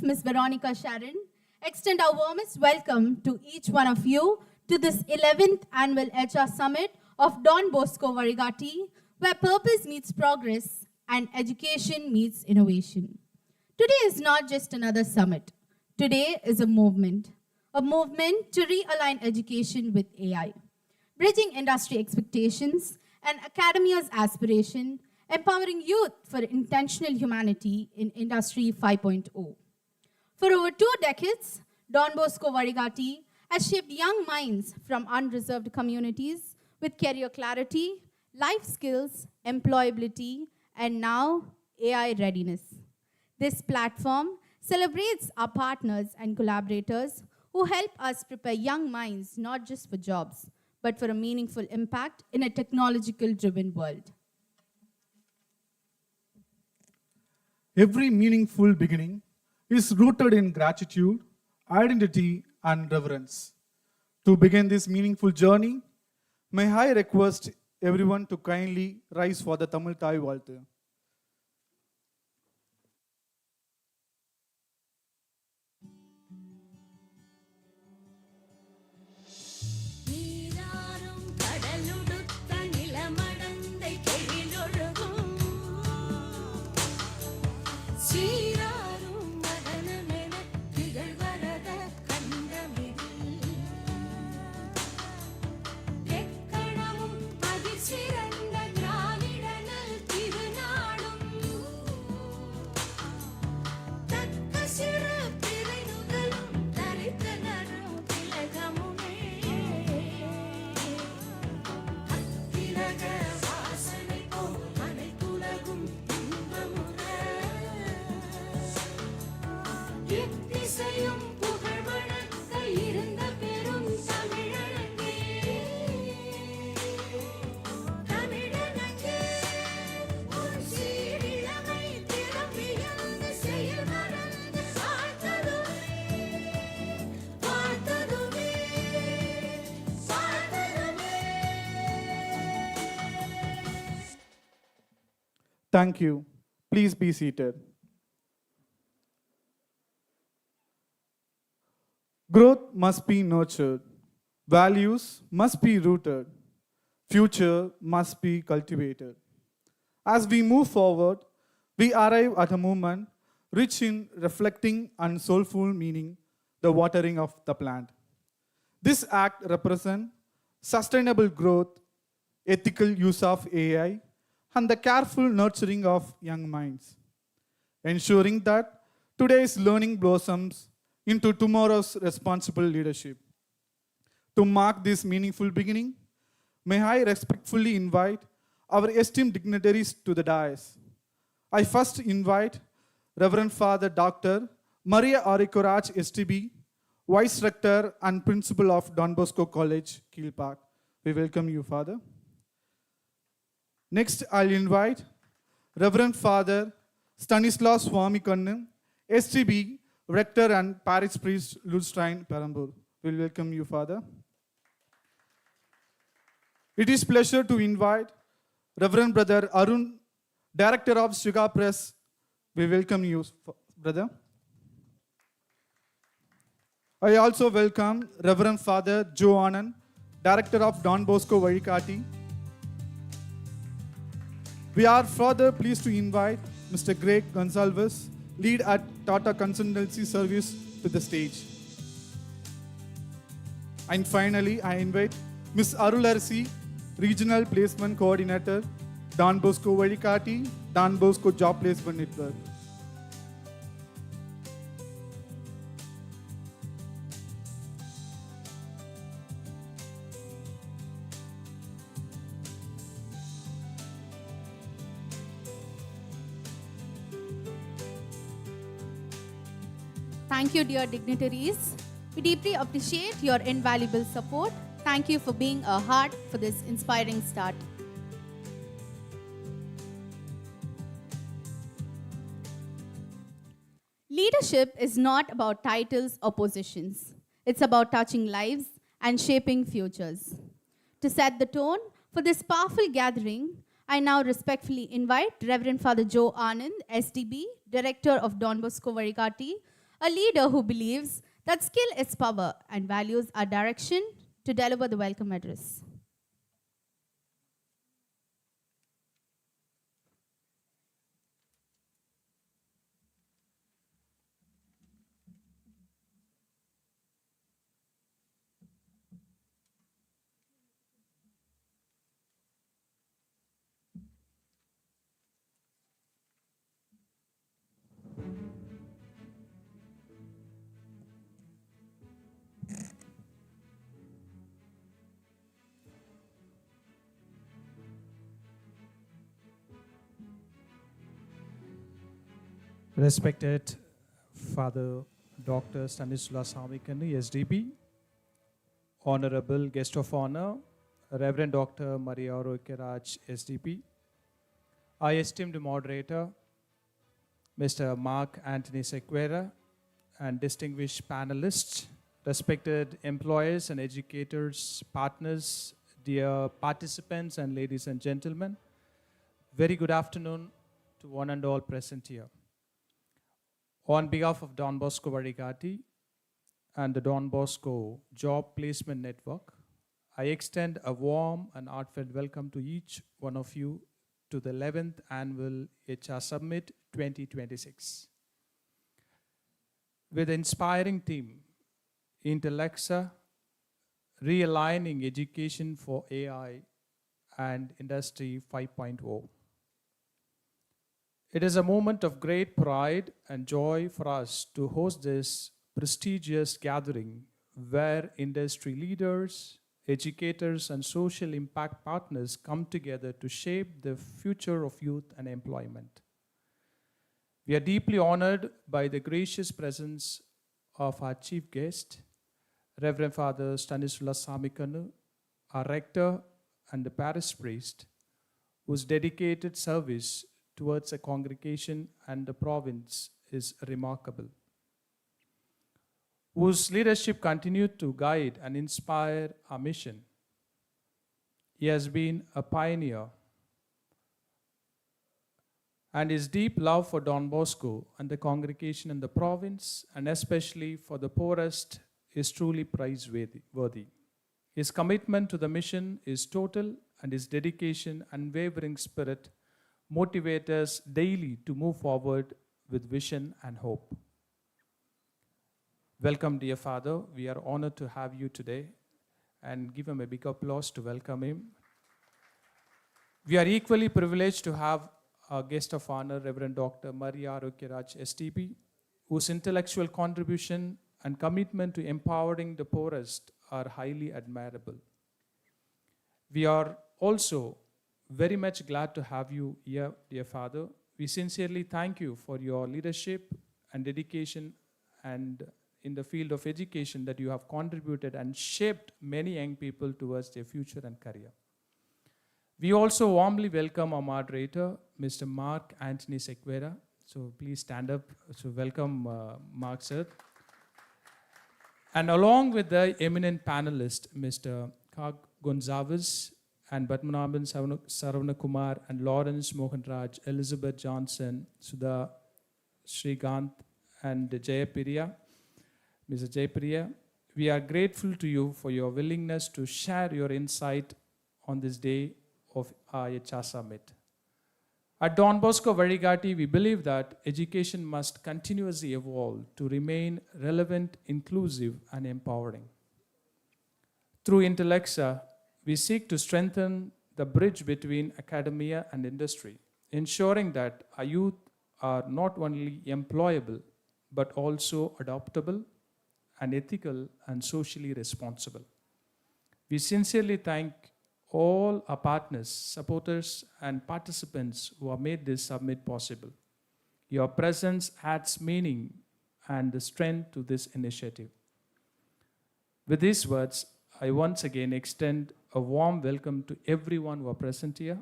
Ms. Veronica Sharon, extend our warmest welcome to each one of you to this 11th Annual HR Summit of Don Bosco Vazhikaatti, where purpose meets progress and education meets innovation. Today is not just another summit. Today is a movement to realign education with AI, bridging industry expectations and academia's aspiration, empowering youth for intentional humanity in Industry 5.0. For over 2 decades, Don Bosco Vazhikaatti has shaped young minds from unreserved communities with career clarity, life skills, employability, and now AI readiness. This platform celebrates our partners and collaborators who help us prepare young minds not just for jobs, but for a meaningful impact in a technological-driven world. Every meaningful beginning is rooted in gratitude, identity, and reverence. To begin this meaningful journey, may I request everyone to kindly rise for the Tamil Thai Valtu. Thank you. Please be seated. Growth must be nurtured. Values must be rooted. Future must be cultivated. As we move forward, we arrive at a moment rich in reflecting and soulful meaning, the watering of the plant. This act represents sustainable growth, ethical use of AI, and the careful nurturing of young minds, ensuring that today's learning blossoms into tomorrow's responsible leadership. To mark this meaningful beginning, may I respectfully invite our esteemed dignitaries to the dais. I first invite Reverend Father Dr. Maria Auricorach, STB, Vice Rector and Principal of Don Bosco College, Kilpak. We welcome you, Father. Next, I'll invite Reverend Father Stanislaus Swamikannan, STB, Rector and Parish Priest, Ludstein, Perambur. We'll welcome you, Father. It is pleasure to invite Reverend Brother Arun, Director of Sugar Press. We welcome you, Brother. I also welcome Reverend Father Joe Anand, Director of Don Bosco Vazhikaatti. We are further pleased to invite Mr. Greg Gonsalves, lead at Tata Consultancy Service, to the stage. And finally, I invite Ms. Arularsi, Regional Placement Coordinator, Don Bosco Vazhikaatti, Don Bosco Job Placement Network. Thank you, dear dignitaries. We deeply appreciate your invaluable support. Thank you for being a heart for this inspiring start. Leadership is not about titles or positions. It's about touching lives and shaping futures. To set the tone for this powerful gathering, I now respectfully invite Reverend Father Joe Anand, SDB, Director of Don Bosco Vazhikaatti, A leader who believes that skill is power and values our direction to deliver the welcome address. Respected Father Dr. Stanisla Samikani, SDB, Honorable Guest of Honor, Reverend Dr. Maria Roikeraj, SDB, our esteemed moderator, Mr. Mark Anthony Sequeira, and distinguished panelists, respected employers and educators, partners, dear participants, and ladies and gentlemen, very good afternoon to one and all present here. On behalf of Don Bosco Vazhikaatti and the Don Bosco Job Placement Network, I extend a warm and heartfelt welcome to each one of you to the 11th Annual HR Summit 2026. With the inspiring theme, Intellexa, Realigning Education for AI and Industry 5.0. It is a moment of great pride and joy for us to host this prestigious gathering where industry leaders, educators, and social impact partners come together to shape the future of youth and employment. We are deeply honored by the gracious presence of our chief guest, Reverend Father Stanisla Samikanu, our rector and the parish priest, whose dedicated service towards the congregation and the province is remarkable, whose leadership continued to guide and inspire our mission. He has been a pioneer, and his deep love for Don Bosco and the congregation in the province, and especially for the poorest, is truly praiseworthy. His commitment to the mission is total, and his dedication and unwavering spirit motivate us daily to move forward with vision and hope. Welcome, dear Father. We are honored to have you today, and give him a big applause to welcome him. We are equally privileged to have our guest of honor, Reverend Dr. Maria Roikeraj, STP, whose intellectual contribution and commitment to empowering the poorest are highly admirable. We are also very much glad to have you here, dear Father. We sincerely thank you for your leadership and dedication and in the field of education that you have contributed and shaped many young people towards their future and career. We also warmly welcome our moderator, Mr. Mark Anthony Sequeira. So please stand up. So welcome, Mark sir. And along with the eminent panelist, Mr. Kag Gonzalez, and Batmanabhan Saravakumar, and Lawrence Mohanraj, Elizabeth Johnson, Sudha Srikant, and Jayapriya, Mr. Jayapriya. We are grateful to you for your willingness to share your insight on this day of our HR Summit. At Don Bosco Vazhikaatti, we believe that education must continuously evolve to remain relevant, inclusive, and empowering. Through Intellexa, we seek to strengthen the bridge between academia and industry, ensuring that our youth are not only employable, but also adaptable and ethical and socially responsible. We sincerely thank all our partners, supporters, and participants who have made this summit possible. Your presence adds meaning and the strength to this initiative. With these words, I once again extend a warm welcome to everyone who are present here.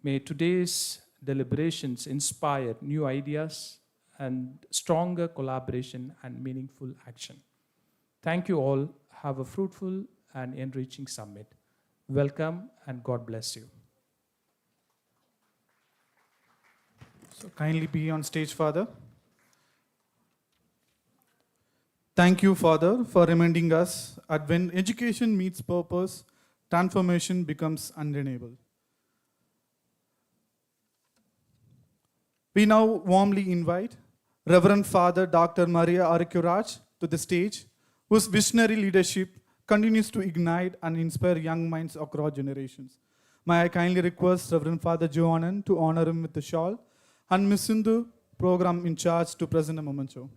May today's deliberations inspire new ideas and stronger collaboration and meaningful action. Thank you all. Have a fruitful and enriching summit. Welcome and God bless you. So kindly be on stage, Father. Thank you, Father, for reminding us that when education meets purpose, transformation becomes undeniable. We now warmly invite Reverend Father Dr. Maria Arkuraj to the stage, whose visionary leadership continues to ignite and inspire young minds across generations. May I kindly request Reverend Father Joannan to honor him with the shawl, and Ms. Sindhu, program in charge, to present a memento.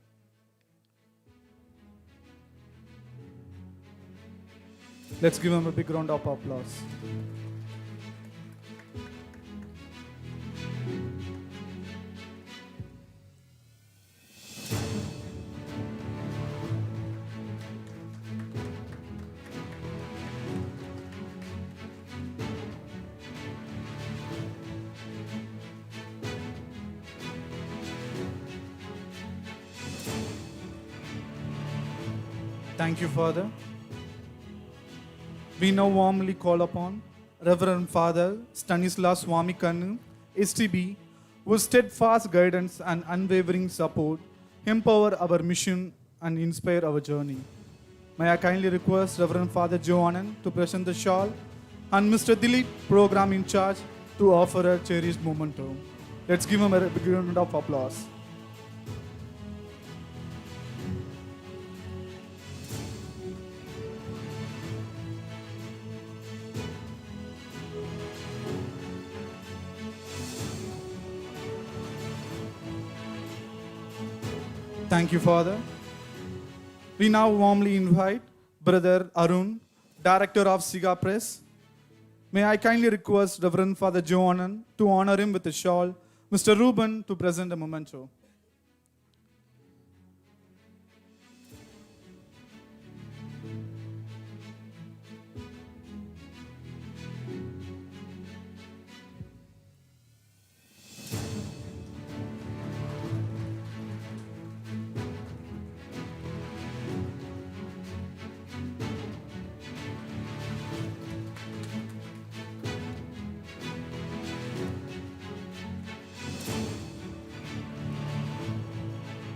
Let's give him a big round of applause. Thank you, Father. We now warmly call upon Reverend Father Stanislav Swamikannu, STB, whose steadfast guidance and unwavering support empower our mission and inspire our journey. May I kindly request Reverend Father Joannan to present the shawl, and Mr. Dilip, program in charge, to offer a cherished memento. Let's give him a big round of applause. Thank you, Father. We now warmly invite Brother Arun, Director of Siga Press. May I kindly request Reverend Father Joannan to honor him with a shawl, Mr. Ruben to present a memento.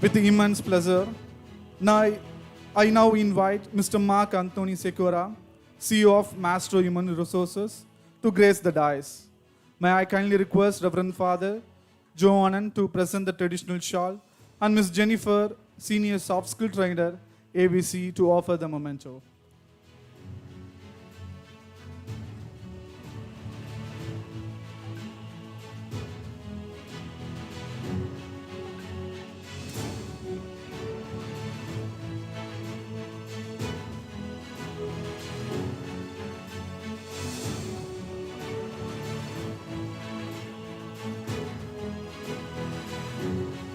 With immense pleasure, I now invite Mr. Mark Anthony Secura, CEO of Mastro Human Resources, to grace the dais. May I kindly request Reverend Father Joannan to present the traditional shawl, and Ms. Jennifer, Senior Soft Skill Trainer, ABC, to offer the memento.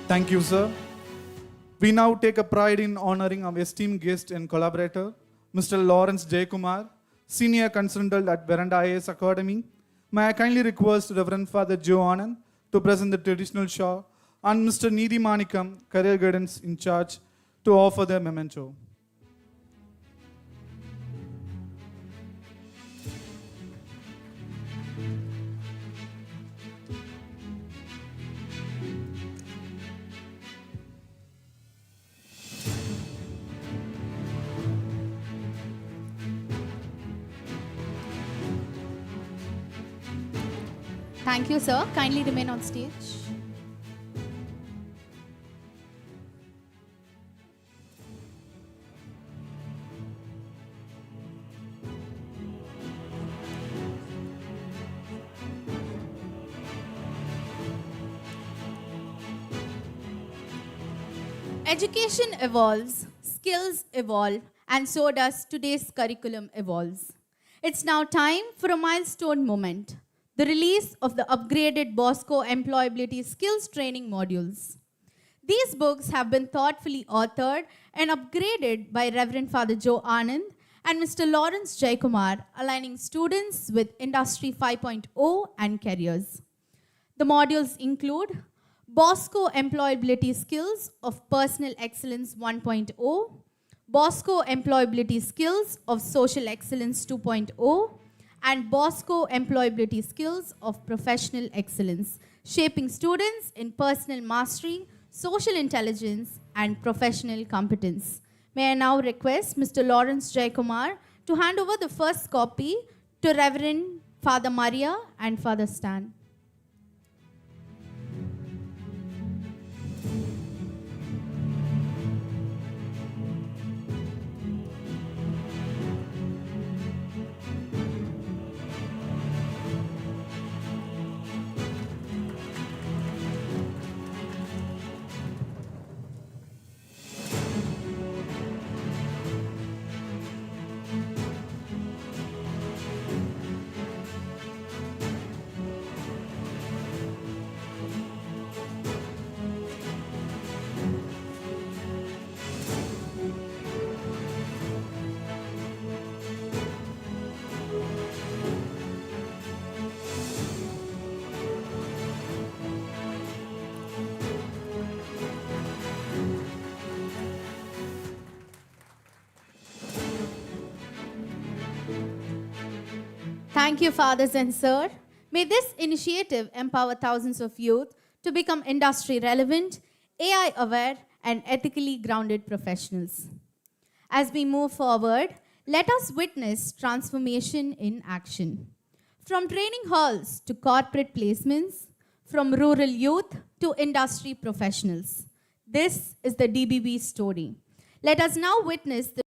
Thank you, sir. We now take a pride in honoring our esteemed guest and collaborator, Mr. Lawrence J. Kumar, Senior Consultant at Veranda IAS Academy. May I kindly request Reverend Father Joe Anand to present the traditional shawl, and Mr. Nidhi Manikam, Career Guidance in charge, to offer the memento. Thank you, sir. Kindly remain on stage. Education evolves, skills evolve, and so does today's curriculum evolves. It's now time for a milestone moment, the release of the upgraded Bosco employability skills training modules. These books have been thoughtfully authored and upgraded by Reverend Father Joe Anand and Mr. Lawrence Jaikumar, aligning students with Industry 5.0 and careers. The modules include Bosco Employability Skills of Personal Excellence 1.0, Bosco Employability Skills of Social Excellence 2.0, and Bosco Employability Skills of Professional Excellence, shaping students in personal mastery, social intelligence, and professional competence. May I now request Mr. Lawrence Jaikumar to hand over the first copy to Reverend Father Maria and Father Stan. Thank you, fathers and sir. May this initiative empower thousands of youth to become industry relevant, AI aware, and ethically grounded professionals. As we move forward, let us witness transformation in action. From training halls to corporate placements, from rural youth to industry professionals. This is the DBB story. Let us now witness the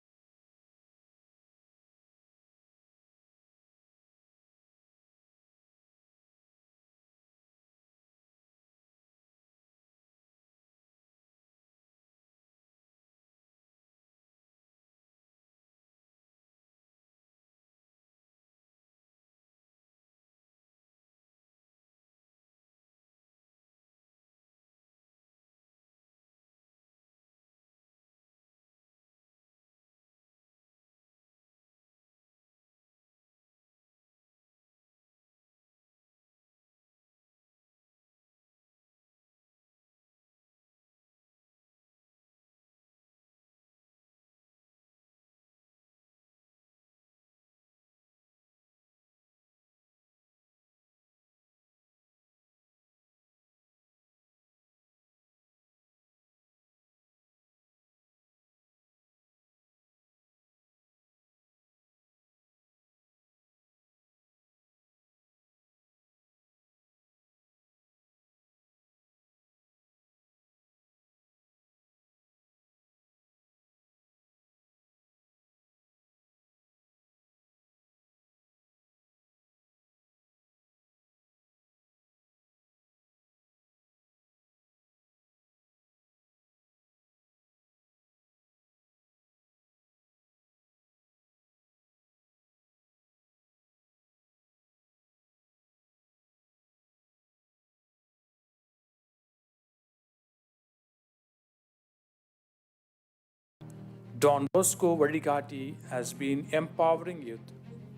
Don Bosco Vazhikaatti has been empowering youth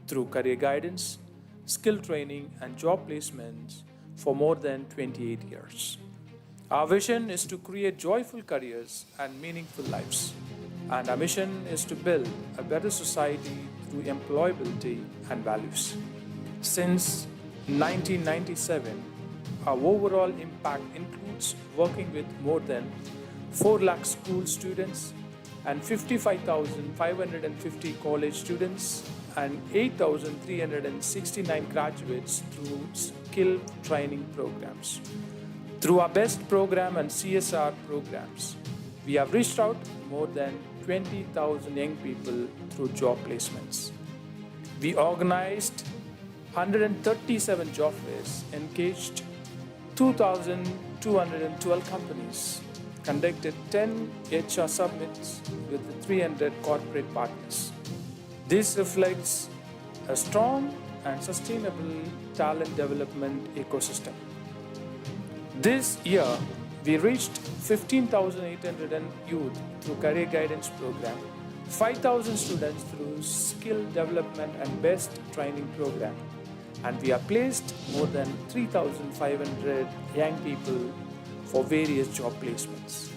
through career guidance, skill training, and job placements for more than 28 years. Our vision is to create joyful careers and meaningful lives. And our mission is to build a better society through employability and values. Since 1997, our overall impact includes working with more than 4 lakh school students and 55,550 college students and 8,369 graduates through skill training programs. Through our BEST program and CSR programs, we have reached out more than 20,000 young people through job placements. We organized 137 job fairs, engaged 2,212 companies, conducted 10 HR summits with 300 corporate partners. This reflects a strong and sustainable talent development ecosystem. This year, we reached 15,800 youth through career guidance program, 5,000 students through skill development and BEST training program, and we have placed more than 3,500 young people for various job placements.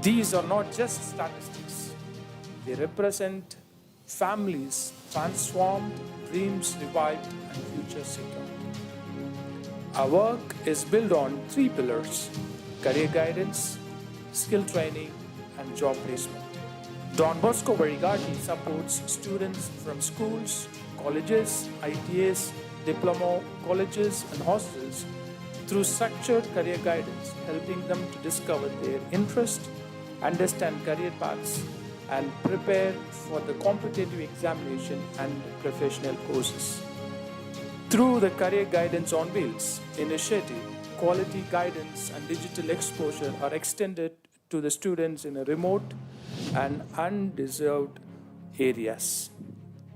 These are not just statistics. They represent families transformed, dreams revived, and futures secured. Our work is built on 3 pillars: career guidance, skill training, and job placement. Don Bosco Vazhikaatti supports students from schools, colleges, ITAs, diploma colleges, and hostels through structured career guidance, helping them to discover their interest, understand career paths, and prepare for the competitive examination and professional courses. Through the Career Guidance on Wheels initiative, quality guidance and digital exposure are extended to the students in a remote and undeserved areas.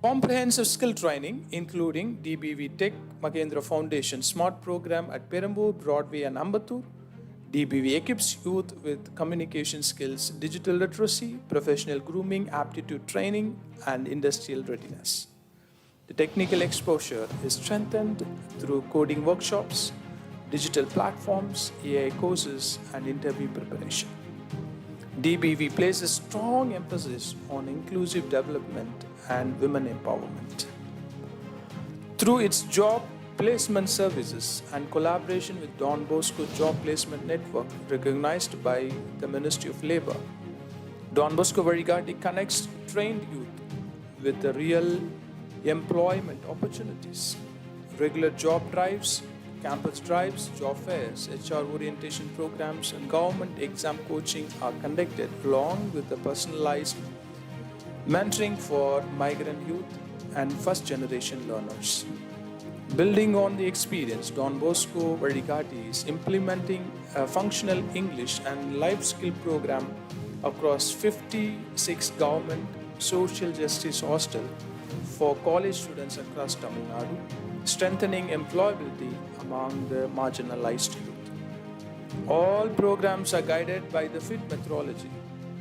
Comprehensive skill training, including DBV Tech Mahindra Foundation Smart Program at Perambur, Broadway, and Ambattur. DBV equips youth with communication skills, digital literacy, professional grooming, aptitude training, and industrial readiness. The technical exposure is strengthened through coding workshops, digital platforms, AI courses, and interview preparation. DBV places strong emphasis on inclusive development and women empowerment. Through its job placement services and collaboration with Don Bosco Job Placement Network, recognized by the Ministry of Labor, Don Bosco Vazhikaatti connects trained youth with the real employment opportunities. Regular job drives, campus drives, job fairs, HR orientation programs, and government exam coaching are conducted along with the personalized mentoring for migrant youth and first generation learners. Building on the experience, Don Bosco Vazhikaatti is implementing a functional English and life skill program across 56 government social justice hostels for college students across Tamil Nadu, strengthening employability among the marginalized youth. All programs are guided by the FIT methodology: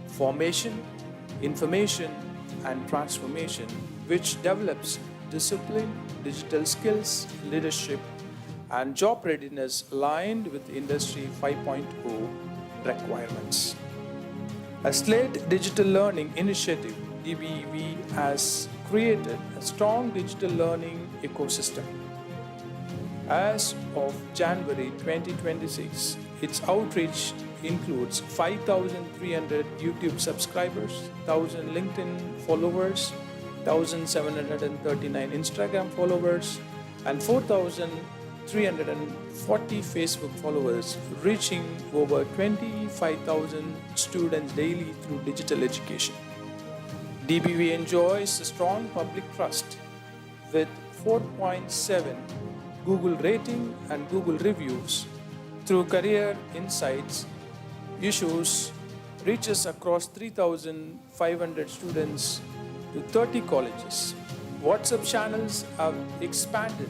formation, information, and transformation, which develops discipline, digital skills, leadership, and job readiness aligned with Industry 5.0 requirements. A Slate Digital Learning Initiative, DBV, has created a strong digital learning ecosystem. As of January 2026, its outreach includes 5,300 YouTube subscribers, 1,000 LinkedIn followers, 1,739 Instagram followers, and 4,340 Facebook followers, reaching over 25,000 students daily through digital education. DBV enjoys a strong public trust with 4.7 Google rating and Google reviews. Through career insights, issues reaches across 3,500 students to 30 colleges. WhatsApp channels have expanded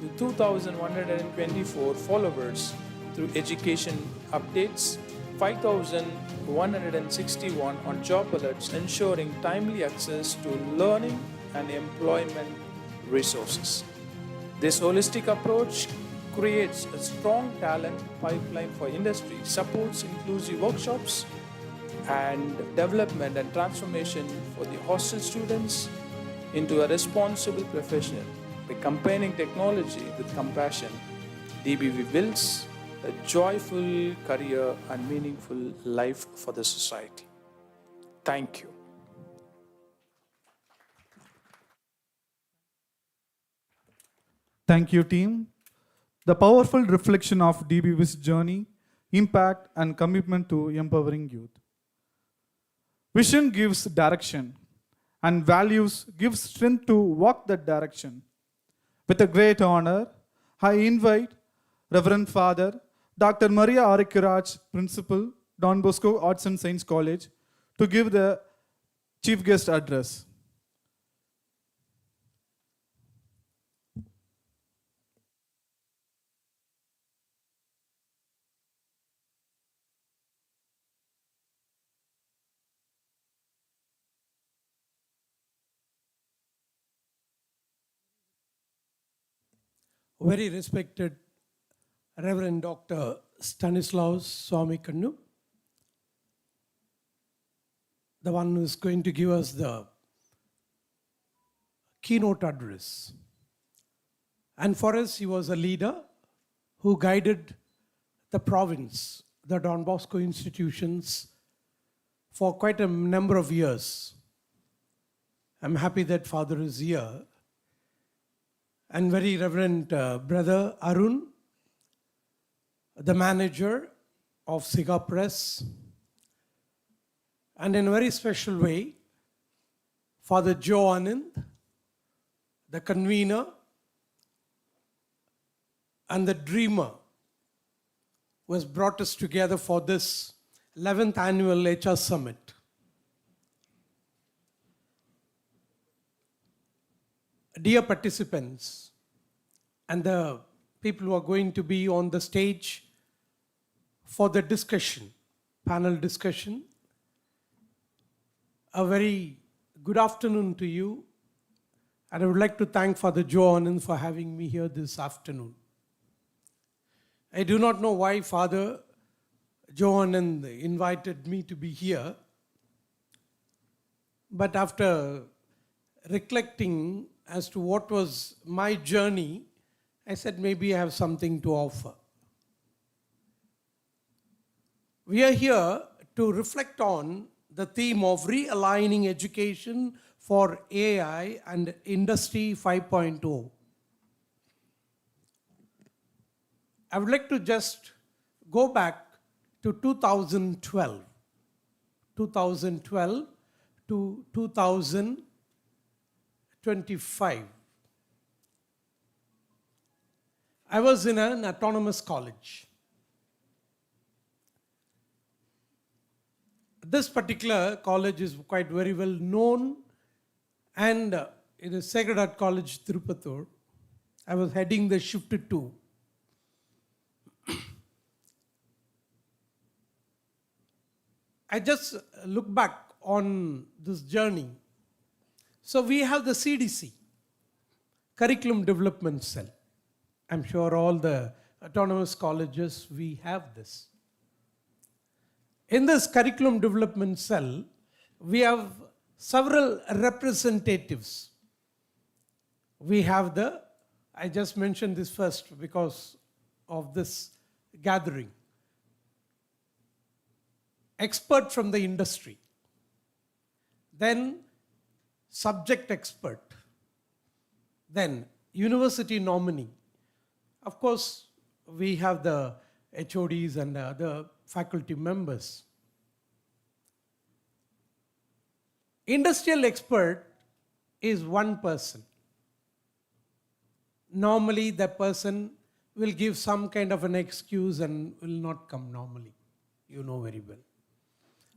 to 2,124 followers through education updates, 5,161 on job alerts, ensuring timely access to learning and employment resources. This holistic approach creates a strong talent pipeline for industry, supports inclusive workshops, and development and transformation for the hostel students into a responsible professional. By combining technology with compassion, DBV builds a joyful career and meaningful life for the society. Thank you. Thank you, team. The powerful reflection of DBV's journey, impact, and commitment to empowering youth. Vision gives direction, and values give strength to walk that direction. With a great honor, I invite Reverend Father Dr. Maria Arikiraj, Principal, Don Bosco Arts and Science College, to give the chief guest address. Very respected Reverend Dr. Stanislaus Swamikannu, the one who is going to give us the keynote address. And for us, he was a leader who guided the province, the Don Bosco institutions, for quite a number of years. I'm happy that Father is here. And very Reverend Brother Arun, the manager of Siga Press, and in a very special way, Father Joe Anand, the convener and the dreamer, who has brought us together for this 11th annual HR Summit. Dear participants and the people who are going to be on the stage for the discussion, panel discussion, a very good afternoon to you. And I would like to thank Father Joe Anand for having me here this afternoon. I do not know why Father Joe Anand invited me to be here, but after reflecting as to what was my journey, I said maybe I have something to offer. We are here to reflect on the theme of realigning education for AI and Industry 5.0. I would like to just go back to 2012 to 2025. I was in an autonomous college. This particular college is quite very well known, and it is Sacred Heart College, Tirupattur. I was heading the shift 2. I just look back on this journey. So we have the CDC, Curriculum Development Cell. I'm sure all the autonomous colleges, we have this. In this Curriculum Development Cell, we have several representatives. We have I just mentioned this first because of this gathering. Expert from the industry. Then subject expert. Then university nominee. Of course, we have the HODs and other faculty members. Industrial expert is one person. Normally, the person will give some kind of an excuse and will not come normally. You know very well.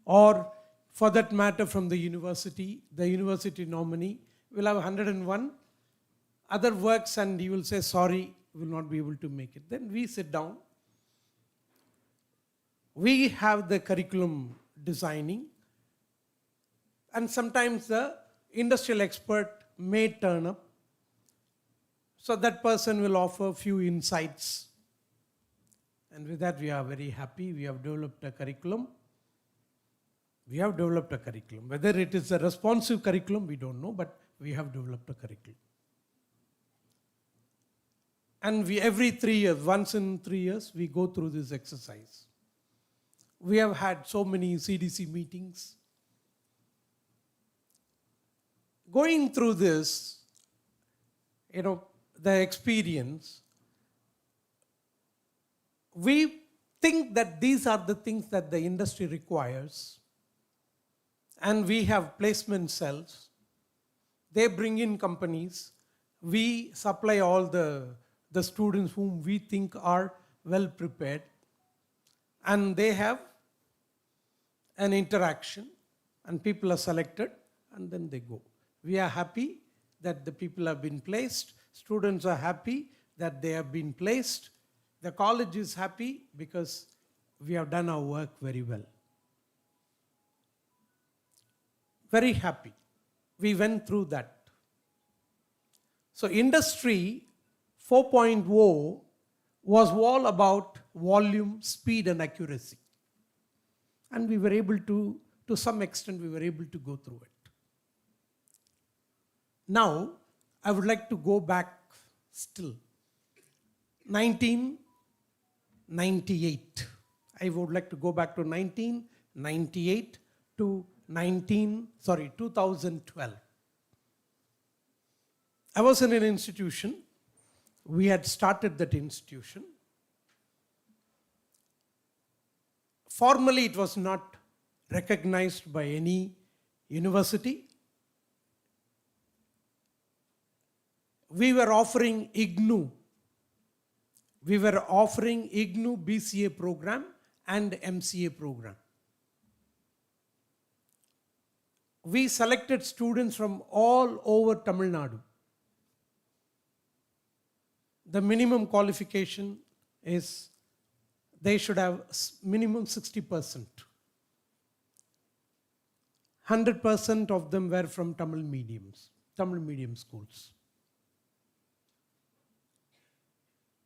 Or for that matter, from the university nominee will have 101 other works and he will say, sorry, will not be able to make it. Then we sit down. We have the curriculum designing, and sometimes the industrial expert may turn up. So that person will offer a few insights. And with that, we are very happy. We have developed a curriculum. Whether it is a responsive curriculum, we don't know, but we have developed a curriculum. And every 3 years, once in 3 years, we go through this exercise. We have had so many CDC meetings. Going through this, the experience, we think that these are the things that the industry requires. And we have placement cells. They bring in companies. We supply all the students whom we think are well prepared. And they have an interaction, and people are selected, and then they go. We are happy that the people have been placed. Students are happy that they have been placed. The college is happy because we have done our work very well. Very happy. We went through that. So Industry 4.0 was all about volume, speed, and accuracy. And we were able to some extent, we were able to go through it. Now, I would like to go back still. 1998. I would like to go back to 1998 to 2012. I was in an institution. We had started that institution. Formally, it was not recognized by any university. We were offering IGNU. We were offering IGNU BCA program and MCA program. We selected students from all over Tamil Nadu. The minimum qualification is they should have minimum 60%. 100% of them were from Tamil medium schools.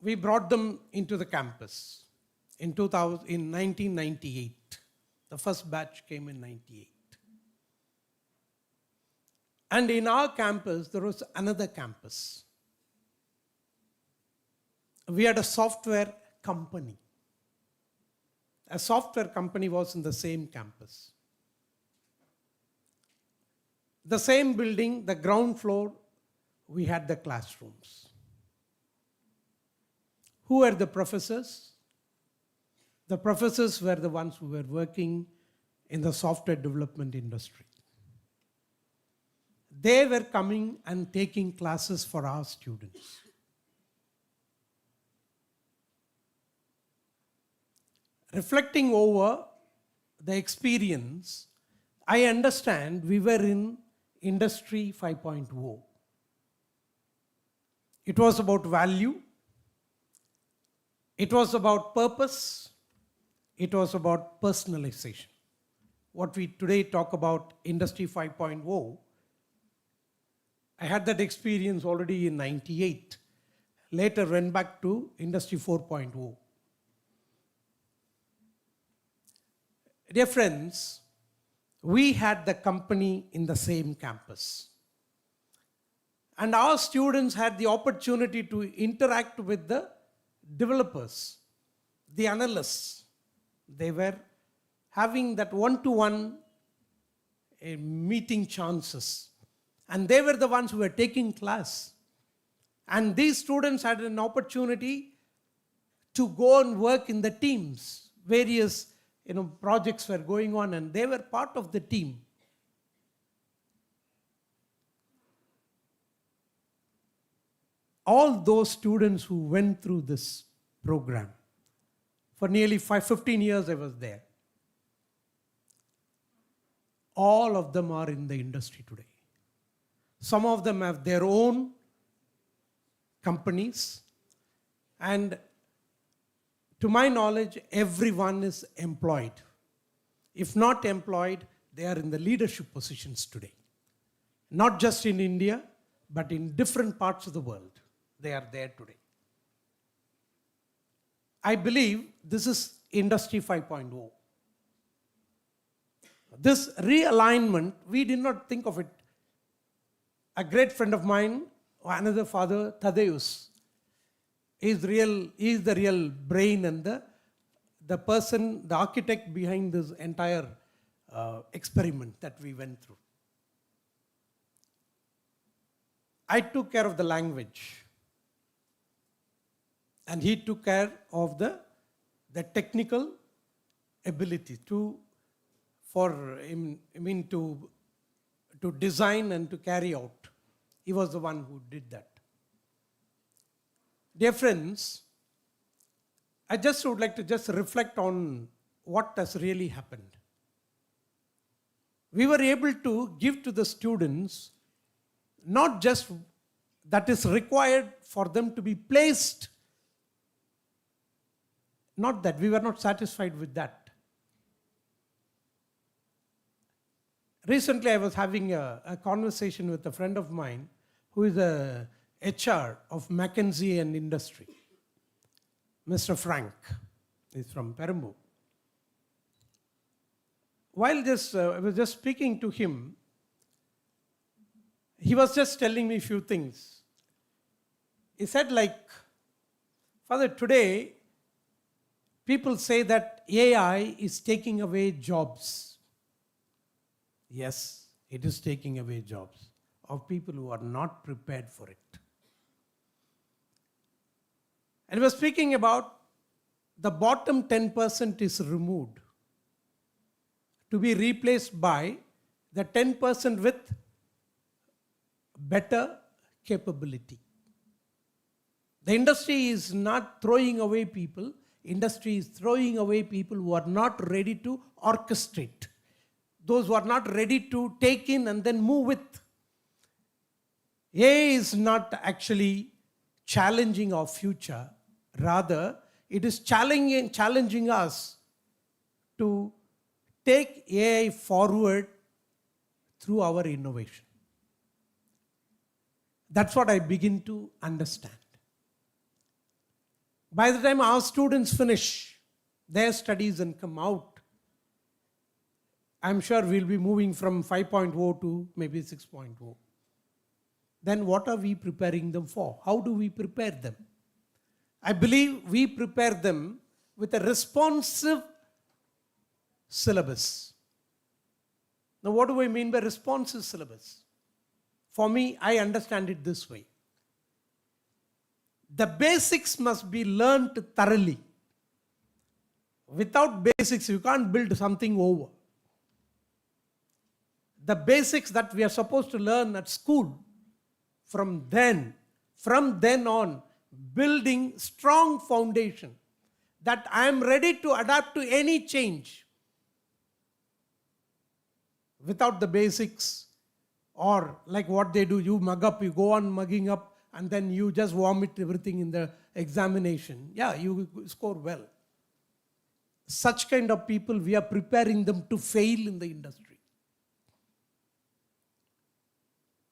We brought them into the campus in 1998. The first batch came in 98. And in our campus, there was another campus. We had a software company. A software company was in the same campus. The same building, the ground floor, we had the classrooms. Who were the professors? The professors were the ones who were working in the software development industry. They were coming and taking classes for our students. Reflecting over the experience, I understand we were in Industry 5.0. It was about value. It was about purpose. It was about personalization. What we today talk about Industry 5.0, I had that experience already in 98. Later went back to Industry 4.0. Dear friends, we had the company in the same campus. And our students had the opportunity to interact with the developers, the analysts. They were having that one-to-one meeting chances. And they were the ones who were taking class. And these students had an opportunity to go and work in the teams. Various projects were going on and they were part of the team. All those students who went through this program, for nearly 15 years I was there, all of them are in the industry today. Some of them have their own companies, and to my knowledge, everyone is employed. If not employed, they are in the leadership positions today. Not just in India, but in different parts of the world. They are there today. I believe this is Industry 5.0. This realignment, we did not think of it. A great friend of mine, another father, Thaddeus, is the real brain and the person, the architect behind this entire experiment that we went through. I took care of the language. And he took care of the technical ability to design and to carry out. He was the one who did that. Dear friends, I just would like to just reflect on what has really happened. We were able to give to the students not just that is required for them to be placed. Not that, we were not satisfied with that. Recently, I was having a conversation with a friend of mine who is a HR of McKinsey and Industry. Mr. Frank is from Perambur. While I was just speaking to him, he was just telling me a few things. He said, Father, today, people say that AI is taking away jobs. Yes, it is taking away jobs of people who are not prepared for it. And we're speaking about the bottom 10% is removed to be replaced by the 10% with better capability. The industry is not throwing away people. Industry is throwing away people who are not ready to orchestrate. Those who are not ready to take in and then move with. AI is not actually challenging our future. Rather, it is challenging us to take AI forward through our innovation. That's what I begin to understand. By the time our students finish their studies and come out, I'm sure we'll be moving from 5.0 to maybe 6.0. Then what are we preparing them for? How do we prepare them? I believe we prepare them with a responsive syllabus. Now, what do I mean by responsive syllabus? For me, I understand it this way. The basics must be learned thoroughly. Without basics, you can't build something over. The basics that we are supposed to learn at school, from then on, building strong foundation that I am ready to adapt to any change. Without the basics, or like what they do, you mug up, you go on mugging up, and then you just vomit everything in the examination. Yeah, you score well. Such kind of people, we are preparing them to fail in the industry.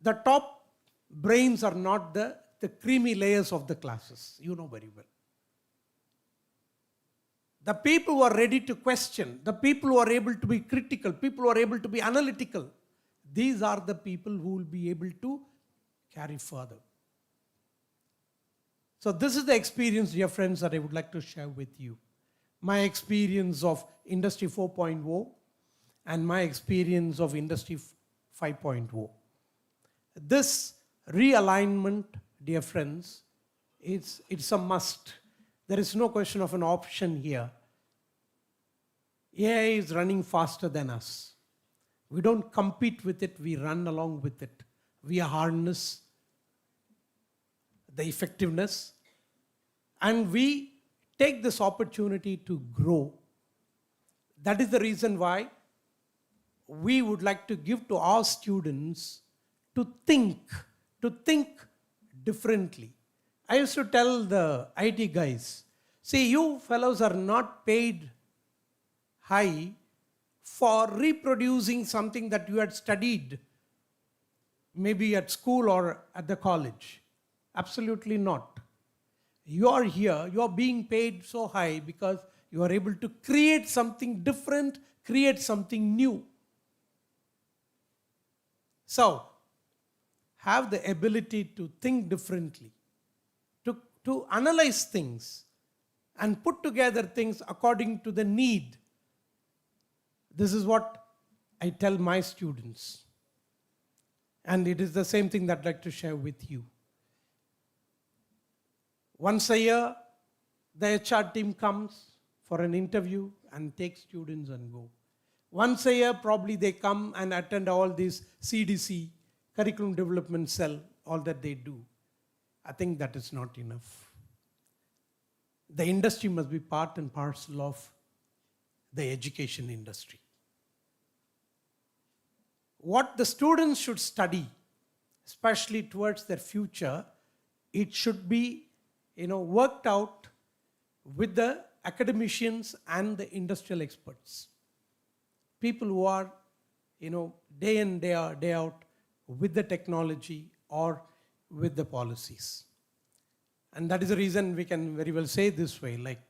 The top brains are not the creamy layers of the classes. You know very well. The people who are ready to question, the people who are able to be critical, people who are able to be analytical, these are the people who will be able to carry further. So this is the experience, dear friends, that I would like to share with you. My experience of Industry 4.0 and my experience of Industry 5.0. This realignment, dear friends, it's a must. There is no question of an option here. AI is running faster than us. We don't compete with it, we run along with it. We harness the effectiveness, and we take this opportunity to grow. That is the reason why we would like to give to our students to think differently. I used to tell the IT guys, see, you fellows are not paid high for reproducing something that you had studied, maybe at school or at the college. Absolutely not. You are here, you are being paid so high because you are able to create something different, create something new. So, have the ability to think differently, to analyze things and put together things according to the need. This is what I tell my students. And it is the same thing that I'd like to share with you. Once a year, the HR team comes for an interview and takes students and go. Once a year, probably they come and attend all these CDC, curriculum development cell, all that they do. I think that is not enough. The industry must be part and parcel of the education industry. What the students should study, especially towards their future, it should be worked out with the academicians and the industrial experts. People who are day in, day out with the technology or with the policies. And that is the reason we can very well say this way, like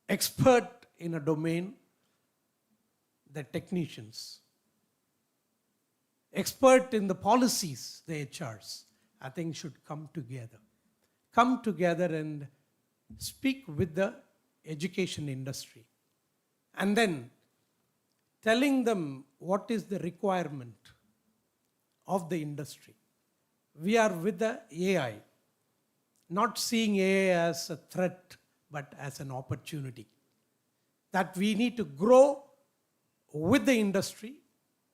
expert in a domain, the technicians. Expert in the policies, the HRs, I think should come together. Come together and speak with the education industry. And then telling them what is the requirement of the industry. We are with the AI, not seeing AI as a threat, but as an opportunity. That we need to grow with the industry,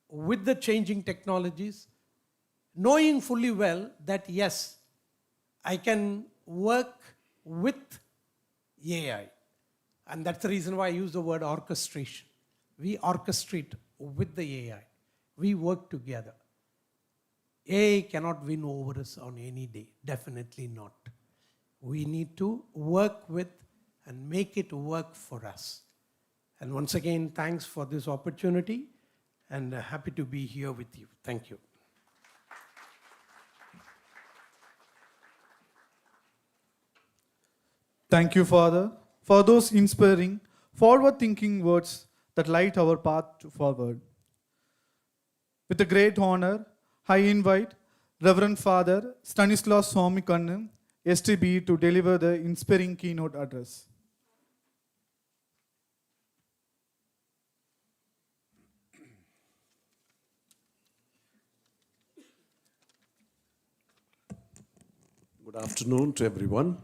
with the changing technologies, knowing fully well that yes, I can work with AI. And that's the reason why I use the word orchestration. We orchestrate with the AI. We work together. AI cannot win over us on any day. Definitely not. We need to work with and make it work for us. And once again, thanks for this opportunity and happy to be here with you. Thank you. Thank you, Father, for those inspiring, forward-thinking words that light our path forward. With a great honor, I invite Reverend Father Stanislaus Swamikannan, STB, to deliver the inspiring keynote address. Good afternoon to everyone.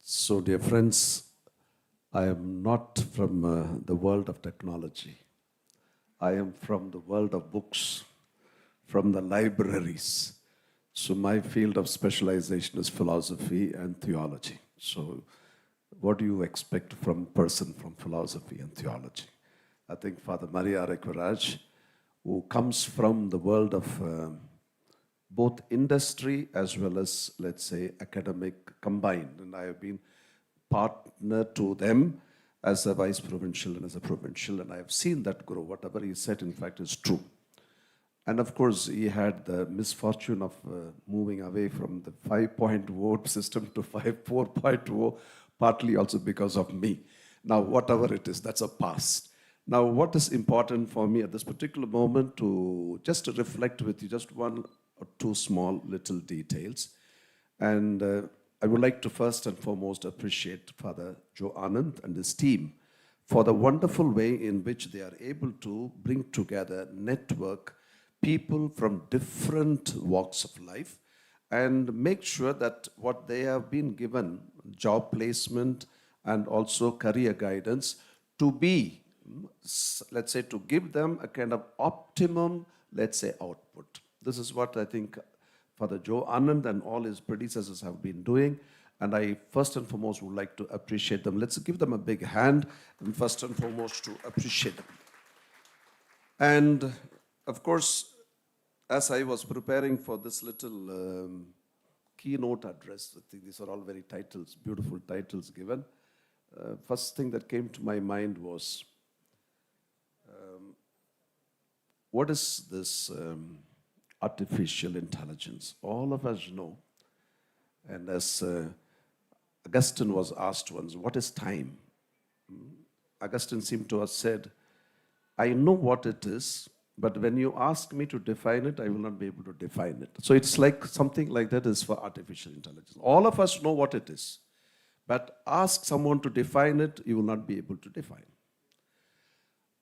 So, dear friends, I am not from the world of technology. I am from the world of books, from the libraries. So, my field of specialization is philosophy and theology. So, what do you expect from a person from philosophy and theology? I think Father Maria Rekvaraj, who comes from the world of both industry as well as, let's say, academic combined. And I have been partner to them as a vice provincial and as a provincial, and I have seen that grow. Whatever he said, in fact, is true. And of course, he had the misfortune of moving away from the 5.0 system to 4.0, partly also because of me. Now, whatever it is, that's a past. Now, what is important for me at this particular moment to just to reflect with you, just one or two small little details. And I would like to first and foremost appreciate Father Joe Anand and his team for the wonderful way in which they are able to bring together, network people from different walks of life and make sure that what they have been given, job placement and also career guidance, to be, let's say, to give them a kind of optimum, let's say, output. This is what I think Father Joe Anand and all his predecessors have been doing. And I first and foremost would like to appreciate them. Let's give them a big hand, and first and foremost to appreciate them. And of course, as I was preparing for this little keynote address, I think these are all very titles, beautiful titles given. First thing that came to my mind was, what is this artificial intelligence? All of us know, and as Augustine was asked once, what is time? Augustine seemed to have said, I know what it is, but when you ask me to define it, I will not be able to define it. So it's like something like that is for artificial intelligence. All of us know what it is, but ask someone to define it, you will not be able to define.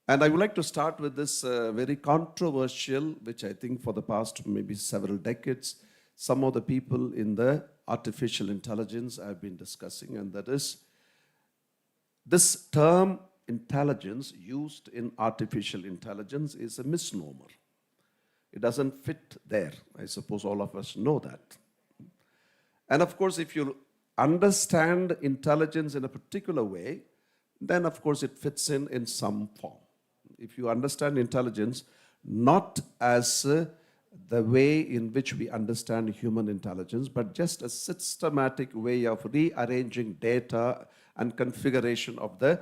And I would like to start with this very controversial, which I think for the past maybe several decades, some of the people in the artificial intelligence have been discussing, and that is this term intelligence used in artificial intelligence is a misnomer. It doesn't fit there. I suppose all of us know that. And of course, if you understand intelligence in a particular way, then of course it fits in some form. If you understand intelligence not as the way in which we understand human intelligence, but just a systematic way of rearranging data and configuration of the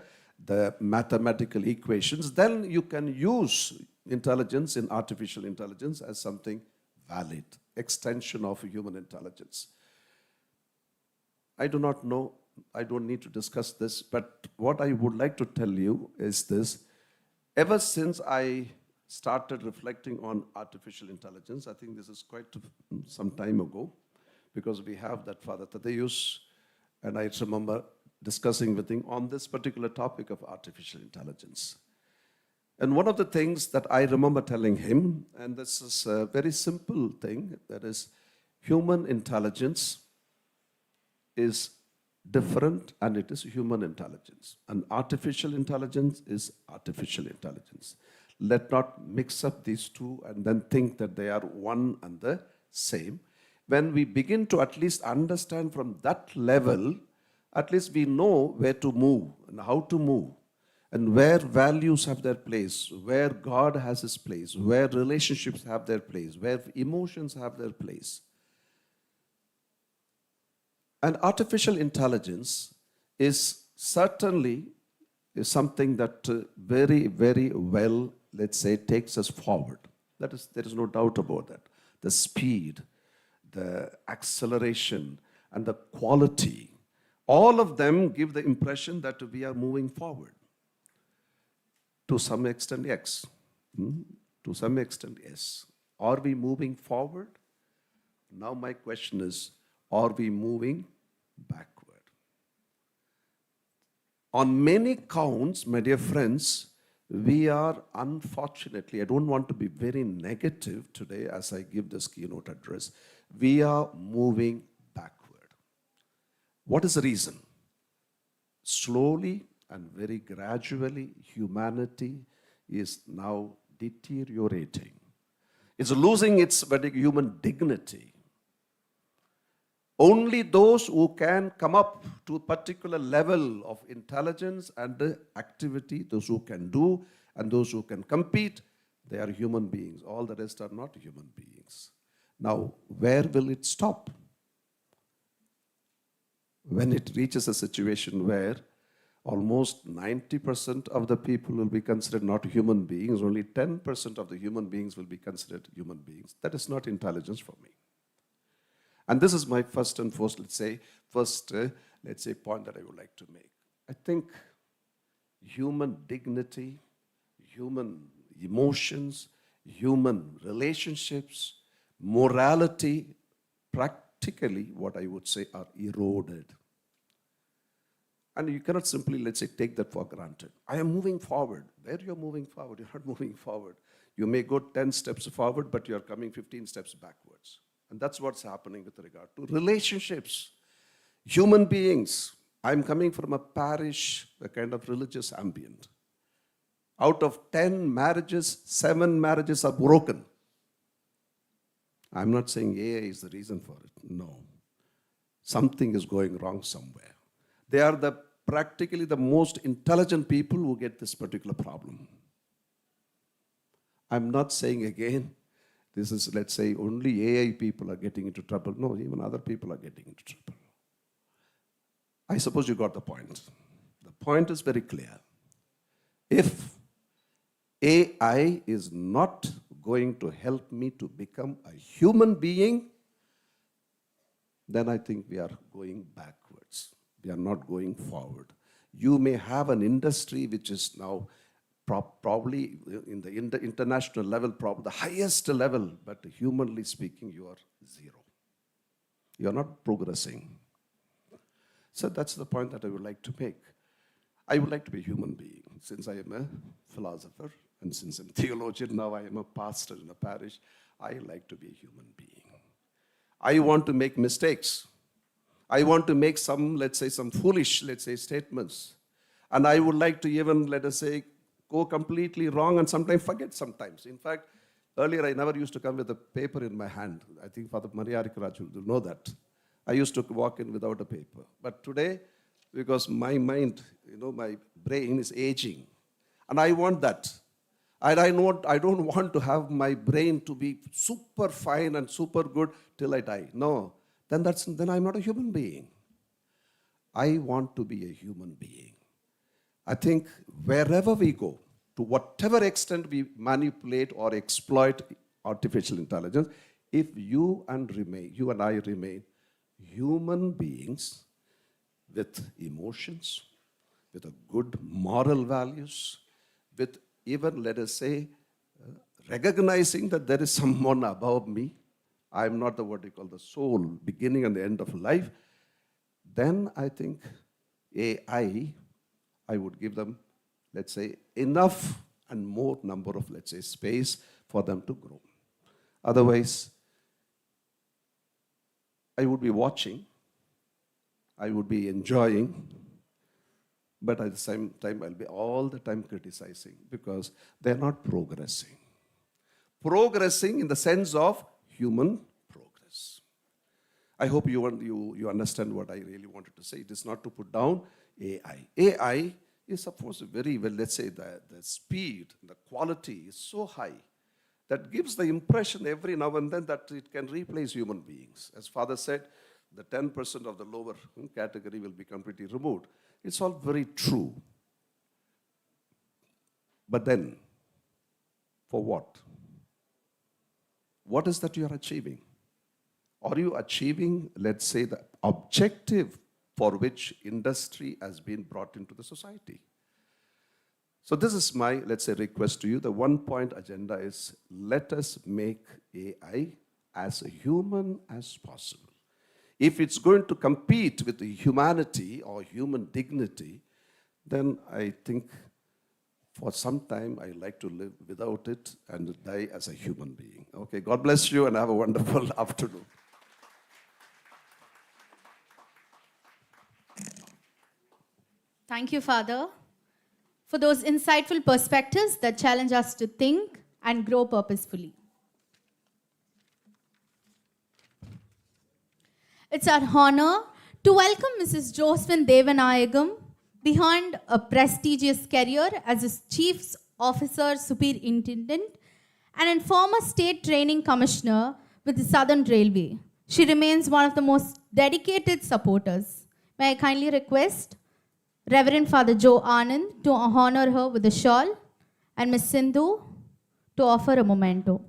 mathematical equations, then you can use intelligence in artificial intelligence as something valid, extension of human intelligence. I do not know, I don't need to discuss this, but what I would like to tell you is this. Ever since I started reflecting on artificial intelligence, I think this is quite some time ago, because we have that Father Thaddeus, and I remember discussing with him on this particular topic of artificial intelligence. And one of the things that I remember telling him, and this is a very simple thing, that is, human intelligence is different and it is human intelligence. And artificial intelligence is artificial intelligence. Let not mix up these two and then think that they are one and the same. When we begin to at least understand from that level, at least we know where to move and how to move, and where values have their place, where God has his place, where relationships have their place, where emotions have their place. And artificial intelligence is certainly something that very, very well, let's say, takes us forward. There is no doubt about that. The speed, the acceleration, and the quality, all of them give the impression that we are moving forward. To some extent, yes. To some extent, yes. Are we moving forward? Now my question is, are we moving backward? On many counts, my dear friends, we are unfortunately, I don't want to be very negative today as I give this keynote address, we are moving backward. What is the reason? Slowly and very gradually, humanity is now deteriorating. It's losing its very human dignity. Only those who can come up to a particular level of intelligence and activity, those who can do and those who can compete, they are human beings. All the rest are not human beings. Now, where will it stop? When it reaches a situation where almost 90% of the people will be considered not human beings, only 10% of the human beings will be considered human beings. That is not intelligence for me. And this is my first point that I would like to make. I think human dignity, human emotions, human relationships, morality, practically what I would say are eroded. And you cannot simply, let's say, take that for granted. I am moving forward. Where you're moving forward? You're not moving forward. You may go 10 steps forward, but you're coming 15 steps backwards. And that's what's happening with regard to relationships, human beings. I'm coming from a parish, a kind of religious ambient. Out of 10 marriages, 7 marriages are broken. I'm not saying AI is the reason for it. No. Something is going wrong somewhere. They are practically the most intelligent people who get this particular problem. I'm not saying again, this is, let's say, only AI people are getting into trouble. No, even other people are getting into trouble. I suppose you got the point. The point is very clear. If AI is not going to help me to become a human being, then I think we are going backwards. We are not going forward. You may have an industry which is now probably in the international level, probably the highest level, but humanly speaking, you are zero. You are not progressing. So that's the point that I would like to make. I would like to be a human being. Since I am a philosopher, and since I'm a theologian, now I am a pastor in a parish, I like to be a human being. I want to make mistakes. I want to make some, let's say, some foolish, let's say, statements. And I would like to even, let us say, go completely wrong and sometimes forget sometimes. In fact, earlier I never used to come with a paper in my hand. I think Father Maria Raju will know that. I used to walk in without a paper. But today, because my mind, my brain is aging. And I want that. And I don't want to have my brain to be super fine and super good till I die. No, then I'm not a human being. I want to be a human being. I think wherever we go, to whatever extent we manipulate or exploit artificial intelligence, if you and I remain human beings with emotions, with a good moral values, with even, let us say, recognizing that there is someone above me, I'm not what you call the soul, beginning and the end of life, then I think AI, I would give them, let's say, enough and more number of, let's say, space for them to grow. Otherwise, I would be watching, I would be enjoying, but at the same time, I'll be all the time criticizing because they're not progressing. Progressing in the sense of human progress. I hope you understand what I really wanted to say. It is not to put down AI. AI is supposed to very well, let's say the speed, the quality is so high that gives the impression every now and then that it can replace human beings. As Father said, the 10% of the lower category will be completely removed. It's all very true. But then, for what? What is that you are achieving? Are you achieving, let's say, the objective for which industry has been brought into the society? So this is my, let's say, request to you. The one-point agenda is let us make AI as human as possible. If it's going to compete with the humanity or human dignity, then I think for some time I like to live without it and die as a human being. Okay, God bless you and have a wonderful afternoon. Thank you, Father, for those insightful perspectives that challenge us to think and grow purposefully. It's our honor to welcome Mrs. Josephine Devanayagam behind a prestigious career as a Chief Officer Superintendent and a former State Training Commissioner with the Southern Railway. She remains one of the most dedicated supporters. May I kindly request Reverend Father Joe Anand to honor her with a shawl and Ms. Sindhu to offer a memento.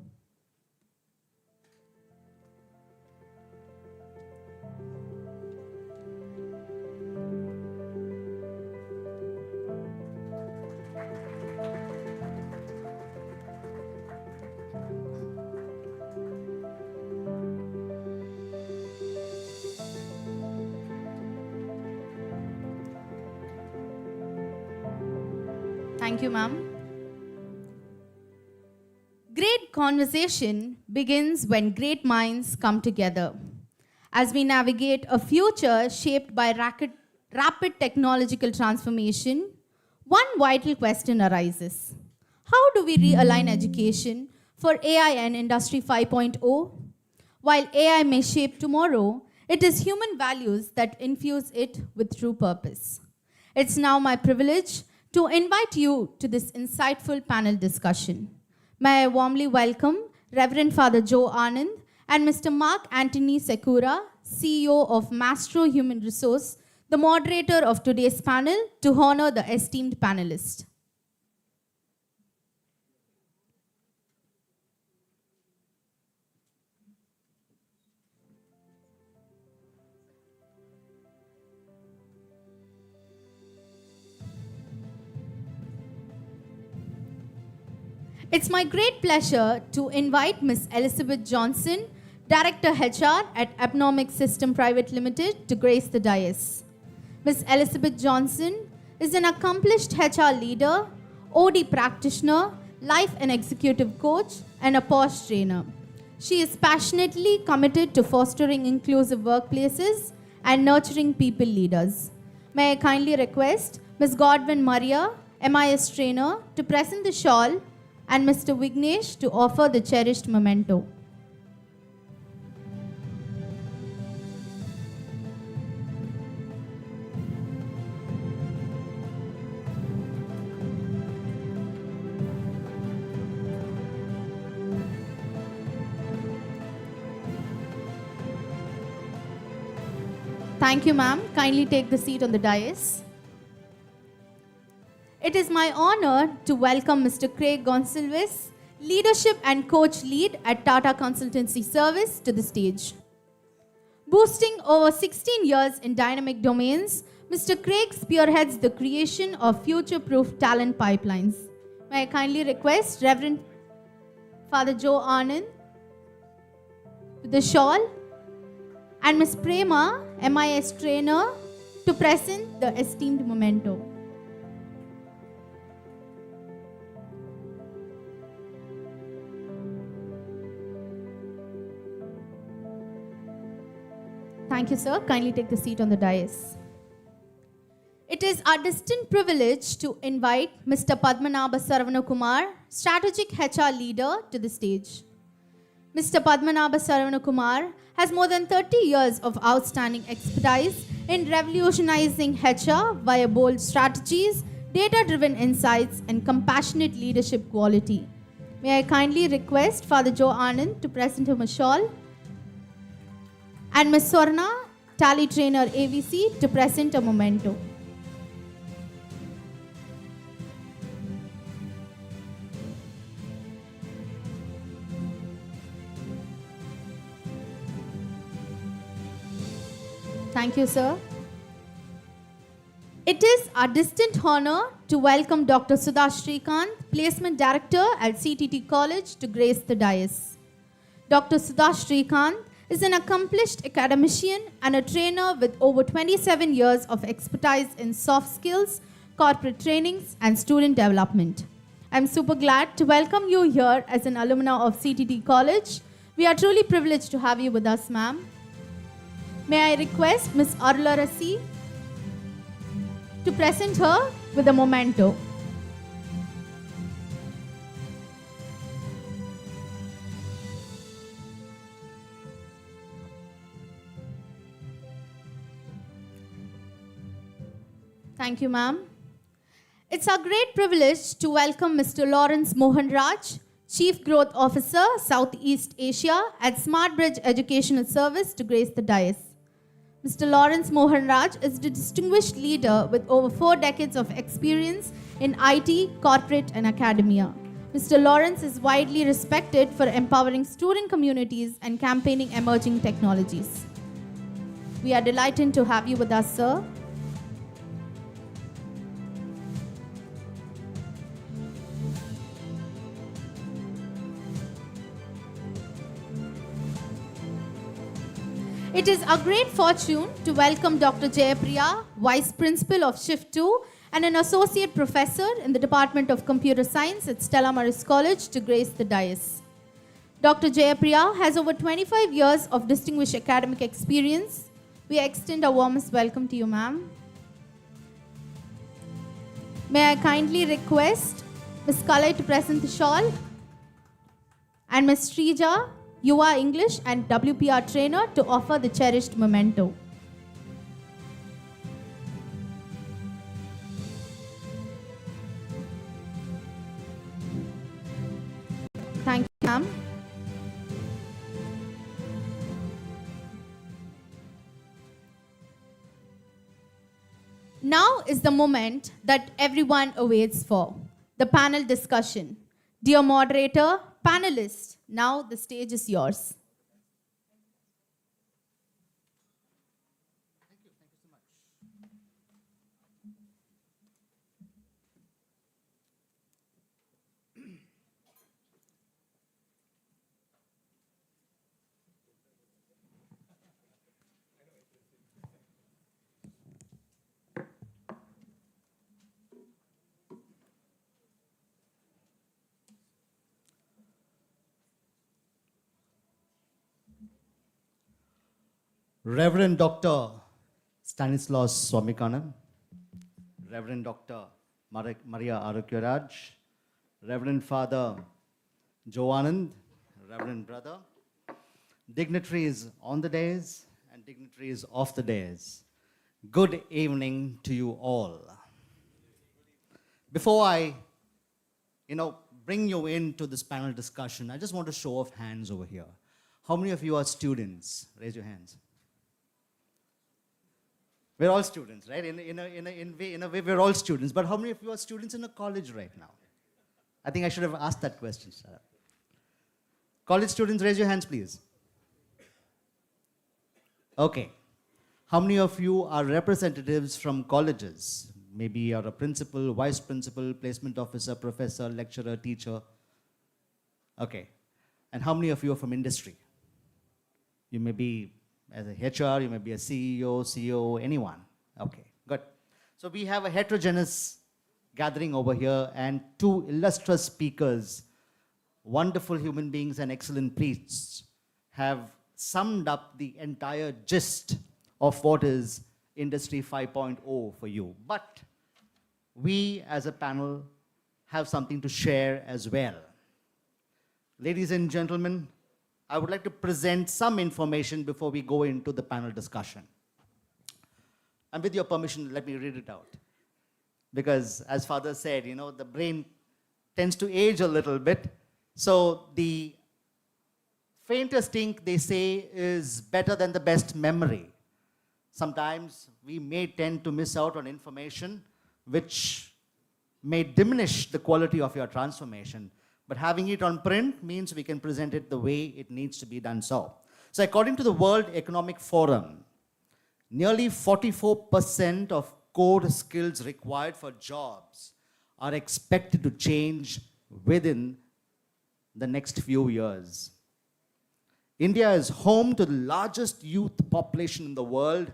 Thank you, ma'am. Great conversation begins when great minds come together. As we navigate a future shaped by rapid technological transformation, one vital question arises. How do we realign education for AI and Industry 5.0? While AI may shape tomorrow, it is human values that infuse it with true purpose. It's now my privilege to invite you to this insightful panel discussion. May I warmly welcome Reverend Father Joe Anand and Mr. Mark Anthony Secura, CEO of Mastro Human Resource, the moderator of today's panel, to honor the esteemed panelists. It's my great pleasure to invite Ms. Elizabeth Johnson, Director HR at Abnomic System Private Limited, to grace the dais. Ms. Elizabeth Johnson is an accomplished HR leader, OD practitioner, life and executive coach, and a POSH trainer. She is passionately committed to fostering inclusive workplaces and nurturing people leaders. May I kindly request Ms. Godwin Maria, MIS trainer, to present the shawl and Mr. Vignesh to offer the cherished memento. Thank you, ma'am. Kindly take the seat on the dais. It is my honor to welcome Mr. Craig Gonsalves, Leadership and Coach Lead at Tata Consultancy Service, to the stage. Boasting over 16 years in dynamic domains, Mr. Craig spearheads the creation of future-proof talent pipelines. May I kindly request Reverend Father Joe Anand with the shawl and Ms. Prema, MIS trainer, to present the esteemed memento. Thank you, sir. Kindly take the seat on the dais. It is our distinct privilege to invite Mr. Padmanabha Saravanakumar, Strategic HR Leader, to the stage. Mr. Padmanabha Saravanakumar has more than 30 years of outstanding expertise in revolutionizing HR via bold strategies, data-driven insights, and compassionate leadership quality. May I kindly request Father Joe Anand to present him a shawl, and Ms. Swarna, Tally Trainer AVC, to present a memento. Thank you, sir. It is our distinct honor to welcome Dr. Sudha Srikanth, Placement Director at CTT College, to grace the dais. Dr. Sudha Srikanth is an accomplished academician and a trainer with over 27 years of expertise in soft skills, corporate trainings, and student development. I'm super glad to welcome you here as an alumna of CTT College. We are truly privileged to have you with us, ma'am. May I request Ms. Arularasi to present her with a memento. Thank you, ma'am. It's our great privilege to welcome Mr. Lawrence Mohanraj, Chief Growth Officer, Southeast Asia at SmartBridge Educational Service, to grace the dais. Mr. Lawrence Mohanraj is a distinguished leader with over 4 decades of experience in IT, corporate, and academia. Mr. Lawrence is widely respected for empowering student communities and campaigning emerging technologies. We are delighted to have you with us, sir. It is a great fortune to welcome Dr. Jayapriya, Vice Principal of Shift 2 and an Associate Professor in the Department of Computer Science at Stella Maris College, to grace the dais. Dr. Jayapriya has over 25 years of distinguished academic experience. We extend our warmest welcome to you, ma'am. May I kindly request Ms. Kalai to present the shawl, and Ms. Srija, Yuva English and WPR trainer, to offer the cherished memento. Thank you, ma'am. Now is the moment that everyone awaits for, the panel discussion. Dear moderator, panelists, now the stage is yours. Reverend Dr. Stanislaus Swamikanan, Reverend Dr. Maria Arukyaraj, Reverend Father Joanand, Reverend Brother, dignitaries on the dais and dignitaries off the dais, good evening to you all. Before I, bring you into this panel discussion, I just want to show of hands over here. How many of you are students? Raise your hands. We're all students, right? In a way, we're all students. But how many of you are students in a college right now? I think I should have asked that question, Sarah. College students, raise your hands, please. Okay. How many of you are representatives from colleges? Maybe you're a principal, vice principal, placement officer, professor, lecturer, teacher. Okay. And how many of you are from industry? You may be as a HR, you may be a CEO, CEO, anyone. Okay, good. So we have a heterogeneous gathering over here and 2 illustrious speakers, wonderful human beings and excellent priests, have summed up the entire gist of what is Industry 5.0 for you. But we as a panel have something to share as well. Ladies and gentlemen, I would like to present some information before we go into the panel discussion. And with your permission, let me read it out. Because as Father said, you know, the brain tends to age a little bit. So the faintest ink, they say, is better than the best memory. Sometimes we may tend to miss out on information which may diminish the quality of your transformation. But having it on print means we can present it the way it needs to be done so. So according to the World Economic Forum, nearly 44% of core skills required for jobs are expected to change within the next few years. India is home to the largest youth population in the world,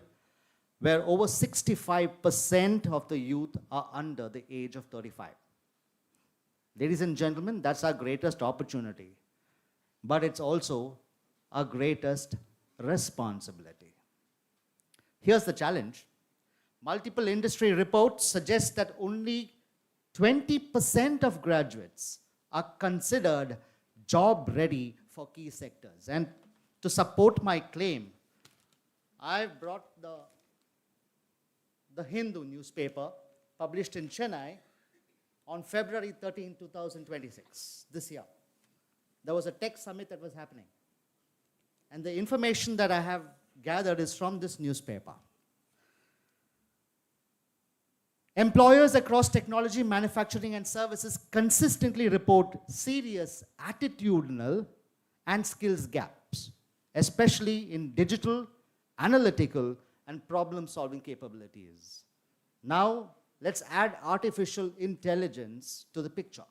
where over 65% of the youth are under the age of 35. Ladies and gentlemen, that's our greatest opportunity, but it's also our greatest responsibility. Here's the challenge. Multiple industry reports suggest that only 20% of graduates are considered job ready for key sectors. And to support my claim, I've brought the Hindu newspaper published in Chennai on February 13, 2026, this year. There was a tech summit that was happening. And the information that I have gathered is from this newspaper. Employers across technology, manufacturing, and services consistently report serious attitudinal and skills gaps, especially in digital, analytical, and problem-solving capabilities. Now, let's add artificial intelligence to the picture.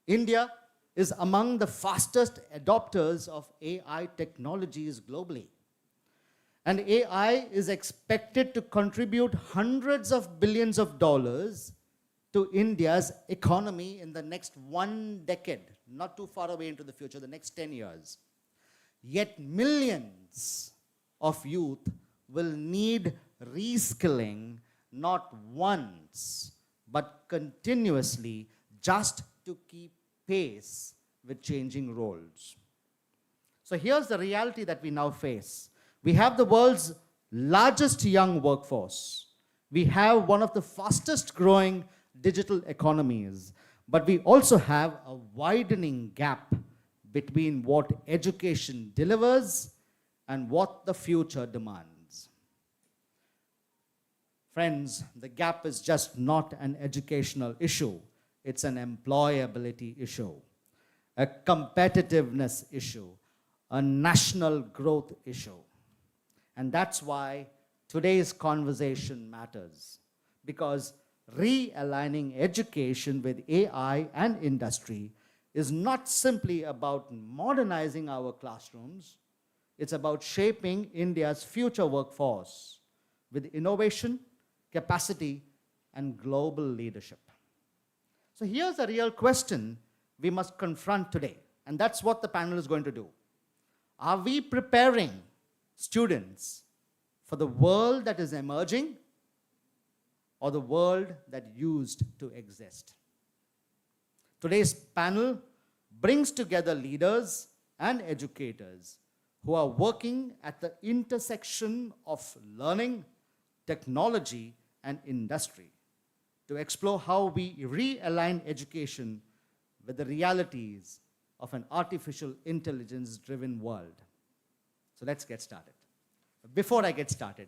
India is among the fastest adopters of AI technologies globally. And AI is expected to contribute hundreds of billions of dollars to India's economy in the next 1 decade, not too far away into the future, the next 10 years. Yet millions of youth will need reskilling not once, but continuously, just to keep pace with changing roles. So here's the reality that we now face. We have the world's largest young workforce. We have one of the fastest growing digital economies, but we also have a widening gap between what education delivers and what the future demands. Friends, the gap is just not an educational issue. It's an employability issue, a competitiveness issue, a national growth issue. And that's why today's conversation matters, because realigning education with AI and industry is not simply about modernizing our classrooms. It's about shaping India's future workforce with innovation, capacity, and global leadership. So here's a real question we must confront today, and that's what the panel is going to do. Are we preparing students for the world that is emerging or the world that used to exist? Today's panel brings together leaders and educators who are working at the intersection of learning, technology, and industry to explore how we realign education with the realities of an artificial intelligence-driven world. So let's get started. Before I get started,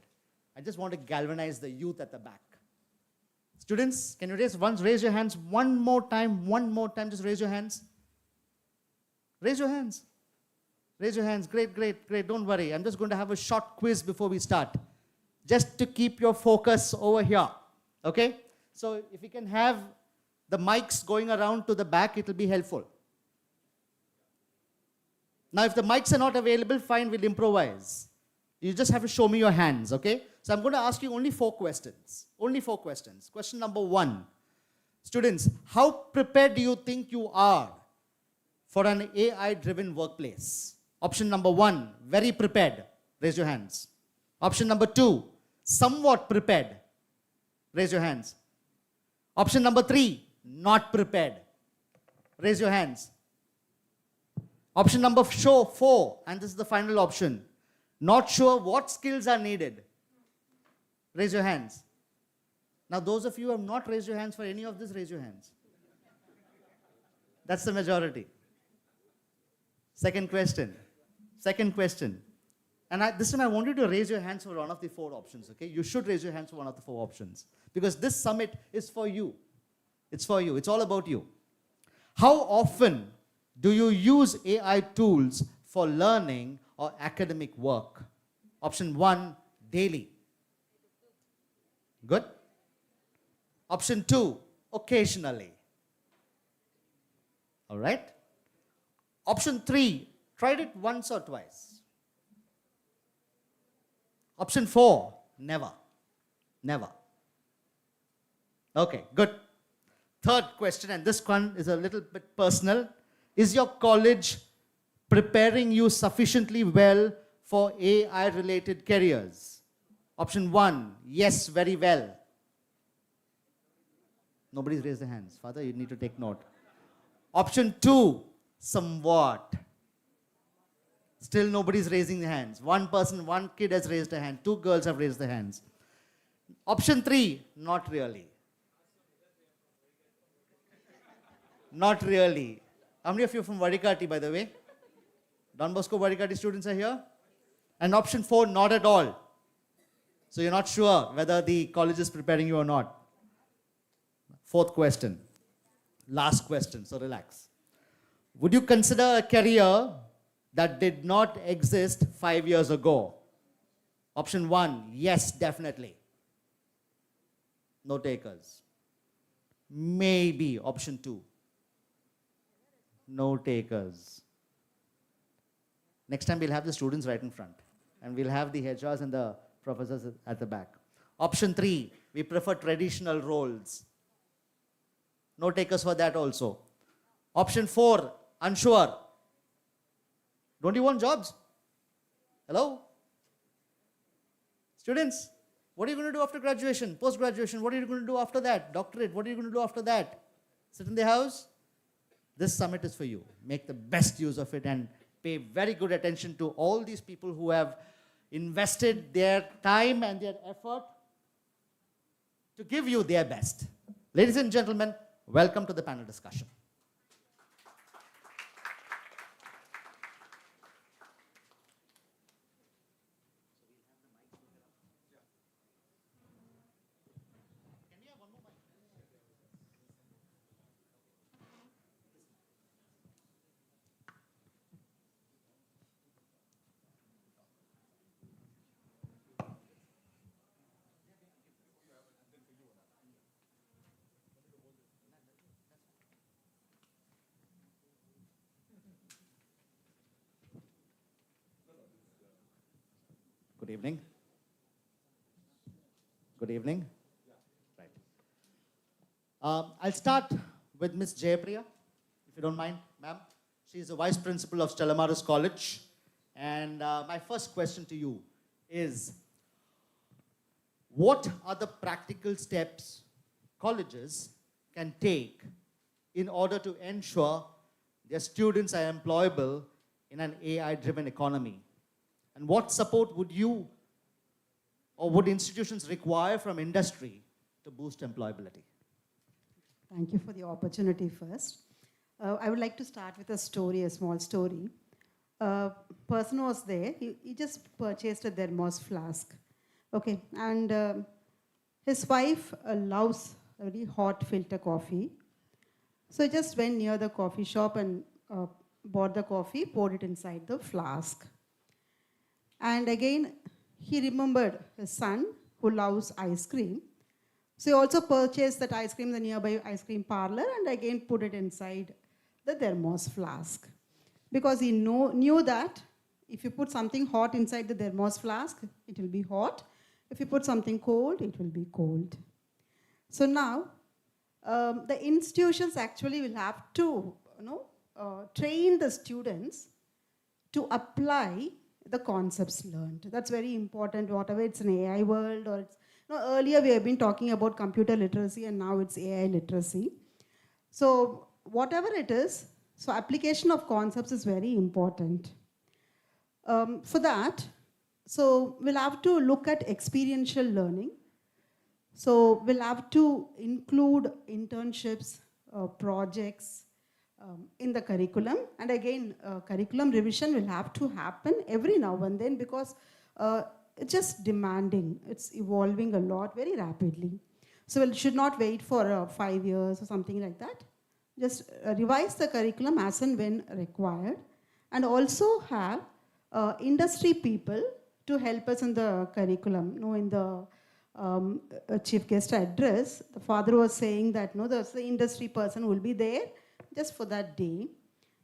I just want to galvanize the youth at the back. Students, can you raise your hands one more time, just raise your hands. Raise your hands. Raise your hands. Great, great, great. Don't worry. I'm just going to have a short quiz before we start, just to keep your focus over here. Okay? So if you can have the mics going around to the back, it will be helpful. Now, if the mics are not available, fine, we'll improvise. You just have to show me your hands, okay? So I'm going to ask you only 4 questions. Only 4 questions. Question number 1. Students, how prepared do you think you are for an AI-driven workplace? Option number 1, very prepared. Raise your hands. Option number 2, somewhat prepared. Raise your hands. Option number 3, not prepared. Raise your hands. Option number 4, and this is the final option, not sure what skills are needed. Raise your hands. Now, those of you who have not raised your hands for any of this, raise your hands. That's the majority. Second question. And this time I want you to raise your hands for one of the 4 options, okay? You should raise your hands for one of the 4 options. Because this summit is for you. It's for you. It's all about you. How often do you use AI tools for learning or academic work? Option 1, daily. Good. Option 2, occasionally. All right. Option 3, tried it once or twice. Option 4, never. Never. Okay, good. Third question, and this one is a little bit personal. Is your college preparing you sufficiently well for AI-related careers? Option 1, yes, very well. Nobody's raised their hands. Father, you need to take note. Option 2, somewhat. Still nobody's raising their hands. One kid has raised a hand. 2 girls have raised their hands. Option 3, not really. Not really. How many of you are from Vazhikaatti, by the way? Don Bosco Vazhikaatti students are here? And option 4, not at all. So you're not sure whether the college is preparing you or not. 4th question. Last question, so relax. Would you consider a career that did not exist 5 years ago? Option 1, yes, definitely. No takers. Maybe. Option 2. No takers. Next time we'll have the students right in front. And we'll have the HRs and the professors at the back. Option 3, we prefer traditional roles. No takers for that also. Option 4, unsure. Don't you want jobs? Hello? Students, what are you going to do after graduation? Post-graduation, what are you going to do after that? Doctorate, what are you going to do after that? Sit in the house? This summit is for you. Make the best use of it and pay very good attention to all these people who have invested their time and their effort to give you their best. Ladies and gentlemen, welcome to the panel discussion. Good evening. Good evening. Right. I'll start with Ms. Jayapriya, if you don't mind, ma'am. She's the Vice Principal of Stella Maris College. And my first question to you is, what are the practical steps colleges can take in order to ensure their students are employable in an AI-driven economy? And what support would you or would institutions require from industry to boost employability? Thank you for the opportunity first. I would like to start with a story, a small story. A person was there, he just purchased a thermos flask. Okay, and his wife loves very hot filter coffee. So he just went near the coffee shop and bought the coffee, poured it inside the flask. And again, he remembered his son who loves ice cream. So he also purchased that ice cream in the nearby ice cream parlor and again put it inside the thermos flask. Because he knew that if you put something hot inside the thermos flask, it will be hot. If you put something cold, it will be cold. So now, the institutions actually will have to train the students to apply the concepts learned. That's very important, whatever it's an AI world or it's, earlier we have been talking about computer literacy and now it's AI literacy. So whatever it is, so application of concepts is very important. For that, so we'll have to look at experiential learning. So we'll have to include internships, projects in the curriculum. And again, curriculum revision will have to happen every now and then because it's just demanding. It's evolving a lot very rapidly. So we should not wait for 5 years or something like that. Just revise the curriculum as and when required. And also have industry people to help us in the curriculum. In the chief guest address, the father was saying that the industry person will be there just for that day.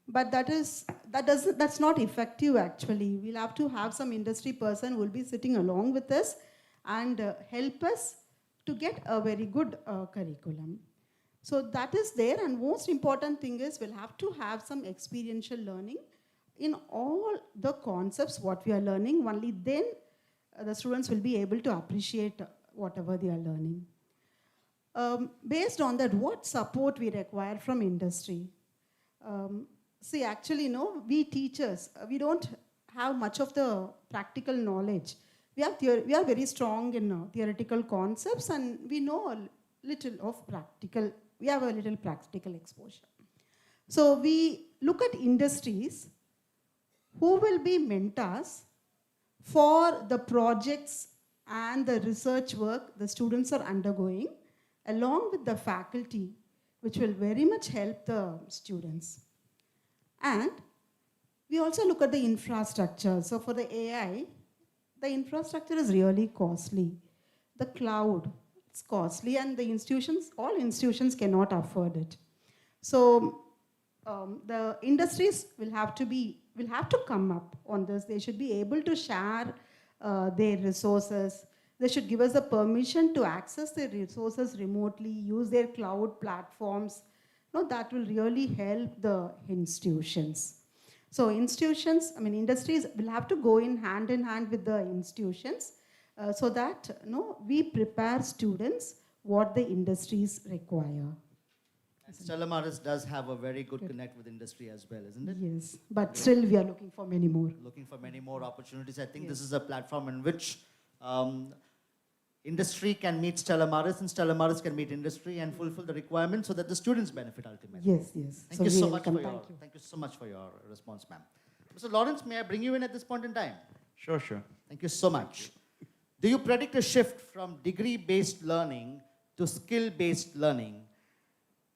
But that's not effective actually. We'll have to have some industry person who will be sitting along with us and help us to get a very good curriculum. So that is there, and most important thing is we'll have to have some experiential learning in all the concepts what we are learning. Only then the students will be able to appreciate whatever they are learning. Based on that, what support we require from industry? See, actually, we teachers, we don't have much of the practical knowledge. We are very strong in theoretical concepts, and we know a little of practical. We have a little practical exposure. So we look at industries who will be mentors for the projects and the research work the students are undergoing, along with the faculty, which will very much help the students. And we also look at the infrastructure. So for the AI, the infrastructure is really costly. The cloud, it's costly, and all institutions cannot afford it. So the industries will have to come up on this. They should be able to share their resources. They should give us the permission to access their resources remotely, use their cloud platforms. That will really help the institutions. So industries will have to go hand in hand with the institutions so that we prepare students what the industries require. And Stella Maris does have a very good connect with industry as well, isn't it? Yes, but still we are looking for many more. Looking for many more opportunities. I think this is a platform in which industry can meet Stella Maris and Stella Maris can meet industry and fulfill the requirements so that the students benefit ultimately. Yes. Thank you so much thank you so much for your response, ma'am. Mr. Lawrence, may I bring you in at this point in time? Sure. Thank you so much. Do you predict a shift from degree-based learning to skill-based learning?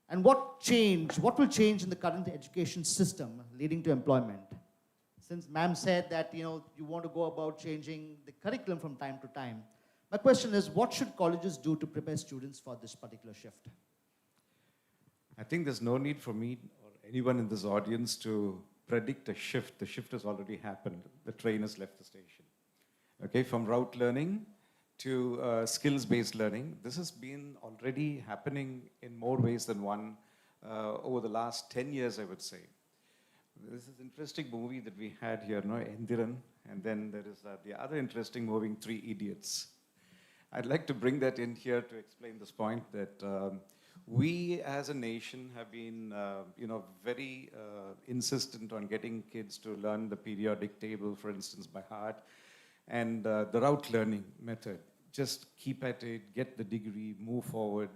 And what will change in the current education system leading to employment? Since ma'am said that you want to go about changing the curriculum from time to time, my question is, what should colleges do to prepare students for this particular shift? I think there's no need for me or anyone in this audience to predict a shift. The shift has already happened. The train has left the station. Okay, from route learning to skills-based learning. This has been already happening in more ways than one over the last 10 years, I would say. This is an interesting movie that we had here, Endiran, and then there is the other interesting movie, Three Idiots. I'd like to bring that in here to explain this point that we as a nation have been, very insistent on getting kids to learn the periodic table, for instance, by heart, and the route learning method. Just keep at it, get the degree, move forward,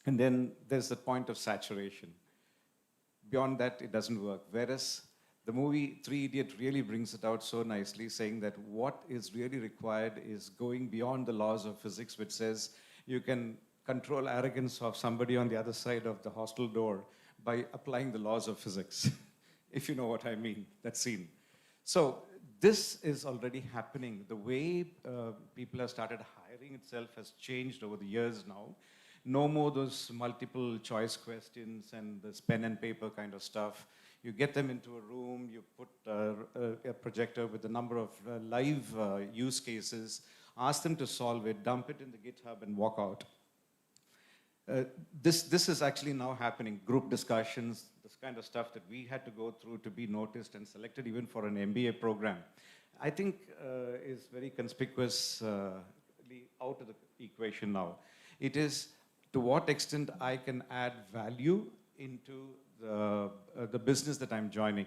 and then there's the point of saturation. Beyond that, it doesn't work. Whereas the movie Three Idiots really brings it out so nicely, saying that what is really required is going beyond the laws of physics, which says you can control arrogance of somebody on the other side of the hostel door by applying the laws of physics, if you know what I mean, that scene. So this is already happening. The way people have started hiring itself has changed over the years now. No more those multiple choice questions and this pen and paper kind of stuff. You get them into a room, you put a projector with a number of live use cases, ask them to solve it, dump it in the GitHub and walk out. This is actually now happening, group discussions, this kind of stuff that we had to go through to be noticed and selected even for an MBA program. I think is very conspicuously out of the equation now. It is to what extent I can add value into the business that I'm joining.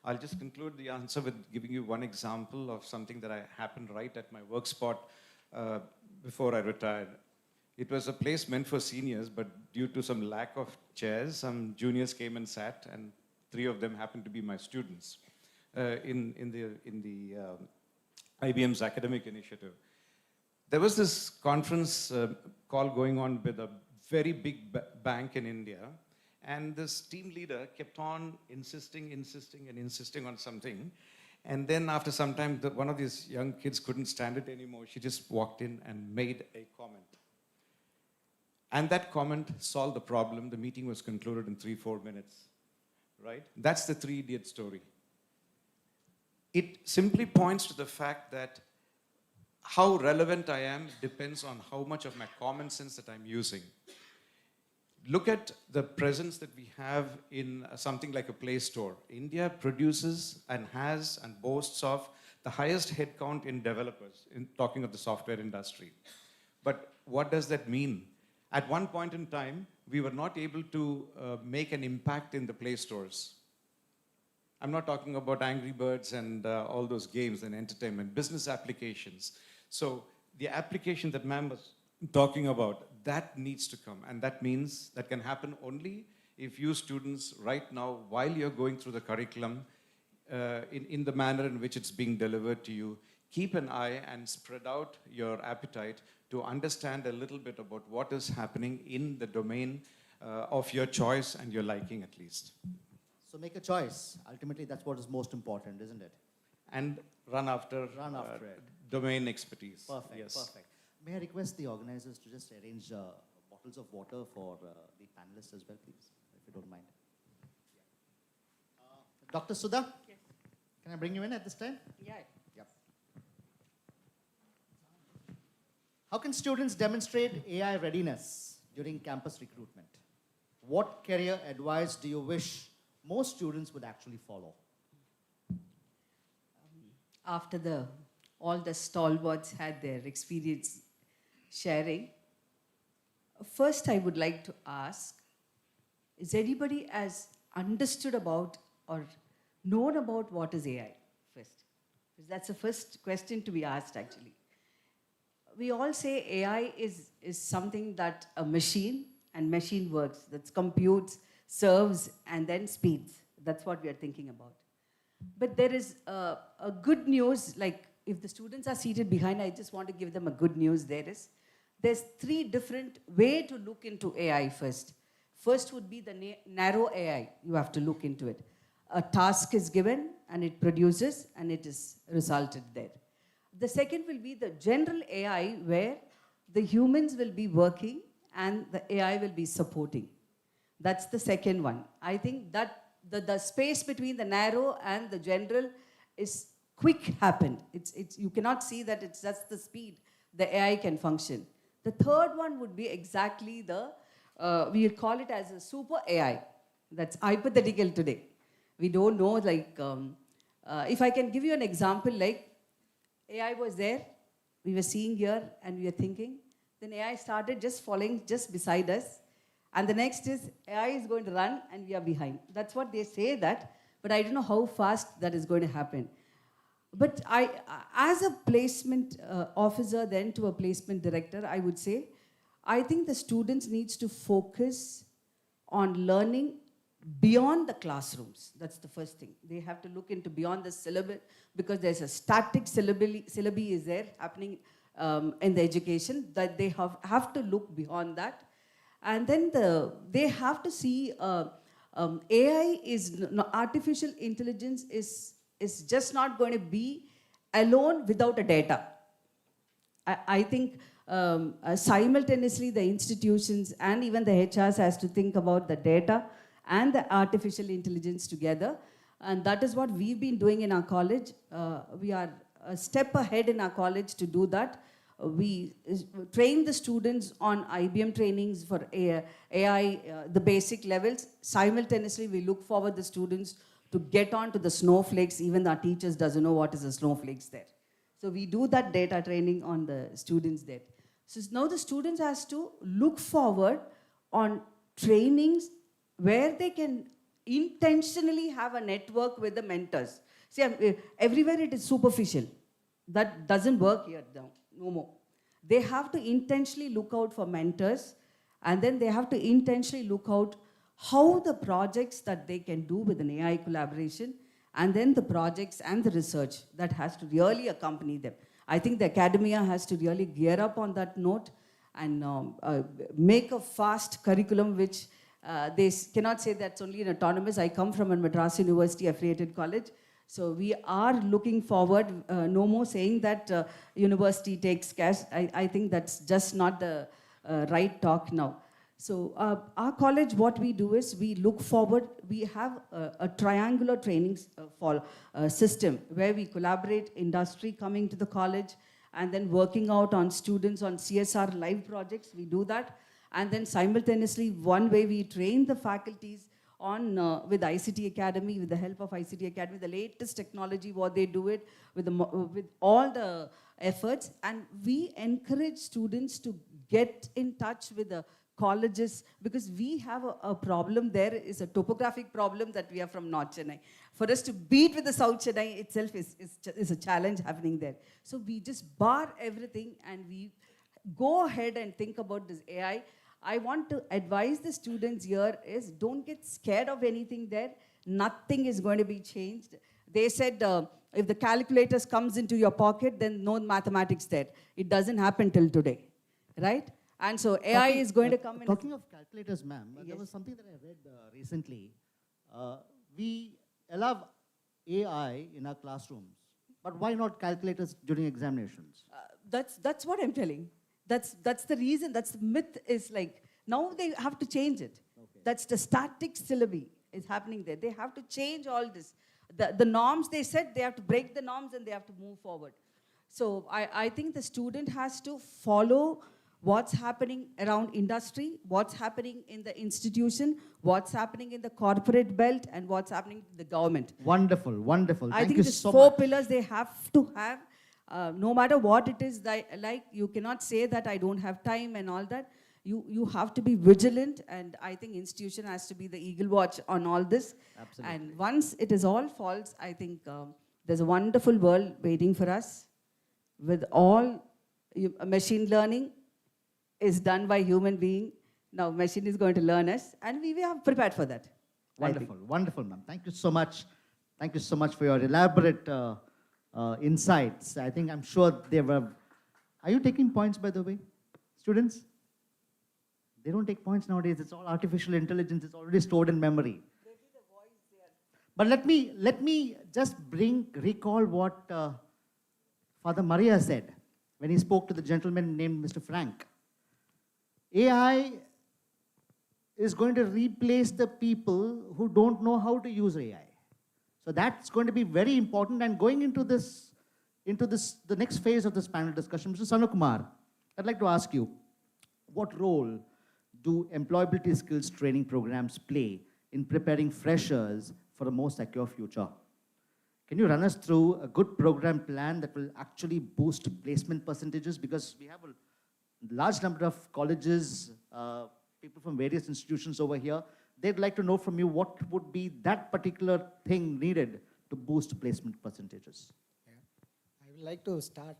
I'll just conclude the answer with giving you one example of something that happened right at my work spot before I retired. It was a place meant for seniors, but due to some lack of chairs, some juniors came and sat, and 3 of them happened to be my students in the IBM's academic initiative. There was this conference call going on with a very big bank in India, and this team leader kept on insisting on something. And then after some time, one of these young kids couldn't stand it anymore. She just walked in and made a comment. And that comment solved the problem. The meeting was concluded in 3-4 minutes, right? That's the 3-idiot story. It simply points to the fact that how relevant I am depends on how much of my common sense that I'm using. Look at the presence that we have in something like a Play Store. India produces and has and boasts of the highest headcount in developers, in talking of the software industry. But what does that mean? At one point in time, we were not able to make an impact in the Play Stores. I'm not talking about Angry Birds and all those games and entertainment, business applications. So the application that ma'am was talking about, that needs to come. And that means that can happen only if you students right now, while you're going through the curriculum, in the manner in which it's being delivered to you, keep an eye and spread out your appetite to understand a little bit about what is happening in the domain of your choice and your liking at least. So make a choice. Ultimately, that's what is most important, isn't it? And run after it. Domain expertise. Perfect, Yes. perfect. May I request the organizers to just arrange bottles of water for the panelists as well, please, if you don't mind. Dr. Sudha? Yes. Can I bring you in at this time? Yeah. Yep. How can students demonstrate AI readiness during campus recruitment? What career advice do you wish most students would actually follow? After all the stalwarts had their experience sharing, first I would like to ask, is anybody has understood about or known about what is AI first? Because that's the first question to be asked actually. We all say AI is something that a machine and machine works, that computes, serves, and then speeds. That's what we are thinking about. But there is a good news, like if the students are seated behind, I just want to give them a good news. There's 3 different ways to look into AI first. First would be the narrow AI. You have to look into it. A task is given and it produces and it is resulted there. The second will be the general AI where the humans will be working and the AI will be supporting. That's the second one. I think that the space between the narrow and the general is quick happened. You cannot see that it's just the speed the AI can function. The third one would be exactly we call it as a super AI. That's hypothetical today. We don't know, like, if I can give you an example, like AI was there, we were seeing here and we were thinking, then AI started just following just beside us. And the next is AI is going to run and we are behind. That's what they say that, but I don't know how fast that is going to happen. But as a placement officer then to a placement director, I would say, I think the students needs to focus on learning beyond the classrooms. That's the first thing. They have to look into beyond the syllabus because there's a static syllabi is there happening in the education that they have to look beyond that. And then they have to see AI is, artificial intelligence is just not going to be alone without a data. I think simultaneously the institutions and even the HRs has to think about the data and the artificial intelligence together. And that is what we've been doing in our college. We are a step ahead in our college to do that. We train the students on IBM trainings for AI, the basic levels. Simultaneously, we look forward the students to get on to the snowflakes. Even our teachers doesn't know what is a snowflakes there. So we do that data training on the students there. So now the students has to look forward on trainings where they can intentionally have a network with the mentors. See, everywhere it is superficial. That doesn't work here now, no more. They have to intentionally look out for mentors, and then they have to intentionally look out how the projects that they can do with an AI collaboration, and then the projects and the research that has to really accompany them. I think the academia has to really gear up on that note and make a fast curriculum which they cannot say that's only an autonomous. I come from a Madras University affiliated college. So we are looking forward, no more saying that university takes cash. I think that's just not the right talk now. So our college, what we do is we look forward. We have a triangular training system where we collaborate industry coming to the college and then working out on students on CSR live projects. We do that. And then simultaneously, one way we train the faculties on with ICT Academy, with the help of ICT Academy, the latest technology, what they do it, with all the efforts. And we encourage students to get in touch with the colleges, because we have a problem there, is a topographic problem that we are from North Chennai. For us to beat with the South Chennai itself is a challenge happening there. So we just bar everything and we go ahead and think about this AI. I want to advise the students here is don't get scared of anything there. Nothing is going to be changed. They said if the calculators comes into your pocket, then no mathematics there. It doesn't happen till today, right? And so AI is going to come in. Talking of calculators, ma'am, Yes. there was something that I read recently. We allow AI in our classrooms, but why not calculators during examinations? That's what I'm telling. That's the reason. That's the myth is like, now they have to change it. Okay. That's the static syllabi is happening there. They have to change all this. The norms they set, they have to break the norms and they have to move forward. So I think the student has to follow what's happening around industry, what's happening in the institution, what's happening in the corporate belt, and what's happening in the government. Wonderful, wonderful. I Thank think you these so four much. pillars they have to have. No matter what it is, like you cannot say that I don't have time and all that. You have to be vigilant, and I think institution has to be the eagle watch on all this. Absolutely. And once it is all false, I think there's a wonderful world waiting for us with all machine learning is done by human being. Now machine is going to learn us, and we are prepared for that. Wonderful, wonderful, ma'am. Thank you so much. Thank you so much for your elaborate insights. I think I'm sure they were. Are you taking points, by the way, students? They don't take points nowadays. It's all artificial intelligence. It's already stored in memory. But let me just recall what Father Maria said when he spoke to the gentleman named Mr. Frank. AI is going to replace the people who don't know how to use AI. So that's going to be very important. And going into the next phase of this panel discussion, Mr. Sanukumar, I'd like to ask you, what role do employability skills training programs play in preparing freshers for a more secure future? Can you run us through a good program plan that will actually boost placement percentages? Because we have a large number of colleges, people from various institutions over here. They'd like to know from you what would be that particular thing needed to boost placement percentages. Yeah. I would like to start,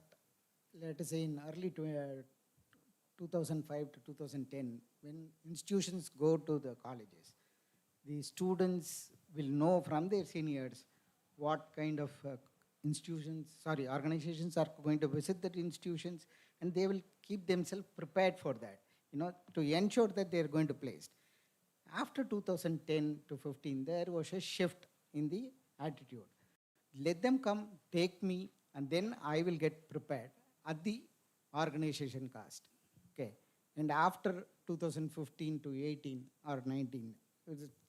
let us say, in early 2005 to 2010, when institutions go to the colleges, the students will know from their seniors what kind of organizations are going to visit the institutions, and they will keep themselves prepared for that, to ensure that they are going to place. After 2010 to 15, there was a shift in the attitude. Let them come, take me, and then I will get prepared at the organization cost. Okay. And after 2015 to 18 or 19,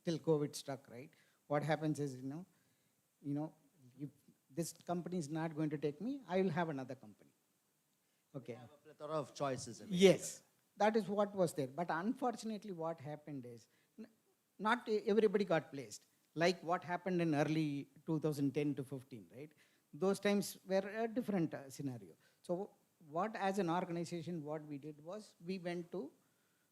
till COVID struck, right? What happens is, if this company is not going to take me, I will have another company. Okay. We have a plethora of choices. Yes, that is what was there. But unfortunately, what happened is, not everybody got placed. like what happened in early 2010 to 15, right? Those times were a different scenario. So what as an organization, what we did was we went to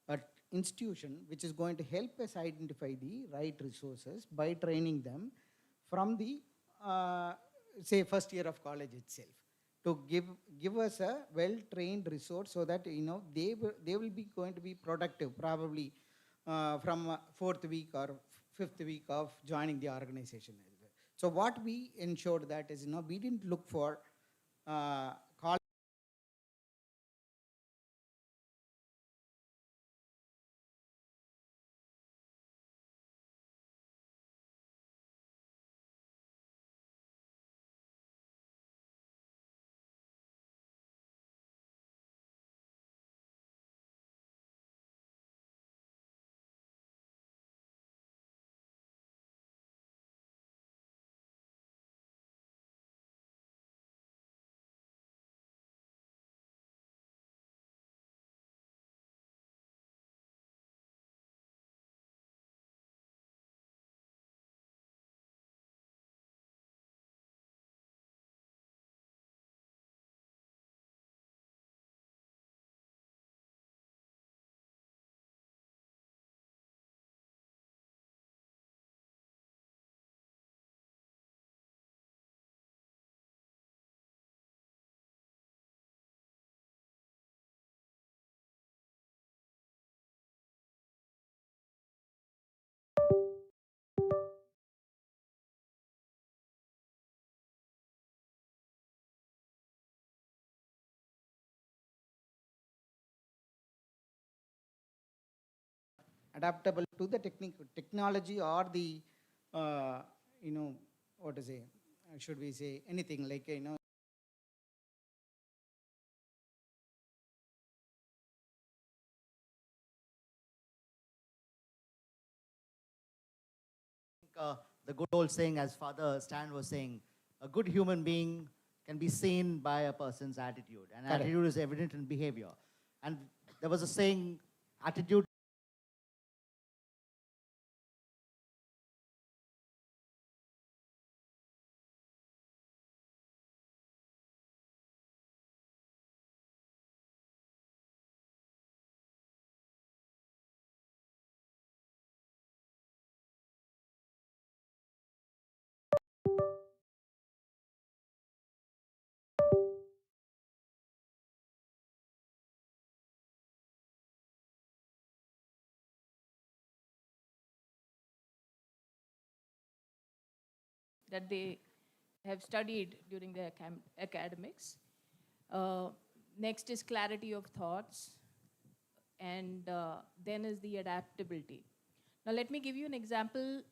an institution which is going to help us identify the right resources by training them from the, say, first year of college itself, to give us a well-trained resource so that, they will be going to be productive probably from fourth week or fifth week of joining the organization as well. So what we ensured that is, we didn't look for college adaptable to the technology or the, uh, what to say, should we say anything like, The good old saying, as Father Stan was saying, a good human being can be seen by a person's attitude, and Correct. attitude is evident in behavior. And there was a saying, attitude that they have studied during their academics. Uh, Next is clarity of thoughts, and then is the adaptability. Now, let me give you an example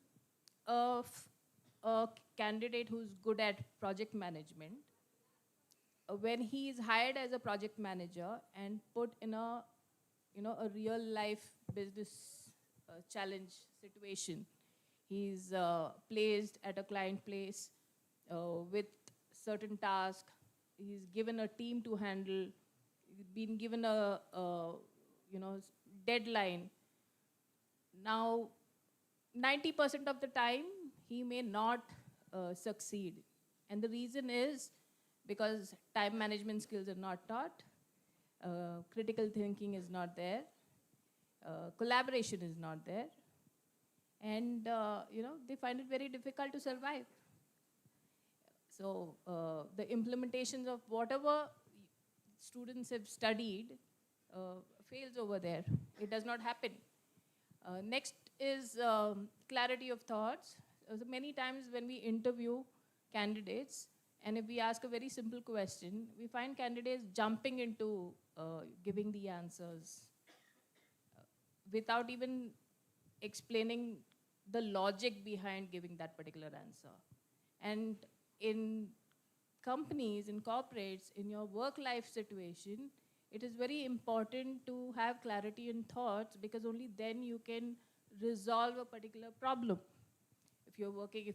of a candidate who's good at project management. When he is hired as a project manager and put in a, a real life business challenge situation, he's placed at a client place with certain task. He's given a team to handle. He's been given a deadline. Now, 90% of the time, he may not succeed. And the reason is because time management skills are not taught, critical thinking is not there, collaboration is not there, and they find it very difficult to survive. So the implementations of whatever students have studied fails over there. It does not happen. Next is clarity of thoughts. So many times when we interview candidates, and if we ask a very simple question, we find candidates jumping into giving the answers without even explaining the logic behind giving that particular answer. And in companies, in corporates, in your work-life situation, it is very important to have clarity in thoughts, because only then you can resolve a particular problem. If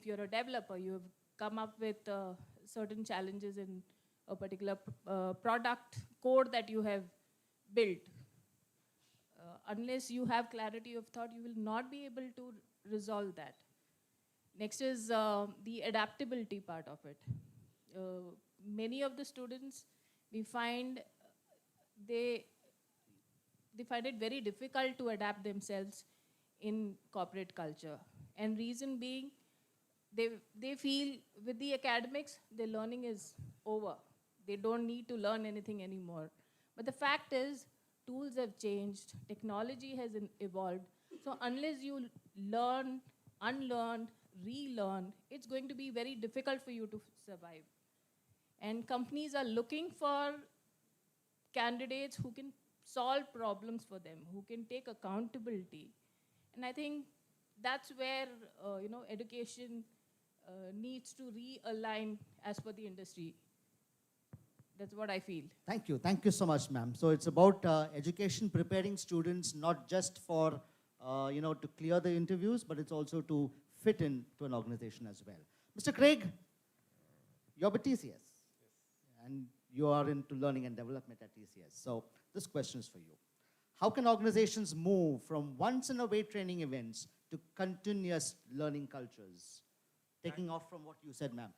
you're a developer, you have come up with certain challenges in a particular product code that you have built. Unless you have clarity of thought, you will not be able to resolve that. Next is the adaptability part of it. Many of the students, we find they find it very difficult to adapt themselves in corporate culture. And reason being, they feel with the academics, their learning is over. They don't need to learn anything anymore. But the fact is, tools have changed, technology has evolved. So unless you learn, unlearn, relearn, it's going to be very difficult for you to survive. And companies are looking for candidates who can solve problems for them, who can take accountability. And I think that's where education needs to realign as per the industry. That's what I feel. Thank you. Thank you so much, ma'am. So it's about education preparing students not just for, to clear the interviews, but it's also to fit into an organization as well. Mr. Craig, you're with TCS. Yes. And you are into learning and development at TCS. So this question is for you. How can organizations move from once-in-a-way training events to continuous learning cultures? Taking off from what you said, ma'am.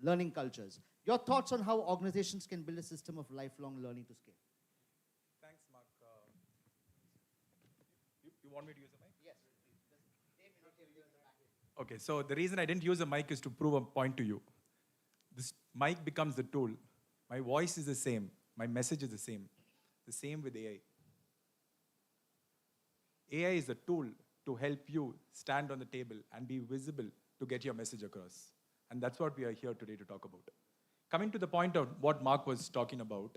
Learning cultures. Your thoughts on how organizations can build a system of lifelong learning to scale? Thanks, Mark. You want me to use the mic? Yes. Okay, so the reason I didn't use a mic is to prove a point to you. This mic becomes the tool. My voice is the same. My message is the same. The same with AI. AI is a tool to help you stand on the table and be visible to get your message across. And that's what we are here today to talk about. Coming to the point of what Mark was talking about,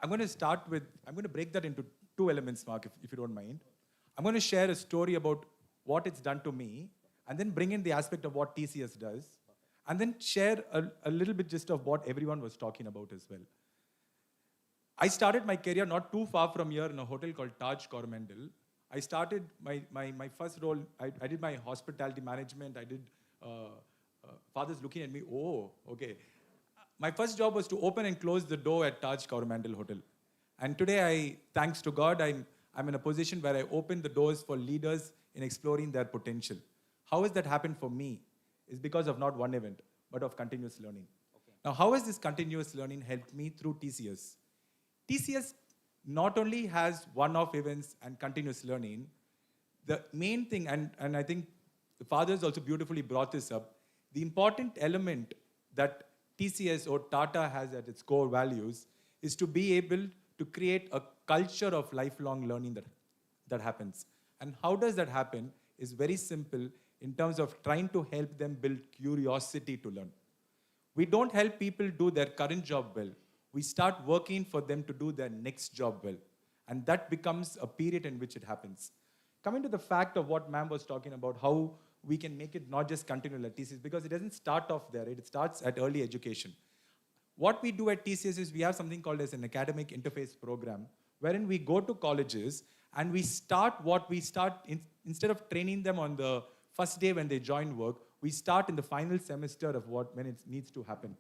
I'm going to break that into two elements, Mark, if you don't mind. I'm going to share a story about what it's done to me, and then bring in the aspect of what TCS does, and then share a little bit just of what everyone was talking about as well. I started my career not too far from here in a hotel called Taj Coromandel. I started my first role, I did my hospitality management, I did, father's looking at me, oh, okay. My first job was to open and close the door at Taj Coromandel Hotel. And today, thanks to God, I'm in a position where I open the doors for leaders in exploring their potential. How has that happened for me? It's because of not one event, but of continuous learning. Okay. Now, how has this continuous learning helped me through TCS? TCS not only has one-off events and continuous learning, the main thing, and I think the fathers also beautifully brought this up, the important element that TCS or Tata has at its core values is to be able to create a culture of lifelong learning that happens. And how does that happen is very simple in terms of trying to help them build curiosity to learn. We don't help people do their current job well. We start working for them to do their next job well. And that becomes a period in which it happens. Coming to the fact of what ma'am was talking about, how we can make it not just continual at TCS, because it doesn't start off there, it starts at early education. What we do at TCS is we have something called as an academic interface program, wherein we go to colleges and we start instead of training them on the first day when they join work, we start in the final semester of when it needs to happen.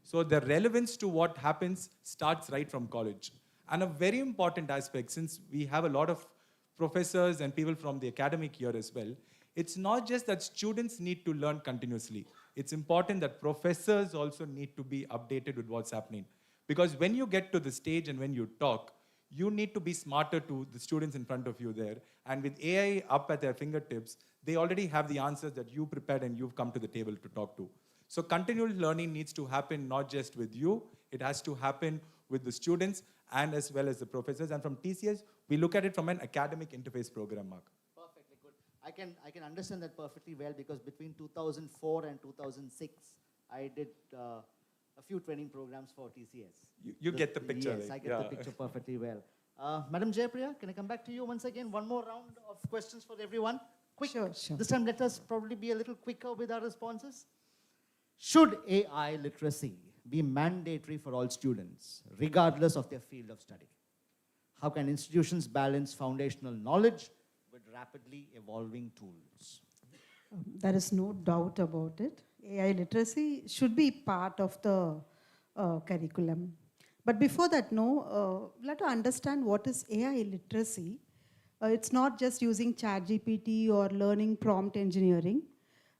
So the relevance to what happens starts right from college. And a very important aspect, since we have a lot of professors and people from the academic year as well, it's not just that students need to learn continuously. It's important that professors also need to be updated with what's happening. Because when you get to the stage and when you talk, you need to be smarter to the students in front of you there. And with AI up at their fingertips, they already have the answers that you prepared and you've come to the table to talk to. So continual learning needs to happen not just with you, it has to happen with the students and as well as the professors. And from TCS, we look at it from an academic interface program, Mark. Perfectly good. I can understand that perfectly well because between 2004 and 2006, I did a few training programs for TCS. You get the picture. Yes, right? I get the picture perfectly well. Madam Jayapriya, can I come back to you once again? One more round of questions for everyone. Quick. Sure. This time, let us probably be a little quicker with our responses. Should AI literacy be mandatory for all students, regardless of their field of study? How can institutions balance foundational knowledge with rapidly evolving tools? There is no doubt about it. AI literacy should be part of the curriculum. But before that, we'll have to understand what is AI literacy. It's not just using ChatGPT or learning prompt engineering.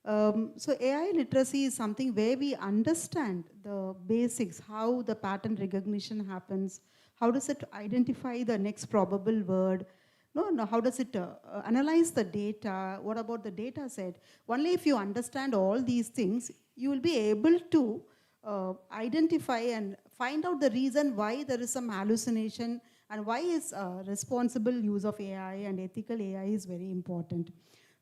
So AI literacy is something where we understand the basics, how the pattern recognition happens, how does it identify the next probable word, no, how does it analyze the data, what about the data set. Only if you understand all these things, you will be able to identify and find out the reason why there is some hallucination and why is responsible use of AI and ethical AI is very important.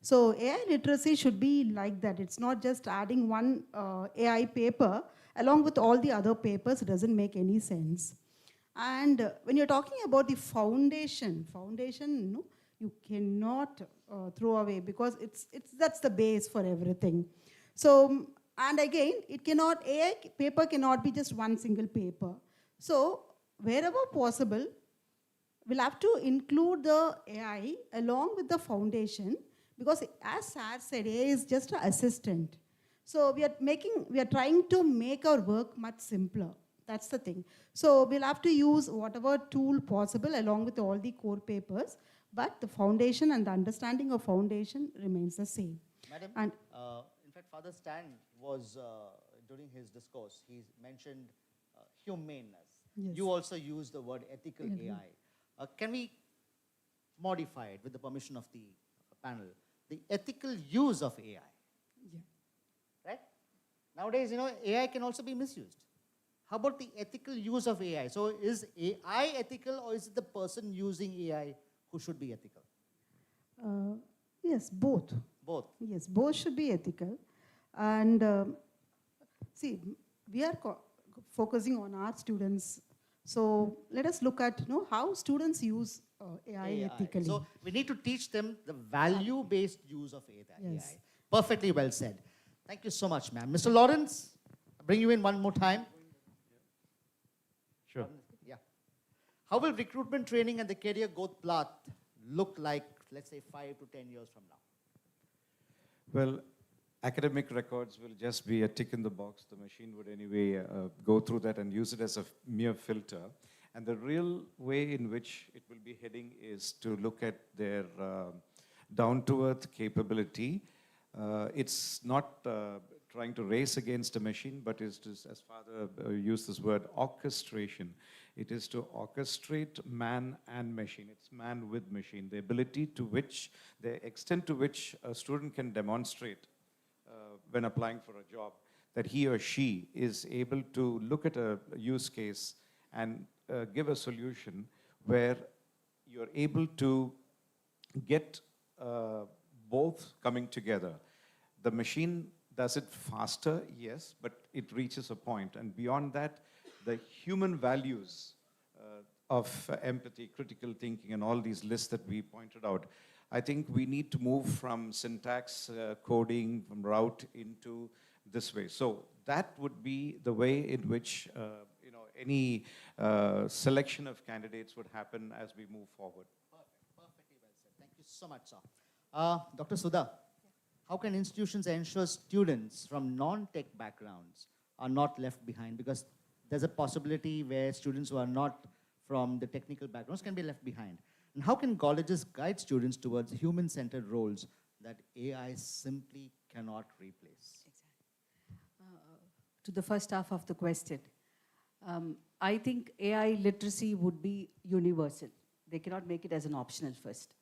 So AI literacy should be like that. It's not just adding one AI paper along with all the other papers. It doesn't make any sense. And when you're talking about the foundation, no, you cannot throw away because that's the base for everything. So, and again, AI paper cannot be just one single paper. So wherever possible, we'll have to include the AI along with the foundation because as Sar said, AI is just an assistant. So we are trying to make our work much simpler. That's the thing. So we'll have to use whatever tool possible along with all the core papers, but the foundation and the understanding of foundation remains the same. Madam, And in fact, Father Stan was, during his discourse, he mentioned humaneness. Yes. You also used the word ethical AI. Can we modify it with the permission of the panel? The ethical use of AI. Yeah. Right? Nowadays, AI can also be misused. How about the ethical use of AI? So is AI ethical or is it the person using AI who should be ethical? Yes, both. Both. Yes, both should be ethical. And see, we are focusing on our students. So let us look at how students use AI ethically. So we need to teach them the value-based use of AI. Yes. Perfectly well said. Thank you so much, ma'am. Mr. Lawrence, I'll bring you in one more time. Sure. Yeah. How will recruitment training and the career growth path look like, let's say, 5 to 10 years from now? Well, academic records will just be a tick in the box. The machine would anyway go through that and use it as a mere filter. And the real way in which it will be heading is to look at their down-to-earth capability. It's not trying to race against a machine, but is to, as Father used this word, orchestration. It is to orchestrate man and machine. It's man with machine. The ability to which, the extent to which a student can demonstrate when applying for a job, that he or she is able to look at a use case and give a solution where you're able to get both coming together. The machine does it faster, yes, but it reaches a point. And beyond that, the human values of empathy, critical thinking, and all these lists that we pointed out, I think we need to move from syntax, coding, from route into this way. So that would be the way in which any selection of candidates would happen as we move forward. Perfectly well said. Thank you so much, sir. Dr. Sudha, how can institutions ensure students from non-tech backgrounds are not left behind? Because there's a possibility where students who are not from the technical backgrounds can be left behind. And how can colleges guide students towards human-centered roles that AI simply cannot replace? To the first half of the question, I think AI literacy would be universal. They cannot make it as an optional first.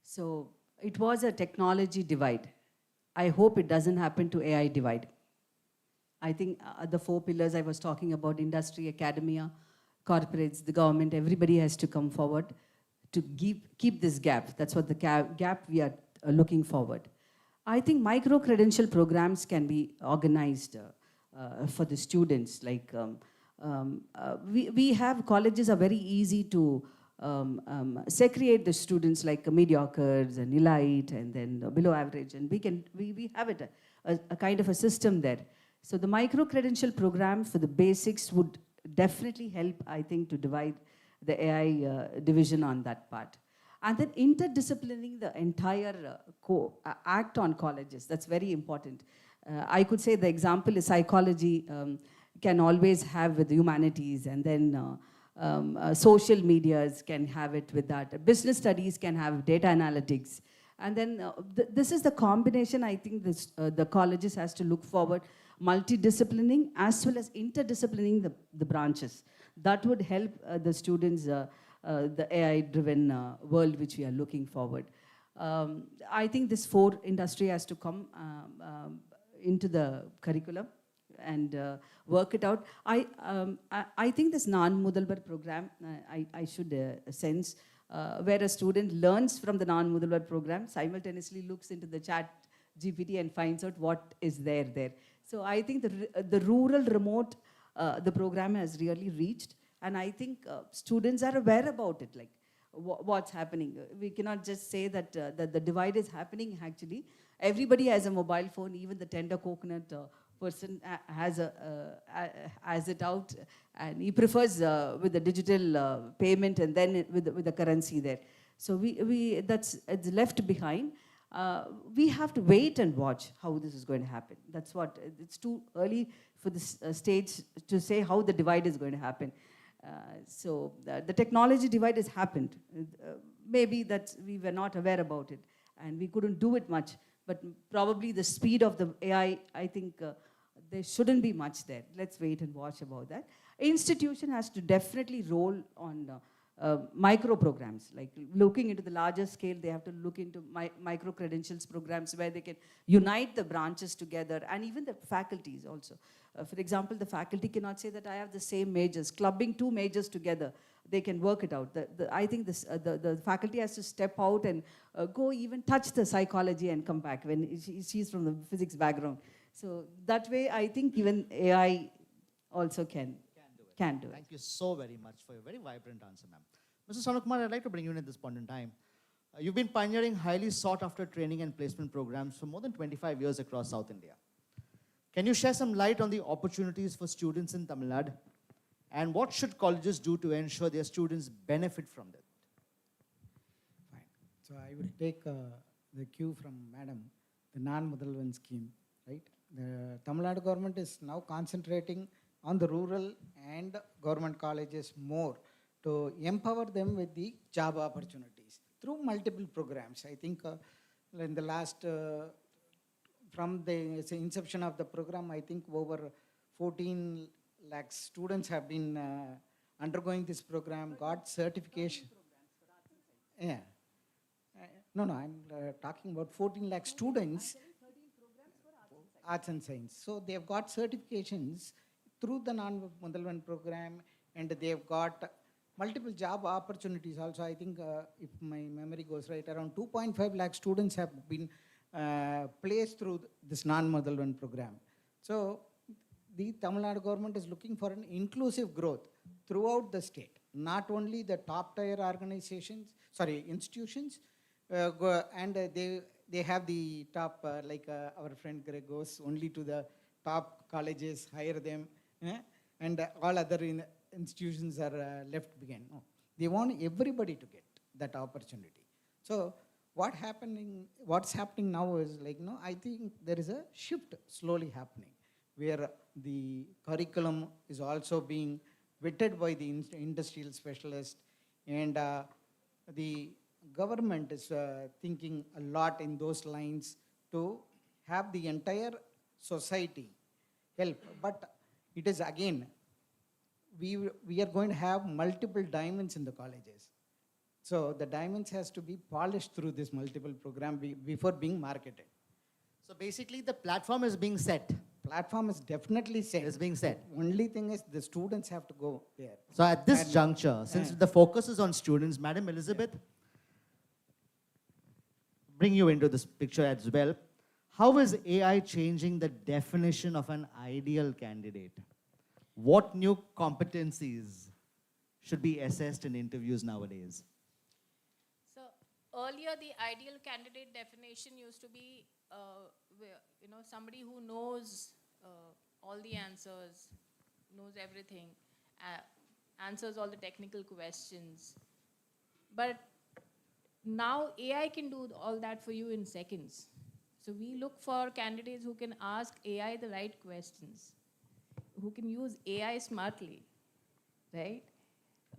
So it was a technology divide. I hope it doesn't happen to AI divide. I think the 4 pillars I was talking about, industry, academia, corporates, the government, everybody has to come forward to keep this gap. That's what the gap we are looking forward. I think micro-credential programs can be organized for the students. Like we have colleges are very easy to segregate the students like mediocres and elite and then below average, and we have it a kind of a system there. So the micro-credential program for the basics would definitely help, I think, to divide the AI division on that part. And then interdisciplining the entire act on colleges, that's very important. I could say the example is psychology can always have with the humanities, and then social medias can have it with that. Business studies can have data analytics, And then this is the combination I think the colleges has to look forward, multidisciplining as well as interdisciplining the branches. That would help the students, the AI-driven world which we are looking forward. I think this 4 industry has to come into the curriculum and work it out. I think this non-Mudalbar program, I should sense, where a student learns from the non-Mudalbar program, simultaneously looks into the chat GPT and finds out what is there. So I think the rural remote, the program has really reached, and I think students are aware about it, like what's happening. We cannot just say that, that the divide is happening actually. Everybody has a mobile phone, even the tender coconut person has it out, and he prefers with the digital payment and then with the currency there. So it's left behind. We have to wait and watch how this is going to happen. That's what, it's too early for this stage to say how the divide is going to happen. So the technology divide has happened. Maybe that we were not aware about it and we couldn't do it much, but probably the speed of the AI, I think there shouldn't be much there. Let's wait and watch about that. Institution has to definitely roll on micro programs, like looking into the larger scale. They have to look into micro credentials programs where they can unite the branches together, and even the faculties also. For example, the faculty cannot say that I have the same majors. Clubbing 2 majors together, they can work it out. I think the faculty has to step out and go even touch the psychology and come back when she's from the physics background. So that way, I think even AI also can do it. Thank you so very much for your very vibrant answer, ma'am. Mr. Sonakumar, I'd like to bring you in at this point in time. You've been pioneering highly sought-after training and placement programs for more than 25 years across South India. Can you share some light on the opportunities for students in Tamil Nadu? And what should colleges do to ensure their students benefit from that? Fine. So I would take the cue from Madam, the non-Mudalvan scheme, right? The Tamil Nadu government is now concentrating on the rural and government colleges more to empower them with the job opportunities through multiple programs. I think in the last, from the inception of the program, I think over 14 lakh students have been undergoing this program, got certification. Yeah. No, I'm talking about 14 lakh students. Arts and science. So they have got certifications through the non-Mudalvan program, and they have got multiple job opportunities also. I think if my memory goes right, around 2.5 lakh students have been placed through this non-Mudalvan program. So the Tamil Nadu government is looking for an inclusive growth throughout the state, not only the top tier institutions, and they have the top, like our friend Greg goes only to the top colleges, hire them, and all other institutions are left behind. No, they want everybody to get that opportunity. So what's happening now is like, I think there is a shift slowly happening where the curriculum is also being vetted by the industrial specialist, and the government is thinking a lot in those lines to have the entire society help. But it is again, we are going to have multiple diamonds in the colleges. So the diamonds has to be polished through this multiple program before being marketed. So basically the platform is being set. Platform is definitely set. It's being set. Only thing is the students have to go there. So at this juncture, since the focus is on students, Madam Elizabeth, bring you into this picture as well. How is AI changing the definition of an ideal candidate? What new competencies should be assessed in interviews nowadays? So earlier, the ideal candidate definition used to be, somebody who knows all the answers, knows everything, answers all the technical questions. But now AI can do all that for you in seconds. So we look for candidates who can ask AI the right questions, who can use AI smartly, right?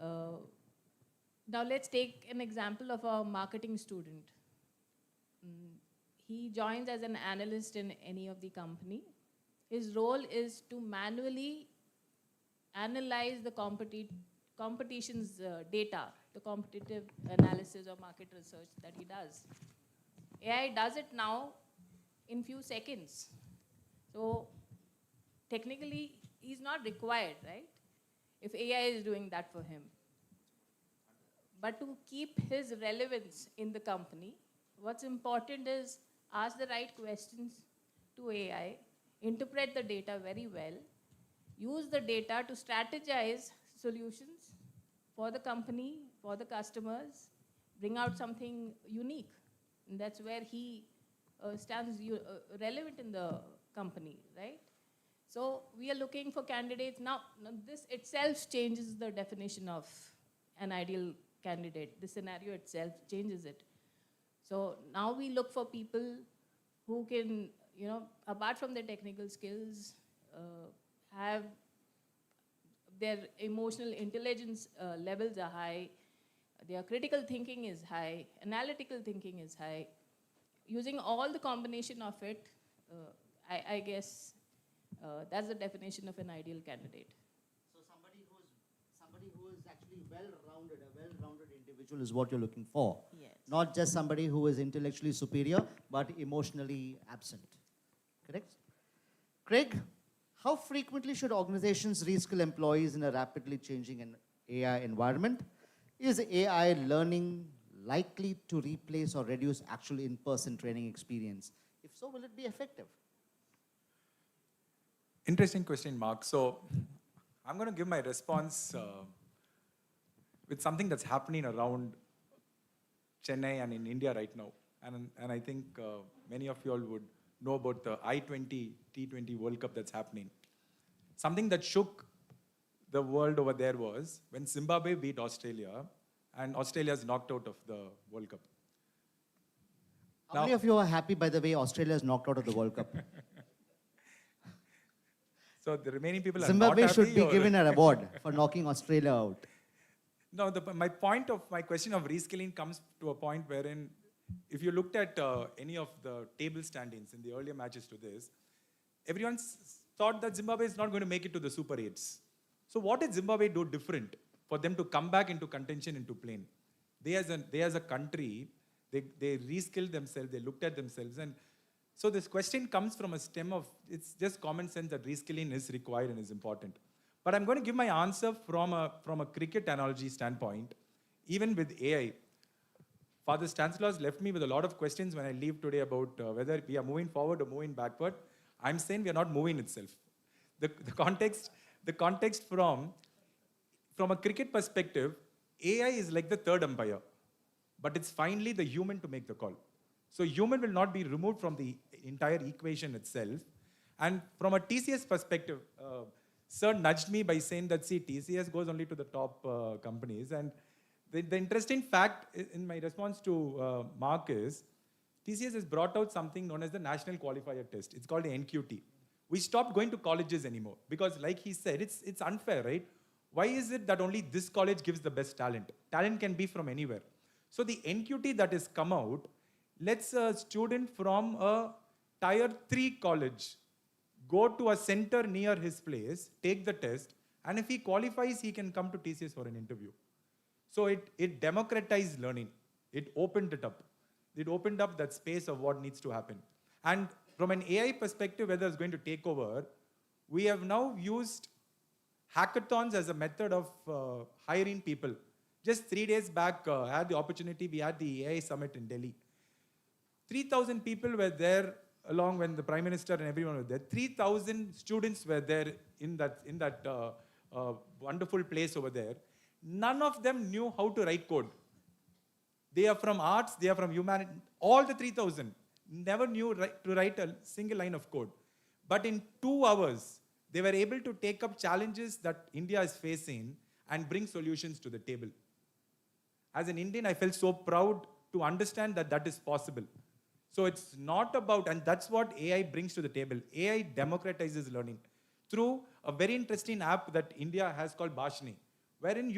Now let's take an example of a marketing student. he joins as an analyst in any of the company. His role is to manually analyze the competition's data, the competitive analysis or market research that he does. AI does it now in few seconds. So technically, he's not required, right? If AI is doing that for him. But to keep his relevance in the company, what's important is ask the right questions to AI, interpret the data very well, use the data to strategize solutions for the company, for the customers, bring out something unique. And that's where he stands relevant in the company, right? So we are looking for candidates. Now, this itself changes the definition of an ideal candidate. The scenario itself changes it. So now we look for people who can, apart from their technical skills, have their emotional intelligence levels are high, their critical thinking is high, analytical thinking is high. Using all the combination of it, I guess that's the definition of an ideal candidate. So somebody who is actually well-rounded, a well-rounded individual is what you're looking for. Yes. Not just somebody who is intellectually superior, but emotionally absent. Correct? Craig, how frequently should organizations reskill employees in a rapidly changing AI environment? Is AI learning likely to replace or reduce actual in-person training experience? If so, will it be effective? Interesting question, Mark. So I'm going to give my response with something that's happening around Chennai and in India right now. And I think many of you all would know about the I-20 T20 World Cup that's happening. Something that shook the world over there was when Zimbabwe beat Australia and Australia's knocked out of the World Cup. How many of you are happy, by the way, Australia is knocked out of the World Cup? So the remaining people are Zimbabwe not happy. should be given an award for knocking Australia out. No, my question of reskilling comes to a point wherein if you looked at any of the table standings in the earlier matches to this, everyone thought that Zimbabwe is not going to make it to the Super 8s. So what did Zimbabwe do different for them to come back into contention, into playing? They as a country, they reskilled themselves, they looked at themselves. And so this question comes from a stem of, it's just common sense that reskilling is required and is important. But I'm going to give my answer from a cricket analogy standpoint, even with AI. Father Stanislaus left me with a lot of questions when I leave today about whether we are moving forward or moving backward. I'm saying we are not moving itself. The context from a cricket perspective, AI is like the third umpire, but it's finally the human to make the call. So human will not be removed from the entire equation itself. And from a TCS perspective, Sir nudged me by saying that, see, TCS goes only to the top companies. And the interesting fact in my response to Mark is, TCS has brought out something known as the National Qualifier Test. It's called the NQT. We stopped going to colleges anymore because, like he said, it's unfair, right? Why is it that only this college gives the best talent? Talent can be from anywhere. So the NQT that has come out lets a student from a tier 3 college go to a center near his place, take the test, and if he qualifies, he can come to TCS for an interview. So it democratized learning. It opened it up. It opened up that space of what needs to happen. And from an AI perspective, whether it's going to take over, we have now used hackathons as a method of hiring people. Just 3 days back, I had the opportunity, we had the AI summit in Delhi. 3,000 people were there along when the Prime Minister and everyone was there. 3,000 students were there in that wonderful place over there. None of them knew how to write code. They are from arts, they are from humanity. All the 3,000 never knew to write a single line of code. But in 2 hours, they were able to take up challenges that India is facing and bring solutions to the table. As an Indian, I felt so proud to understand that that is possible. So it's not about, and that's what AI brings to the table. AI democratizes learning through a very interesting app that India has called Bhashni, wherein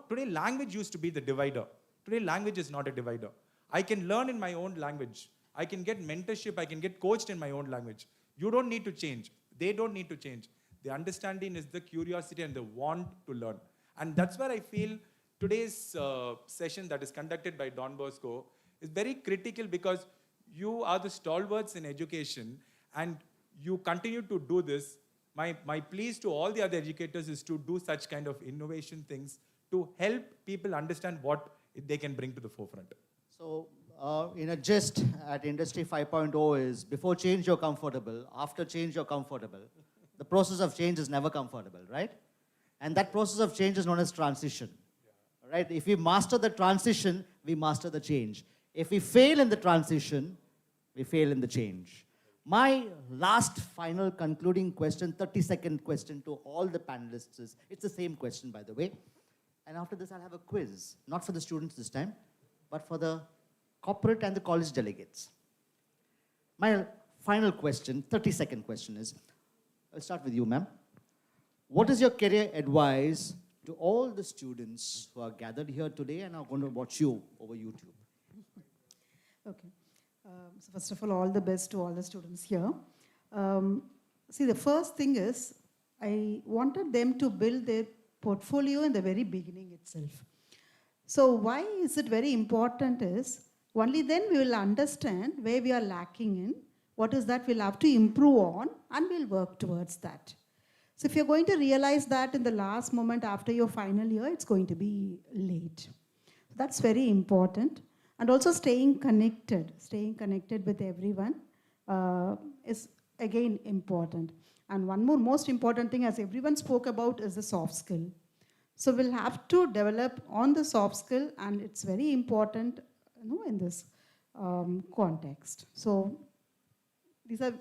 today language used to be the divider. Today language is not a divider. I can learn in my own language. I can get mentorship, I can get coached in my own language. You don't need to change. They don't need to change. The understanding is the curiosity and the want to learn. And that's where I feel today's session that is conducted by Don Bosco is very critical, because you are the stalwarts in education and you continue to do this. My pleas to all the other educators is to do such kind of innovation things to help people understand what they can bring to the forefront. So, in a gist at Industry 5.0 is, before change you're comfortable, after change you're comfortable. The process of change is never comfortable, right? And that process of change is known as transition, right? If we master the transition, we master the change. If we fail in the transition, we fail in the change. My last final concluding question, 30-second question to all the panelists is, it's the same question, by the way. And after this, I'll have a quiz, not for the students this time, but for the corporate and the college delegates. My final question, 30-second question is, I'll start with you, ma'am. What is your career advice to all the students who are gathered here today and are going to watch you over YouTube? Okay. So first of all the best to all the students here. See, the first thing is, I wanted them to build their portfolio in the very beginning itself. So why is it very important is, only then we will understand where we are lacking in, what is that we'll have to improve on, and we'll work towards that. So if you're going to realize that in the last moment after your final year, it's going to be late. That's very important. And also staying connected with everyone is again important. And one more most important thing, as everyone spoke about, is the soft skill. So we'll have to develop on the soft skill, and it's very important, in this context. So these are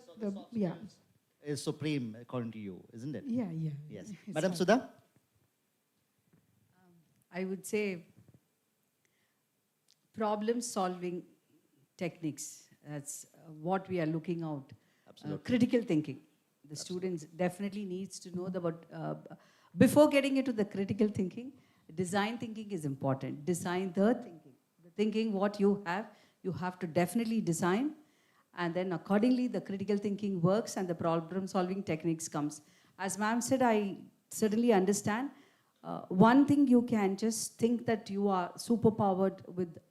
Is supreme according to you, isn't it? Yeah. Yes. It's Madam right. Sudha? I would say problem-solving techniques. That's what we are looking out. Absolutely. Critical thinking. The students definitely needs to know about, before getting into the critical thinking, design thinking is important. Design the thinking. The thinking what you have to definitely design. And then accordingly, the critical thinking works and the problem-solving techniques comes. As ma'am said, I certainly understand. One thing you can just think that you are superpowered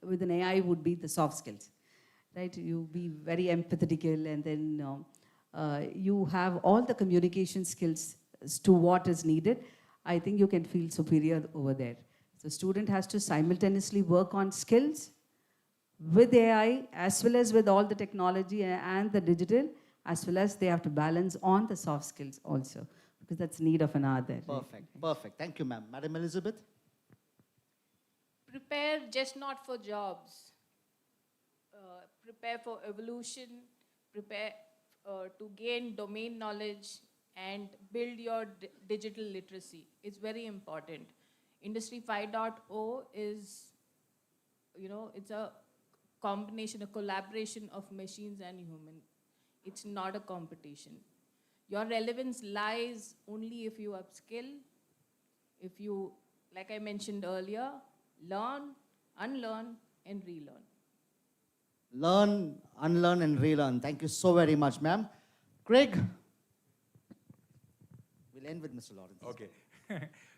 with an AI would be the soft skills, right? You be very empathetical, and then you have all the communication skills as to what is needed. I think you can feel superior over there. So student has to simultaneously work on skills with AI, as well as with all the technology and the digital, as well as they have to balance on the soft skills also, because that's need of an hour there. Perfect. Thank you, ma'am. Madam Elizabeth? Prepare just not for jobs. Prepare for evolution, prepare to gain domain knowledge and build your digital literacy. It's very important. Industry 5.0 is, it's a combination, a collaboration of machines and human. It's not a competition. Your relevance lies only if you upskill, if you, like I mentioned earlier, learn, unlearn, and relearn. Learn, unlearn, and relearn. Thank you so very much, ma'am. Craig? We'll end with Mr. Lawrence. Okay.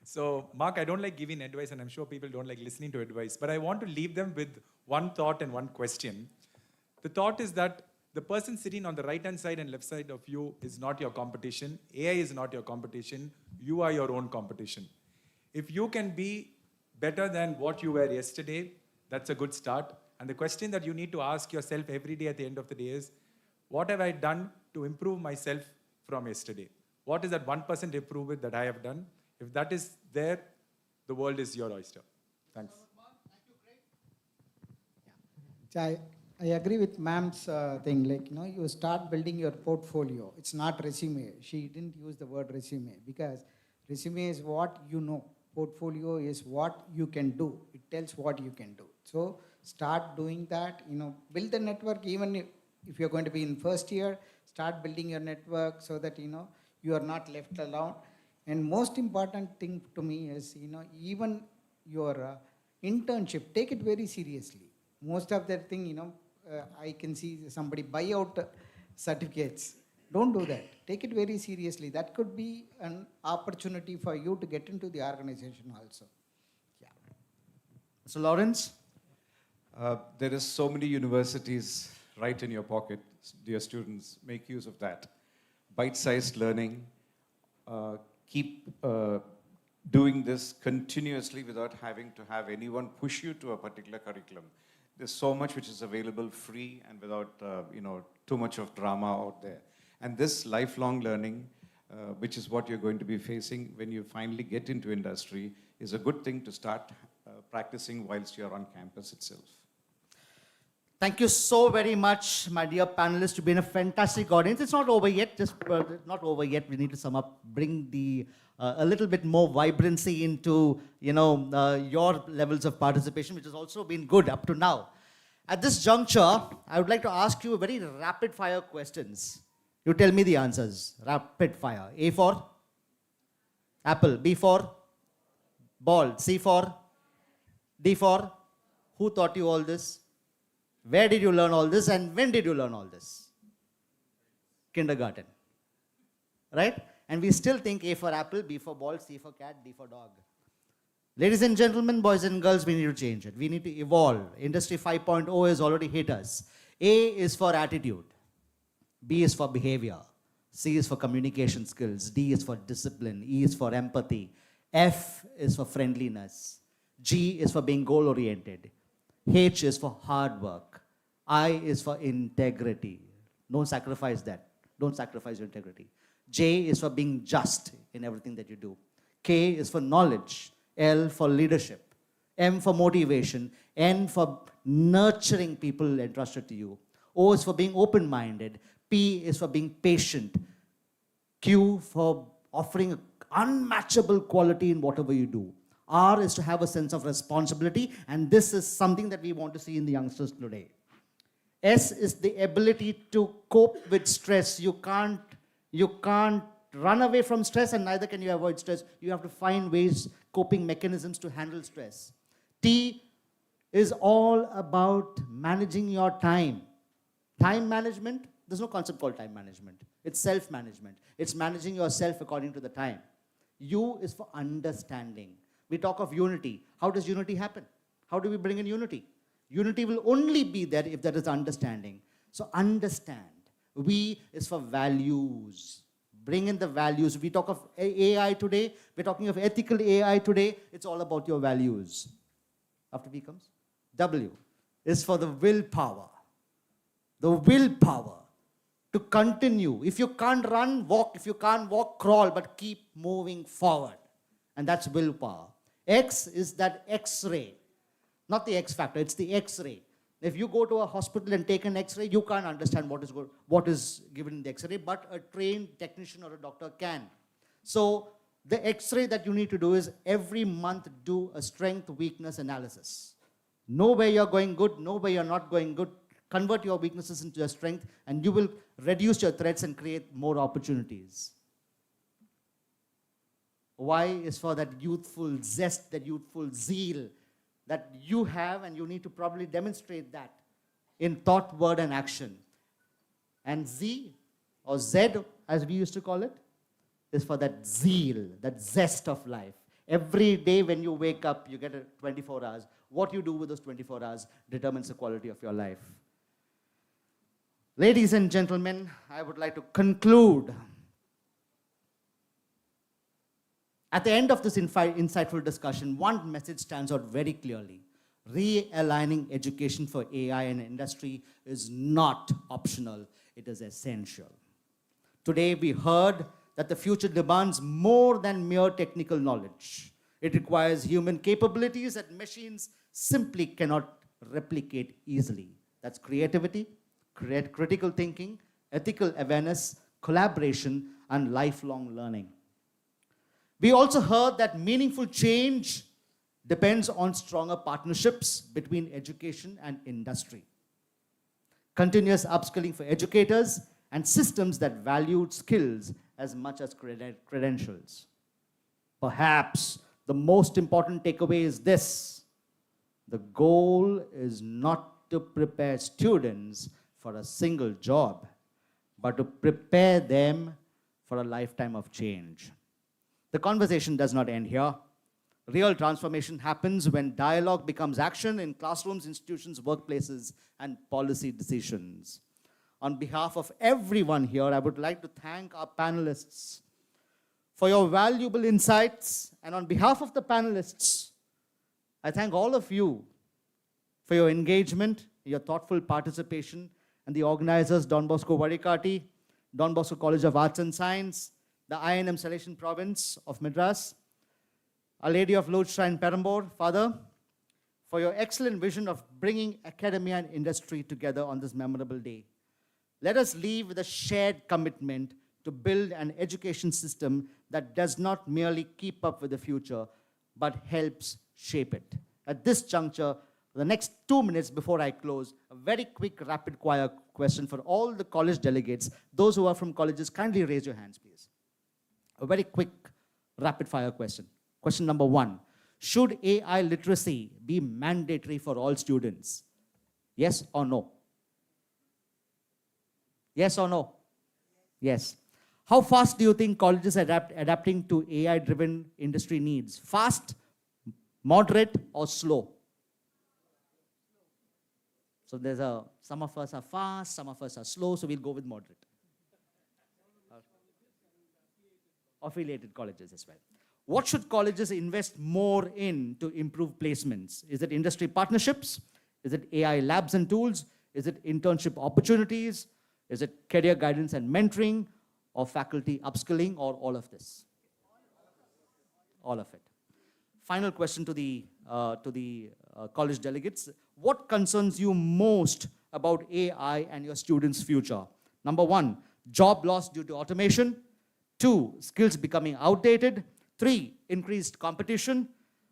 So, Mark, I don't like giving advice, and I'm sure people don't like listening to advice, but I want to leave them with one thought and one question. The thought is that the person sitting on the right-hand side and left side of you is not your competition. AI is not your competition. You are your own competition. If you can be better than what you were yesterday, that's a good start. And the question that you need to ask yourself every day at the end of the day is, what have I done to improve myself from yesterday? What is that 1% improvement that I have done? If that is there, the world is your oyster. Thanks. I agree with ma'am's thing, you start building your portfolio. It's not resume. She didn't use the word resume, because resume is what you know. Portfolio is what you can do. It tells what you can do. So start doing that, build the network. Even if you're going to be in first year, start building your network so that, you are not left alone. And most important thing to me is, even your internship, take it very seriously. Most of that thing, I can see somebody buy out certificates. Don't do that. Take it very seriously. That could be an opportunity for you to get into the organization also. Yeah. So Lawrence? There is so many universities right in your pocket, dear students. Make use of that. Bite-sized learning. Keep doing this continuously without having to have anyone push you to a particular curriculum. There's so much which is available free and without too much of drama out there. And this lifelong learning, which is what you're going to be facing when you finally get into industry, is a good thing to start practicing whilst you're on campus itself. Thank you so very much, my dear panelists. You've been a fantastic audience. It's not over yet. Not over yet. We need to sum up, bring the a little bit more vibrancy into your levels of participation, which has also been good up to now. At this juncture, I would like to ask you very rapid fire questions. You tell me the answers. Rapid fire. A for apple. B for ball. C for D for who taught you all this? Where did you learn all this and when did you learn all this? Kindergarten. Right? And we still think A for apple, B for ball, C for cat, D for dog. Ladies and gentlemen, boys and girls, we need to change it. We need to evolve. Industry 5.0 has already hit us. A is for attitude. B is for behavior. C is for communication skills. D is for discipline. E is for empathy. F is for friendliness. G is for being goal-oriented. H is for hard work. I is for integrity. Don't sacrifice that. Don't sacrifice your integrity. J is for being just in everything that you do. K is for knowledge. L for leadership. M for motivation. N for nurturing people entrusted to you. O is for being open-minded. P is for being patient. Q for offering unmatchable quality in whatever you do. R is to have a sense of responsibility, and this is something that we want to see in the youngsters today. S is the ability to cope with stress. You can't run away from stress, and neither can you avoid stress. You have to find ways, coping mechanisms to handle stress. T is all about managing your time. Time management, there's no concept called time management. It's self-management. It's managing yourself according to the time. U is for understanding. We talk of unity. How does unity happen? How do we bring in unity? Unity will only be there if there is understanding. So understand. V is for values. Bring in the values. We talk of AI today. We're talking of ethical AI today. It's all about your values. After V comes W is for the willpower. The willpower to continue. If you can't run, walk. If you can't walk, crawl, but keep moving forward. And that's willpower. X is that X-ray. Not the X factor, it's the X-ray. If you go to a hospital and take an X-ray, you can't understand what is given in the X-ray, but a trained technician or a doctor can. So the X-ray that you need to do is every month do a strength weakness analysis. Know where you're going good, know where you're not going good, convert your weaknesses into your strength, and you will reduce your threats and create more opportunities. Y is for that youthful zest, that youthful zeal that you have, and you need to probably demonstrate that in thought, word, and action. And Z, or Z as we used to call it, is for that zeal, that zest of life. Every day when you wake up, you get 24 hours. What you do with those 24 hours determines the quality of your life. Ladies and gentlemen, I would like to conclude. At the end of this insightful discussion, one message stands out very clearly. Realigning education for AI and industry is not optional, it is essential. Today we heard that the future demands more than mere technical knowledge. It requires human capabilities that machines simply cannot replicate easily. That's creativity, critical thinking, ethical awareness, collaboration, and lifelong learning. We also heard that meaningful change depends on stronger partnerships between education and industry. Continuous upskilling for educators and systems that valued skills as much as credentials. Perhaps the most important takeaway is this: the goal is not to prepare students for a single job, but to prepare them for a lifetime of change. The conversation does not end here. Real transformation happens when dialogue becomes action in classrooms, institutions, workplaces, and policy decisions. On behalf of everyone here, I would like to thank our panelists for your valuable insights. And on behalf of the panelists, I thank all of you for your engagement, your thoughtful participation, and the organizers, Don Bosco Vazhikaatti, Don Bosco College of Arts and Science, the INM Salesian Province of Madras, Our Lady of Lourdes Shrine, Perambur, Father, for your excellent vision of bringing academia and industry together on this memorable day. Let us leave with a shared commitment to build an education system that does not merely keep up with the future, but helps shape it. At this juncture, the next 2 minutes before I close, a very quick rapid fire question for all the college delegates. Those who are from colleges, kindly raise your hands, please. A very quick rapid fire question. Question number 1. Should AI literacy be mandatory for all students? Yes or no? Yes or no? Yes. How fast do you think colleges are adapting to AI-driven industry needs? Fast, moderate, or slow? So some of us are fast, some of us are slow, so we'll go with moderate. Affiliated colleges as well. What should colleges invest more in to improve placements? Is it industry partnerships? Is it AI labs and tools? Is it internship opportunities? Is it career guidance and mentoring? Or faculty upskilling, or all of this? All of it. Final question to the college delegates. What concerns you most about AI and your students' future? Number 1, job loss due to automation. 2, skills becoming outdated. 3, increased competition.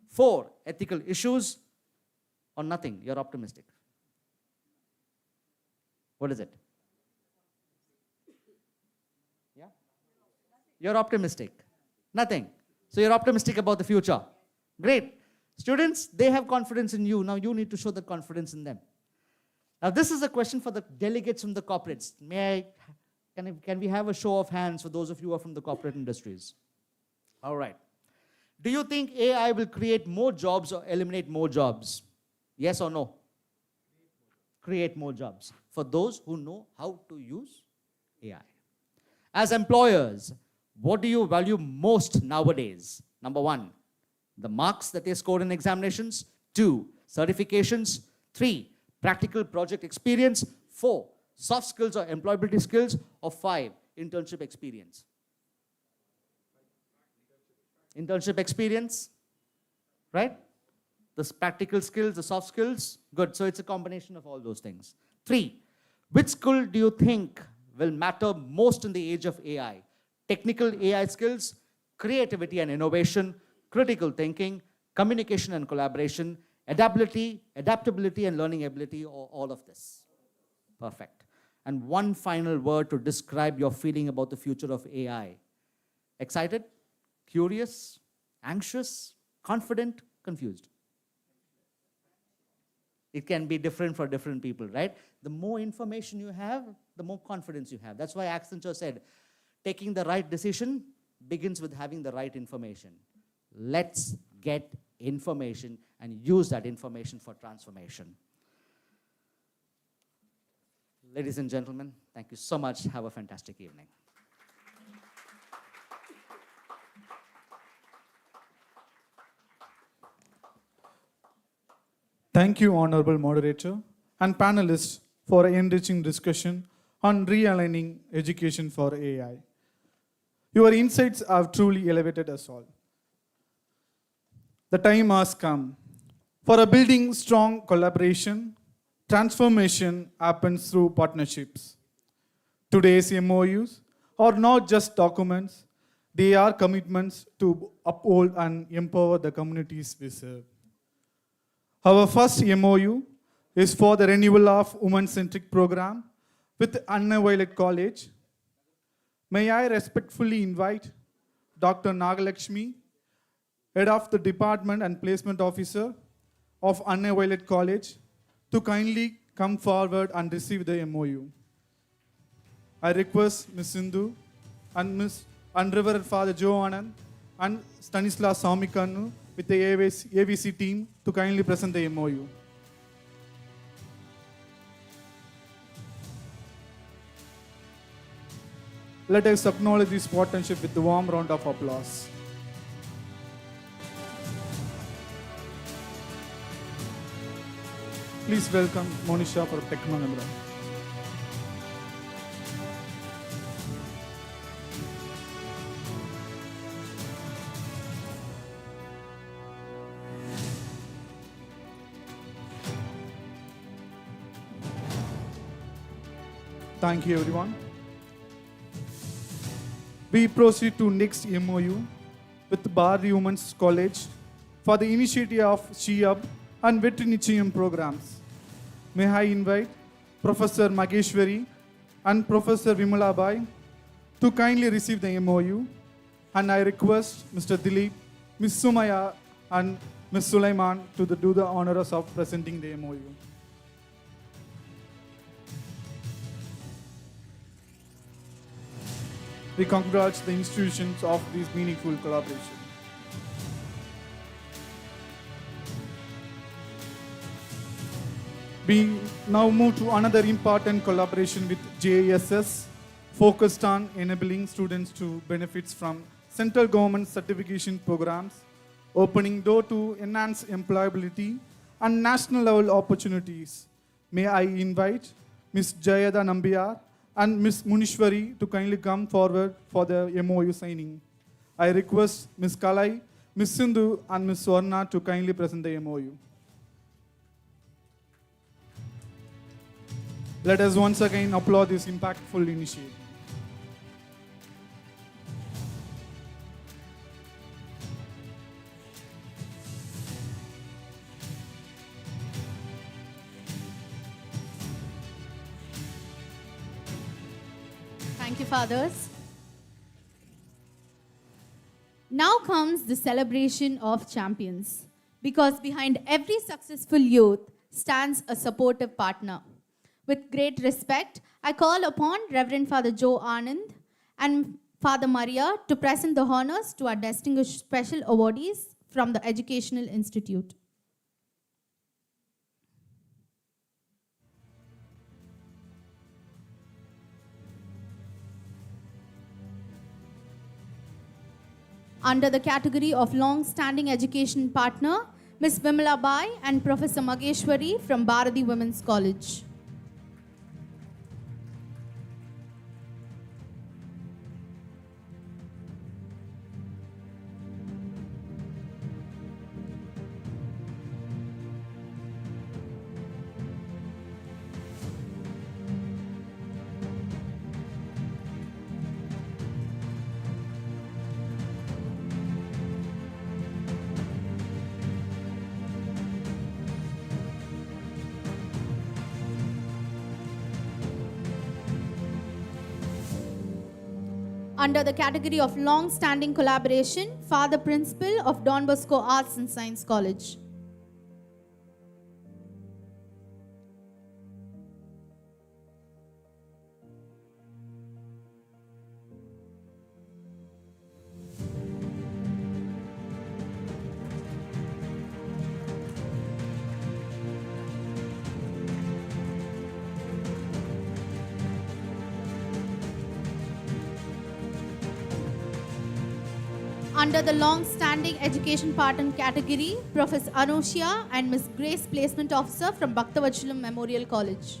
4, ethical issues. Or nothing, you're optimistic. What is it? Yeah? You're optimistic. Nothing. So you're optimistic about the future. Great. Students, they have confidence in you. Now you need to show the confidence in them. Now this is a question for the delegates from the corporates. Can we have a show of hands for those of you who are from the corporate industries? All right. Do you think AI will create more jobs or eliminate more jobs? Yes or no? Create more jobs for those who know how to use AI. As employers, what do you value most nowadays? Number 1, the marks that they score in examinations. 2, certifications. 3, practical project experience. 4, soft skills or employability skills. Or 5, internship experience. Internship experience, right? The practical skills, the soft skills. Good, so it's a combination of all those things. 3, which skill do you think will matter most in the age of AI? Technical AI skills, creativity and innovation, critical thinking, communication and collaboration, adaptability and learning ability, or all of this? Perfect. And one final word to describe your feeling about the future of AI. Excited? Curious? Anxious? Confident? Confused? It can be different for different people, right? The more information you have, the more confidence you have. That's why Accenture said, taking the right decision begins with having the right information. Let's get information and use that information for transformation. Ladies and gentlemen, thank you so much. Have a fantastic evening. Thank you, Honorable Moderator and panelists, for an enriching discussion on realigning education for AI. Your insights have truly elevated us all. The time has come. For a building strong collaboration, transformation happens through partnerships. Today's MOUs are not just documents, they are commitments to uphold and empower the communities we serve. Our first MOU is for the renewal of women-centric program with Anna Violet College. May I respectfully invite Dr. Nagalakshmi, Head of the Department and Placement Officer of Anna Violet College, to kindly come forward and receive the MOU. I request Ms. Sindhu and Reverend Father Joe Anand and Stanislav Saumikanu with the AVC team to kindly present the MOU. Let us acknowledge this partnership with a warm round of applause. Please welcome Monisha for Tech Mahindra. Thank you, everyone. We proceed to next MOU with Bharati Women's College for the initiative of SHEUP and Veterinichiyam programs. May I invite Professor Mageshwari and Professor Vimalabai to kindly receive the MOU, and I request Mr. Dilip, Ms. Sumaya and Ms. Sulaiman to do the honors of presenting the MOU. We congratulate the institutions of this meaningful collaboration. We now move to another important collaboration with JSS, focused on enabling students to benefit from central government certification programs, opening door to enhance employability and national level opportunities. May I invite Ms. Jayada Nambiar and Ms. Munishwari to kindly come forward for the MOU signing. I request Ms. Kalai, Ms. Sindhu and Ms. Swarna to kindly present the MOU. Let us once again applaud this impactful initiative. Thank you, fathers. Now comes the celebration of champions, because behind every successful youth stands a supportive partner. With great respect, I call upon Reverend Father Joe Anand and Father Maria to present the honors to our distinguished special awardees from the Educational Institute. Under the category of long-standing education partner, Ms. Vimala Bai and Professor Mageshwari from Bharati Women's College. Under the category of long-standing collaboration, Father Principal of Don Bosco Arts and Science College. Under the long-standing education partner category, Professor Anushya and Ms. Grace Placement Officer from Bhaktavachalam Memorial College.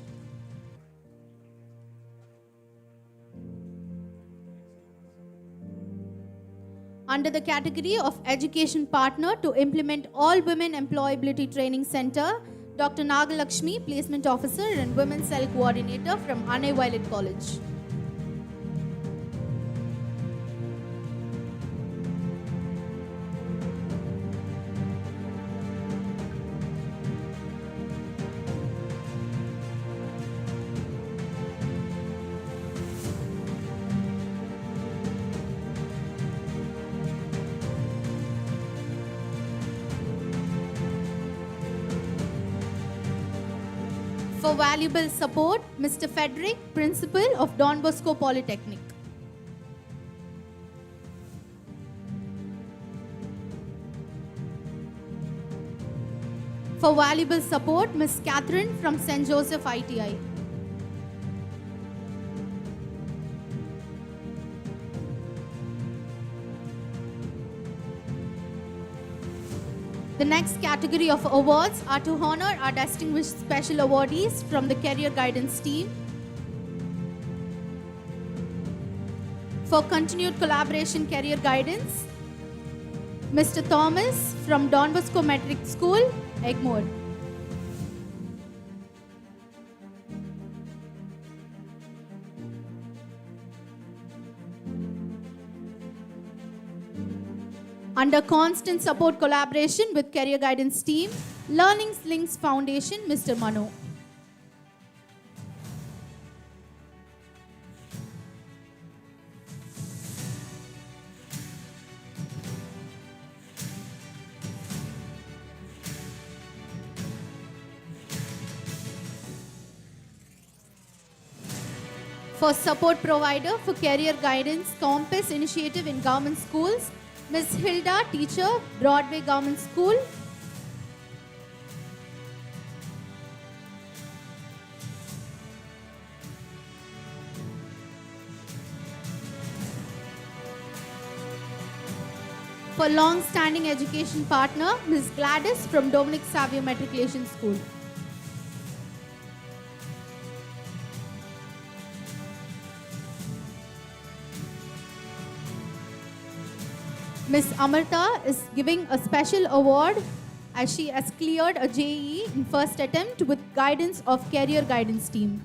Under the category of education partner to implement all women employability training center, Dr. Nagalakshmi, Placement Officer and Women's Cell Coordinator from Anne Violet College. For valuable support, Mr. Frederick, Principal of Don Bosco Polytechnic. For valuable support, Ms. Catherine from St. Joseph ITI. The next category of awards are to honor our distinguished special awardees from the Career Guidance team. For continued collaboration career guidance, Mr. Thomas from Don Bosco Metric School, Egmore. Under constant support collaboration with Career Guidance team, Learning Links Foundation, Mr. Manu. For support provider for Career Guidance Compass Initiative in Government Schools, Ms. Hilda, teacher, Broadway Government School. For long-standing education partner, Ms. Gladys from Dominic Savio Matriculation School. Ms. Amarta is giving a special award as she has cleared a JEE in first attempt with guidance of Career Guidance team.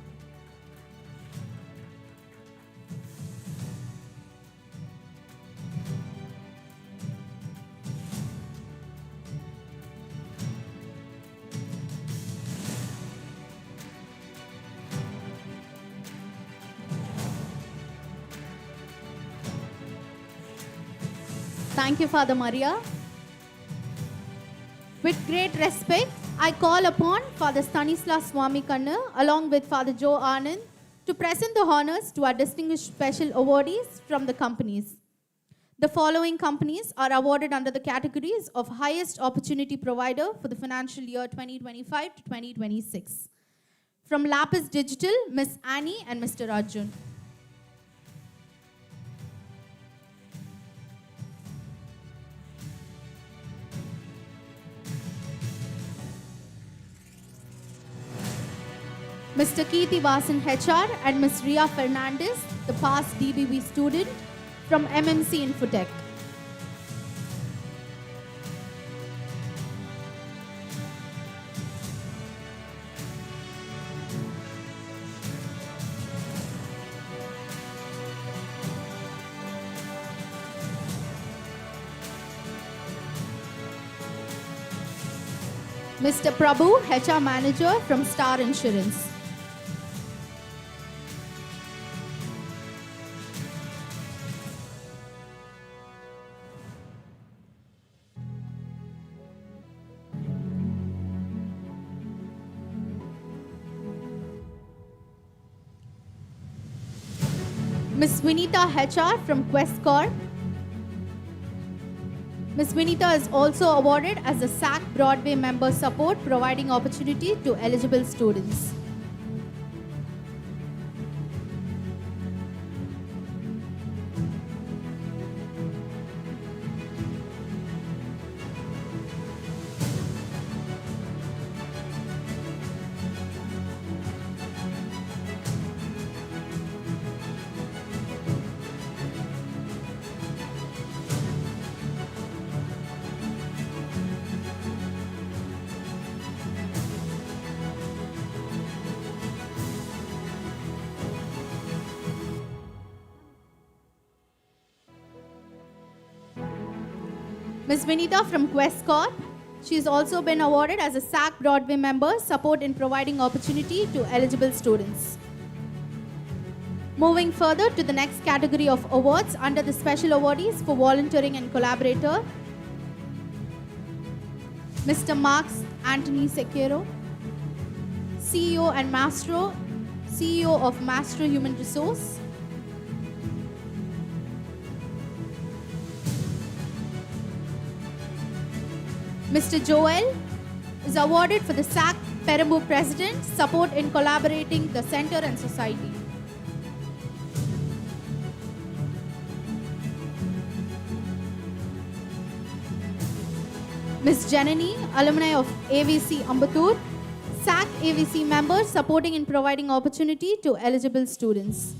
Thank you, Father Maria. With great respect, I call upon Father Stanislas Swami Kanna along with Father Joe Anand to present the honors to our distinguished special awardees from the companies. The following companies are awarded under the categories of Highest Opportunity Provider for the financial year 2025 to 2026. From Lapis Digital, Ms. Annie and Mr. Arjun. Mr. Keerthi Vasan HR and Ms. Ria Fernandez, the past DBB student from MMC Infotech. Mr. Prabhu, HR Manager from Star Insurance. Ms. Vinita HR from Quest Corp. Ms. Vinita is also awarded as a SAC Broadway member support, providing opportunity to eligible students. Ms. Vinita from Quest Corp. She has also been awarded as a SAC Broadway member, support in providing opportunity to eligible students. Moving further to the next category of awards under the special awardees for volunteering and collaborator, Mr. Marks Anthony Sequeiro, CEO of Mastro Human Resource. Mr. Joel is awarded for the SAC Perambu President, support in collaborating the center and society. Ms. Janani, alumni of AVC Ambattur, SAC AVC member, supporting in providing opportunity to eligible students.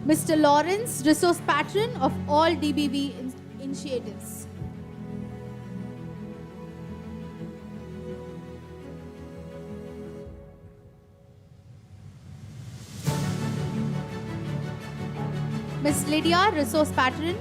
Mr. Lawrence, resource patron of all DBV initiatives. Ms. Lydia, resource patron.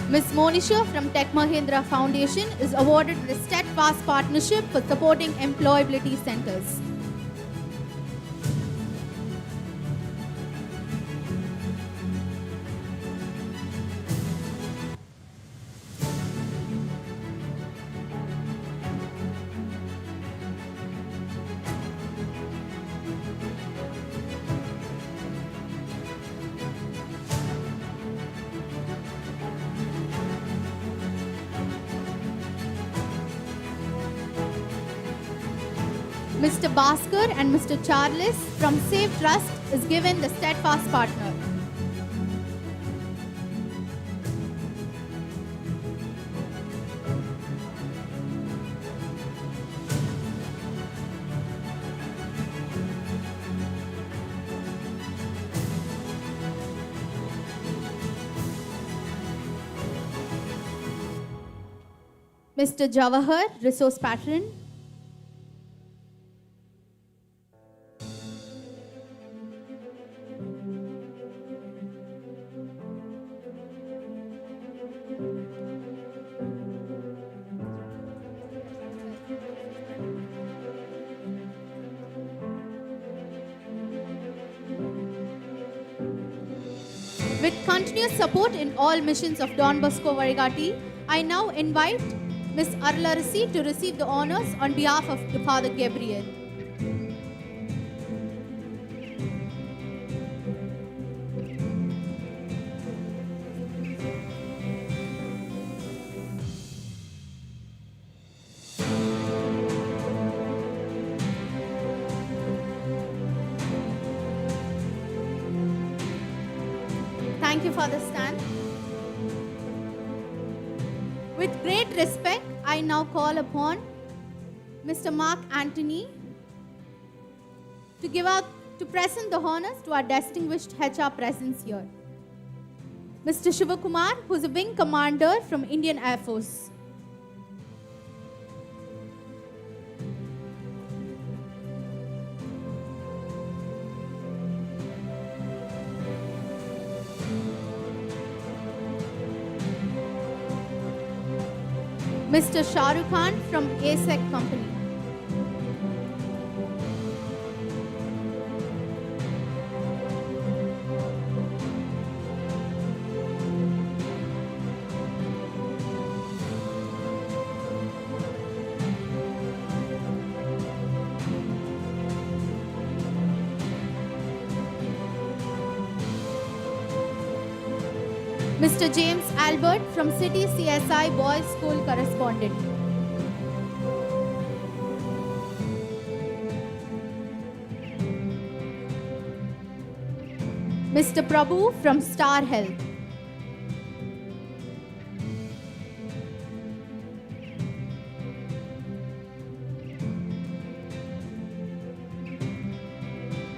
Ms. Monisha from Tech Mahindra Foundation is awarded the Steadfast Partnership for supporting employability centers. Mr. Bosco and Mr. Charles from Save Trust is given the Steadfast Partner. Mr. Jawahar, Resource Patron. With continuous support in all missions of Don Bosco Vazhikaatti, I now invite Ms. Arlarasi to receive the honors on behalf of the Father Gabriel. Thank you for the stand. With great respect, I now call upon Mr. Mark Anthony to present the honors to our distinguished HR presence here. Mr. Shivakumar, who is a wing commander from Indian Air Force. Mr. Shah Rukh Khan from ASEC Company. Mr. James Albert from City CSI Boys School Correspondent. Mr. Prabhu from Star Health.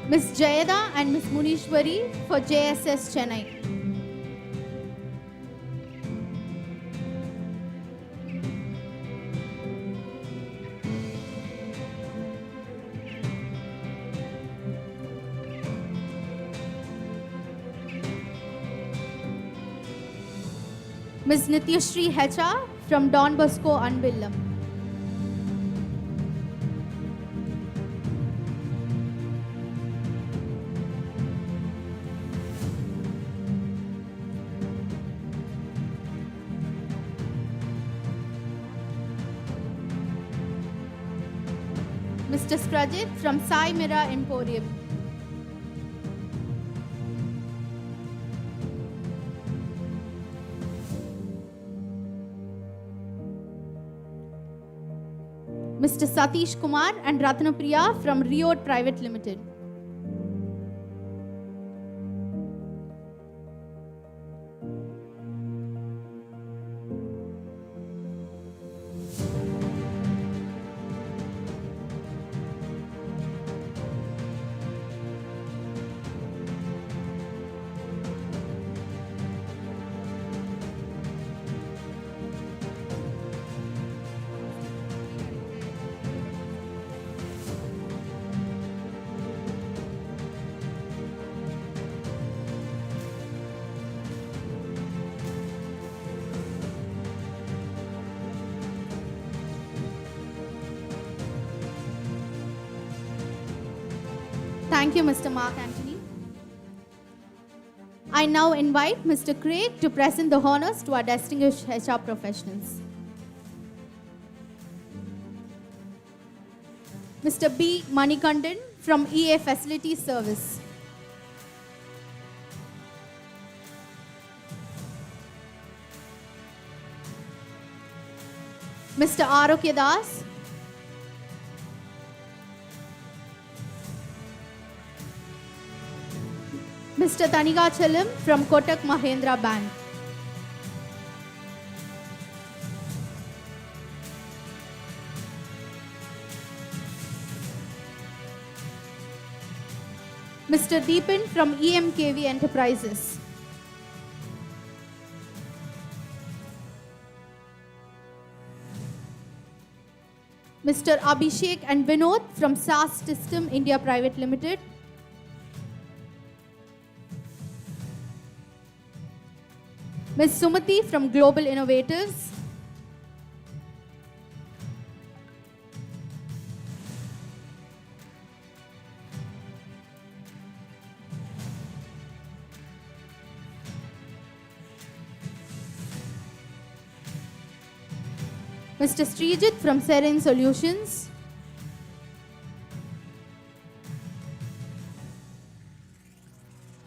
Ms. Jayada and Ms. Munishwari for JSS Chennai. Ms. Nityashri Hecha from Don Bosco, Anbillam. Mr. Sprajit from Sai Mira Emporium. Mr. Satish Kumar and Ratnapriya from Riod Private Limited. Thank you, Mr. Mark Anthony. I now invite Mr. Craig to present the honors to our distinguished HR professionals. Mr. B. Manikandan from EA Facility Service. Mr. Arokya Das. Mr. Tanigachalam from Tech Mahindra Bank. Mr. Deepan from EMKV Enterprises. Mr. Abhishek and Vinod from SAS System India Private Limited. Ms. Sumati from Global Innovators. Mr. Srijit from Serene Solutions.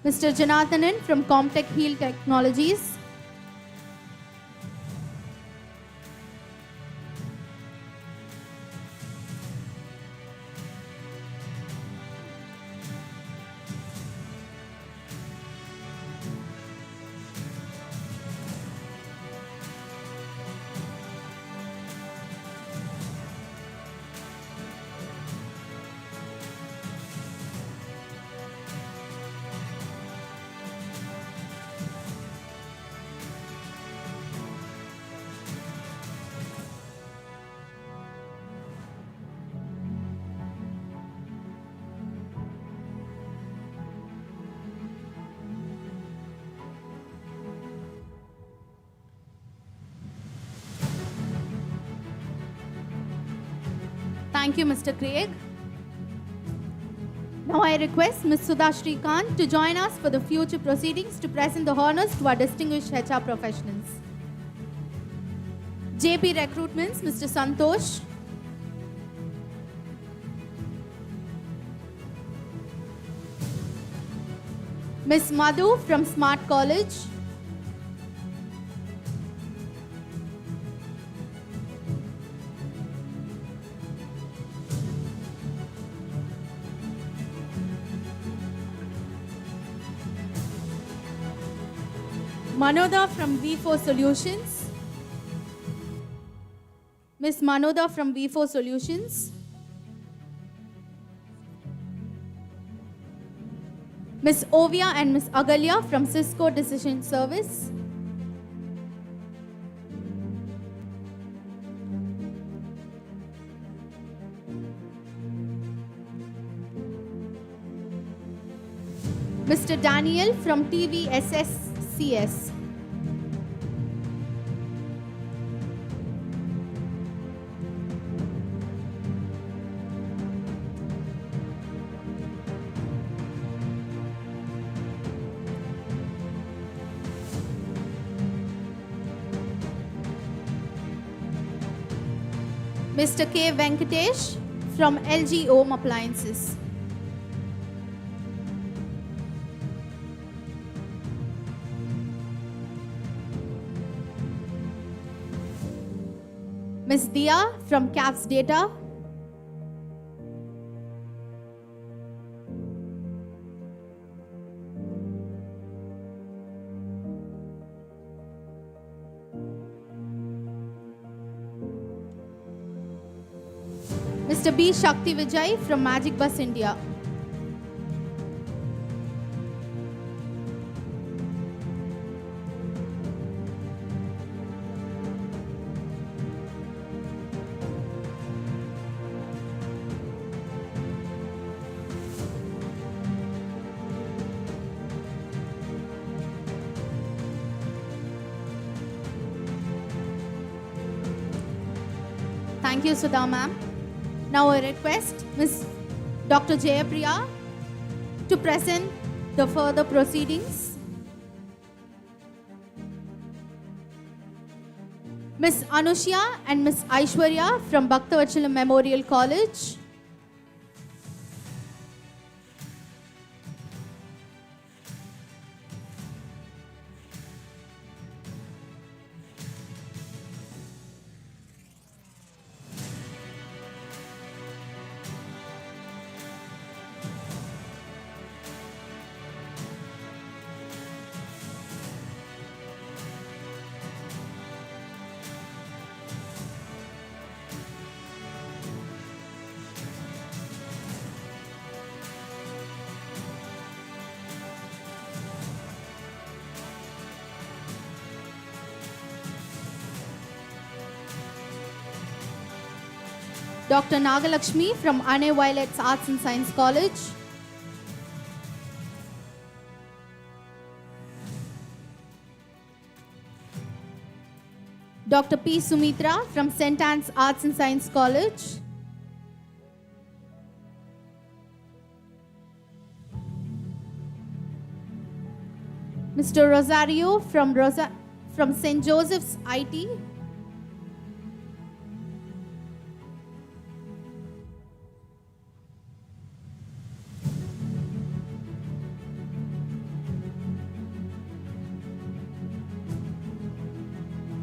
Mr. Janathanan from Comtech Heal Technologies. Thank you, Mr. Craig. Now I request Ms. Sudha Srikanth to join us for the future proceedings to present the honors to our distinguished HR professionals. JP Recruitments, Mr. Santosh. Ms. Madhu from Smart College. Manoda from V4 Solutions. Ms. Manoda from V4 Solutions. Ms. Ovia and Ms. Agalya from Cisco Decision Service. Mr. Daniel from TVSSCS. Mr. K. Venkatesh from LG Home Appliances. Ms. Dia from CAFS Data. Mr. B. Shakti Vijay from Magic Bus India. Thank you, Sudha ma'am. Now I request Ms. Dr. Jayapriya to present the further proceedings. Ms. Anushya and Ms. Aishwarya from Bhaktavachalam Memorial College. Dr. Nagalakshmi from Ane Violet's Arts and Science College. Dr. P. Sumitra from St. Anne's Arts and Science College. Mr. Rosario from St. Joseph's IT.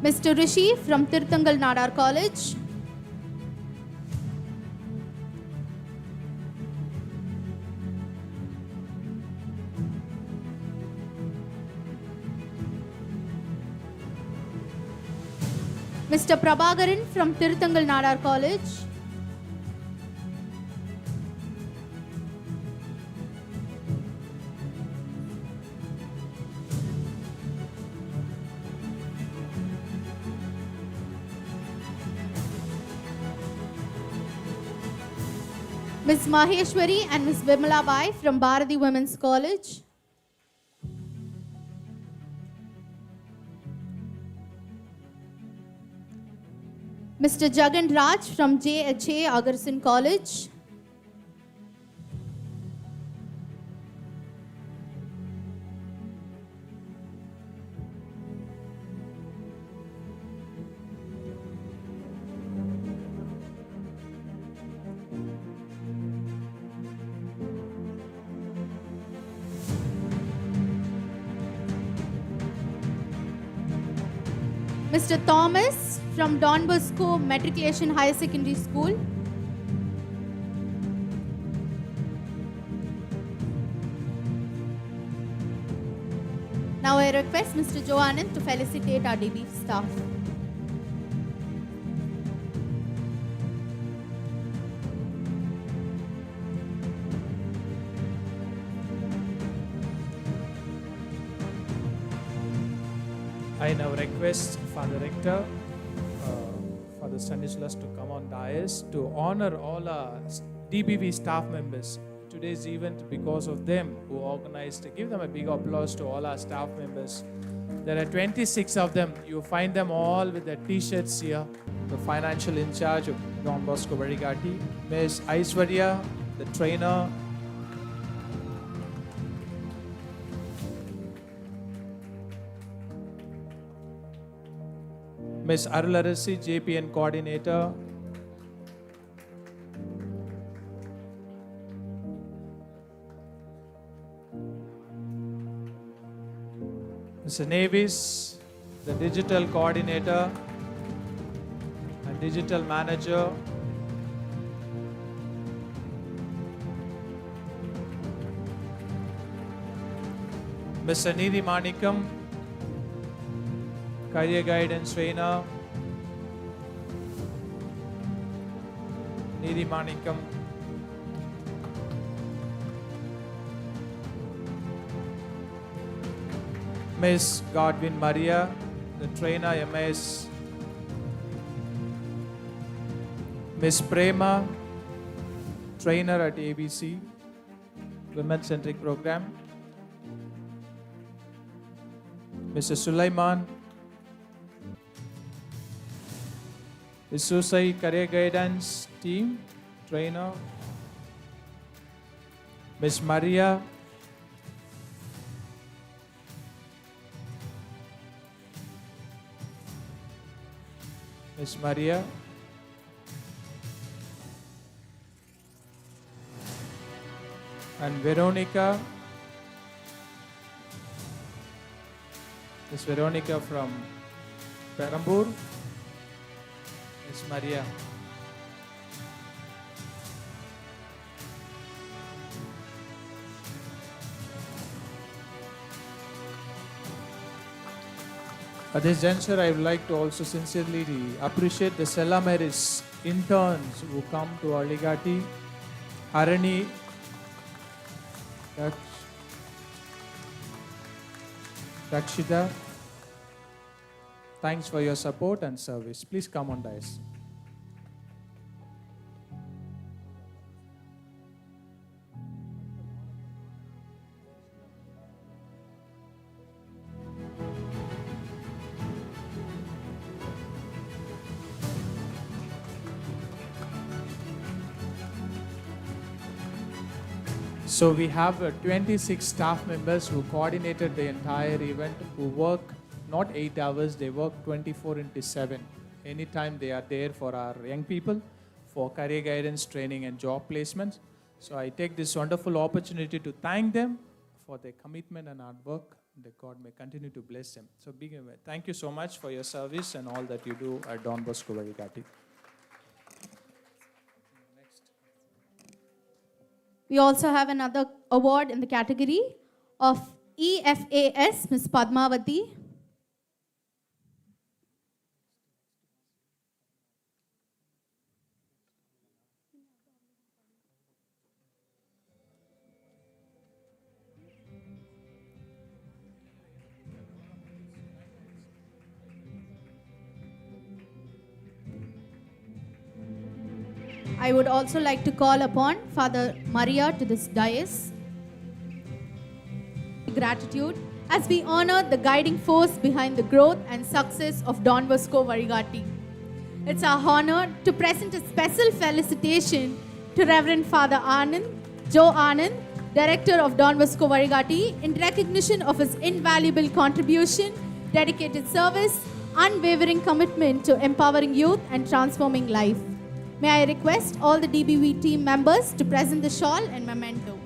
Mr. Rishi from Tirthangal Nadar College. Mr. Prabhakaran from Tirthangal Nadar College. Ms. Maheshwari and Ms. Vimala Bai from Bharati Women's College. Mr. Jagan Raj from JHA Agarsin College. Mr. Thomas from Don Bosco Matriculation Higher Secondary School. Now I request Mr. Joannan to felicitate our DB staff. I now request Father Rector, Father Stanislas to come on dais to honor all our DBV staff members. Today's event, because of them who organized, give them a big applause to all our staff members. There are 26 of them. You find them all with their t-shirts here. The financial in charge of Don Bosco Vazhikaatti, Ms. Aishwarya, the trainer, Ms. Arularasi, JPN coordinator, Mr. Navis, the digital coordinator and digital manager. Mr. Nidhi Manikam, career guidance trainer. Nidhi Manikam. Miss Godwin Maria, the trainer MS. Miss Prema, trainer at ABC, women-centric program. Mr. Sulaiman, the Susai Career Guidance Team, trainer. Miss Maria, Miss Maria. And Veronica. Miss Veronica from Perambur. Miss Maria. At this juncture, I would like to also sincerely appreciate the Selameris interns who come to Realigning. Harani, Rakshita, thanks for your support and service. Please come on dais. So we have 26 staff members who coordinated the entire event, who work not 8 hours, they work 24/7. Anytime they are there for our young people, for career guidance, training and job placements. So I take this wonderful opportunity to thank them for their commitment and hard work. That God may continue to bless them. So thank you so much for your service and all that you do at Don Bosco Vazhikaatti. We also have another award in the category of EFAS, Ms. Padmavati. I would also like to call upon Father Maria to this dais. Gratitude as we honor the guiding force behind the growth and success of Don Bosco Vazhikaatti. It's our honor to present a special felicitation to Reverend Father Anand, Joe Anand, Director of Don Bosco Vazhikaatti, in recognition of his invaluable contribution, dedicated service, unwavering commitment to empowering youth and transforming life. May I request all the DBV team members to present the shawl and memento.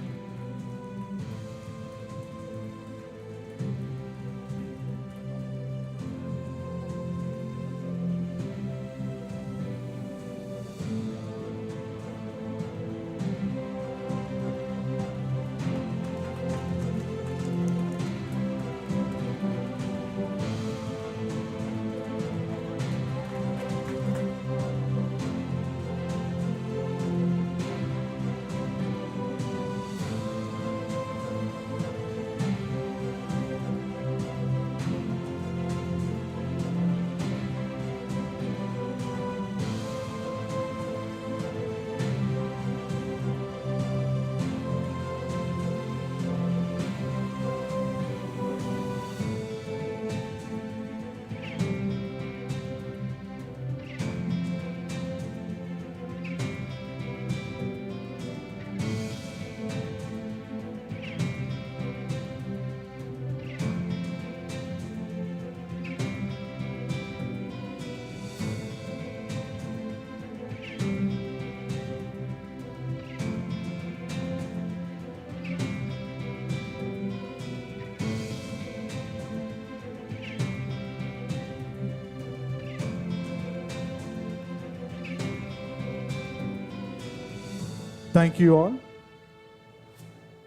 Thank you all.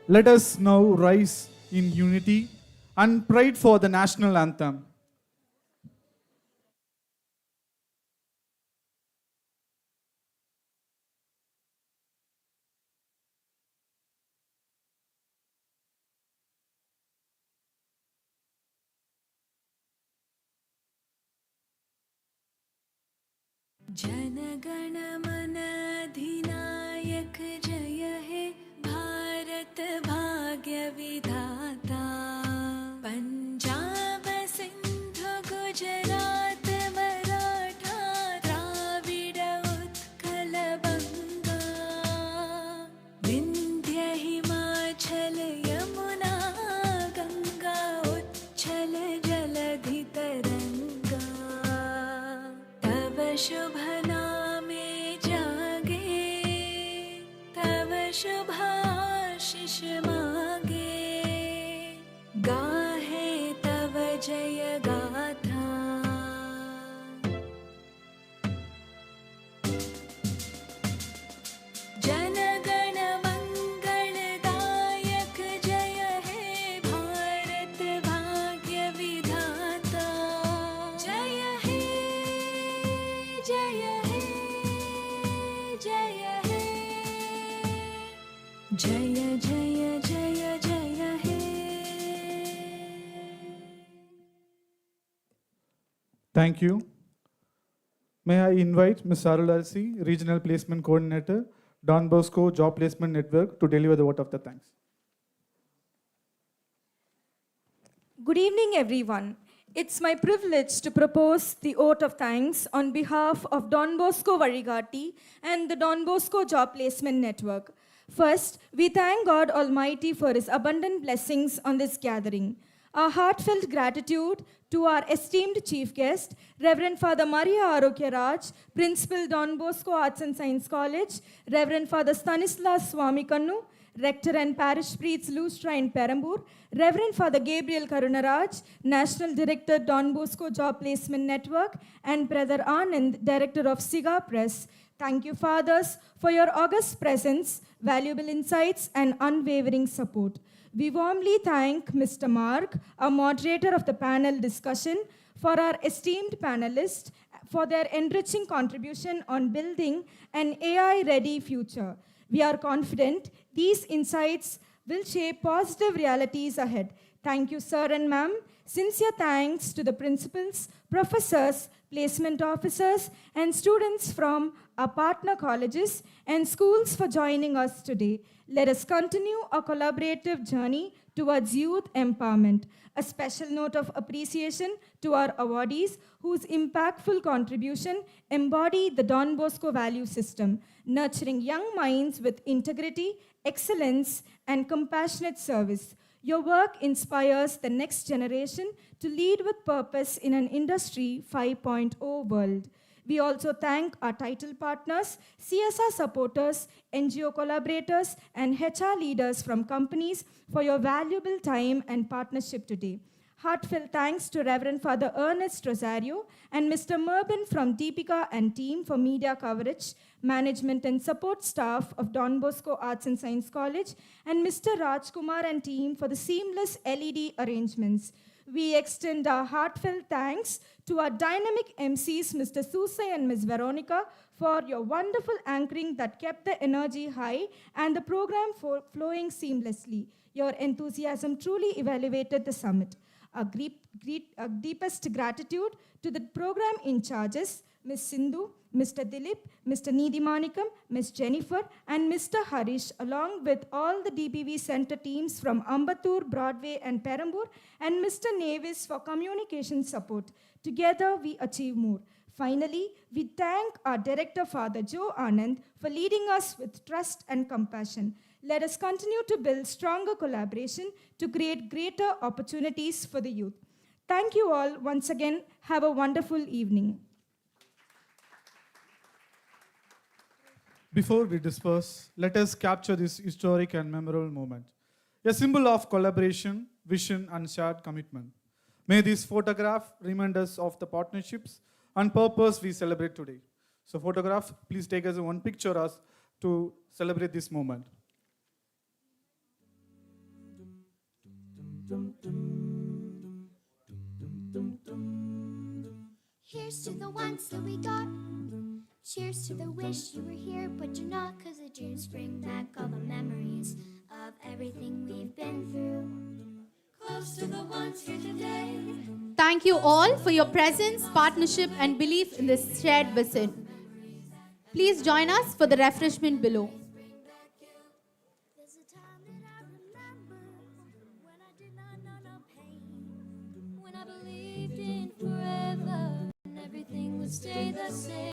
Let us now rise in unity and pride for the national anthem. जनगण मन अधिनायक जय हे भारत भाग्य विधाता पंजाब सिंध गुजरात मराठा द्राविड उत्कल बंगा विंध्य हिमाचल यमुना गंगा उच्छल जलधि तरंगा तव शुभ नामे जागे तव शुभ आशीष मागे गाहे तव जय गाथा जनगण मंगलदायक जय हे भारत भाग्य विधाता जय हे जय हे जय हे जय जय जय जय हे Thank you. May I invite Ms. Sarul Arsi, Regional Placement Coordinator, Don Bosco Job Placement Network, to deliver the vote of the thanks. Good evening, everyone. It's my privilege to propose the vote of thanks on behalf of Don Bosco Vazhikaatti and the Don Bosco Job Placement Network. First, we thank God Almighty for His abundant blessings on this gathering. Our heartfelt gratitude to our esteemed chief guest, Reverend Father Maria Arokya Raj, Principal Don Bosco Arts and Science College, Reverend Father Stanislas Swamikannu, Rector and Parish Priest Lustra in Perambur, Reverend Father Gabriel Karunaraj, National Director Don Bosco Job Placement Network, and Brother Anand, Director of SIGA Press. Thank you, Fathers, for your august presence, valuable insights, and unwavering support. We warmly thank Mr. Mark, our moderator of the panel discussion, for our esteemed panelists, for their enriching contribution on building an AI-ready future. We are confident these insights will shape positive realities ahead. Thank you, sir and ma'am. Sincere thanks to the principals, professors, placement officers, and students from our partner colleges and schools for joining us today. Let us continue our collaborative journey towards youth empowerment. A special note of appreciation to our awardees whose impactful contribution embody the Don Bosco value system, nurturing young minds with integrity, excellence, and compassionate service. Your work inspires the next generation to lead with purpose in an Industry 5.0 world. We also thank our title partners, CSR supporters, NGO collaborators, and HR leaders from companies for your valuable time and partnership today. Heartfelt thanks to Reverend Father Ernest Rosario and Mr. Mervin from Deepika and team for media coverage, management and support staff of Don Bosco Arts and Science College, and Mr. Rajkumar and team for the seamless LED arrangements. We extend our heartfelt thanks to our dynamic MCs, Mr. Susai and Ms. Veronica, for your wonderful anchoring that kept the energy high and the program flowing seamlessly. Your enthusiasm truly elevated the summit. Our deepest gratitude to the program in charges, Ms. Sindhu, Mr. Dilip, Mr. Nidhi Manikam, Ms. Jennifer, and Mr. Harish, along with all the DBV Center teams from Ambattur, Broadway, and Perambur, and Mr. Navis for communication support. Together, we achieve more. Finally, we thank our director, Father Joe Anand, for leading us with trust and compassion. Let us continue to build stronger collaboration to create greater opportunities for the youth. Thank you all once again. Have a wonderful evening. Before we disperse, let us capture this historic and memorable moment, a symbol of collaboration, vision, and shared commitment. May this photograph remind us of the partnerships and purpose we celebrate today. So photograph, please take us one picture as to celebrate this moment. Here's to the ones that we got. Cheers to the wish you were here, but you're not. Cause the dreams bring back all the memories of everything we've been through. Close to the ones here today. Thank you all for your presence, partnership, and belief in this shared vision. Please join us for the refreshment below. There's a time that I remember when I did not know no pain. When I believed in forever and everything would stay the same.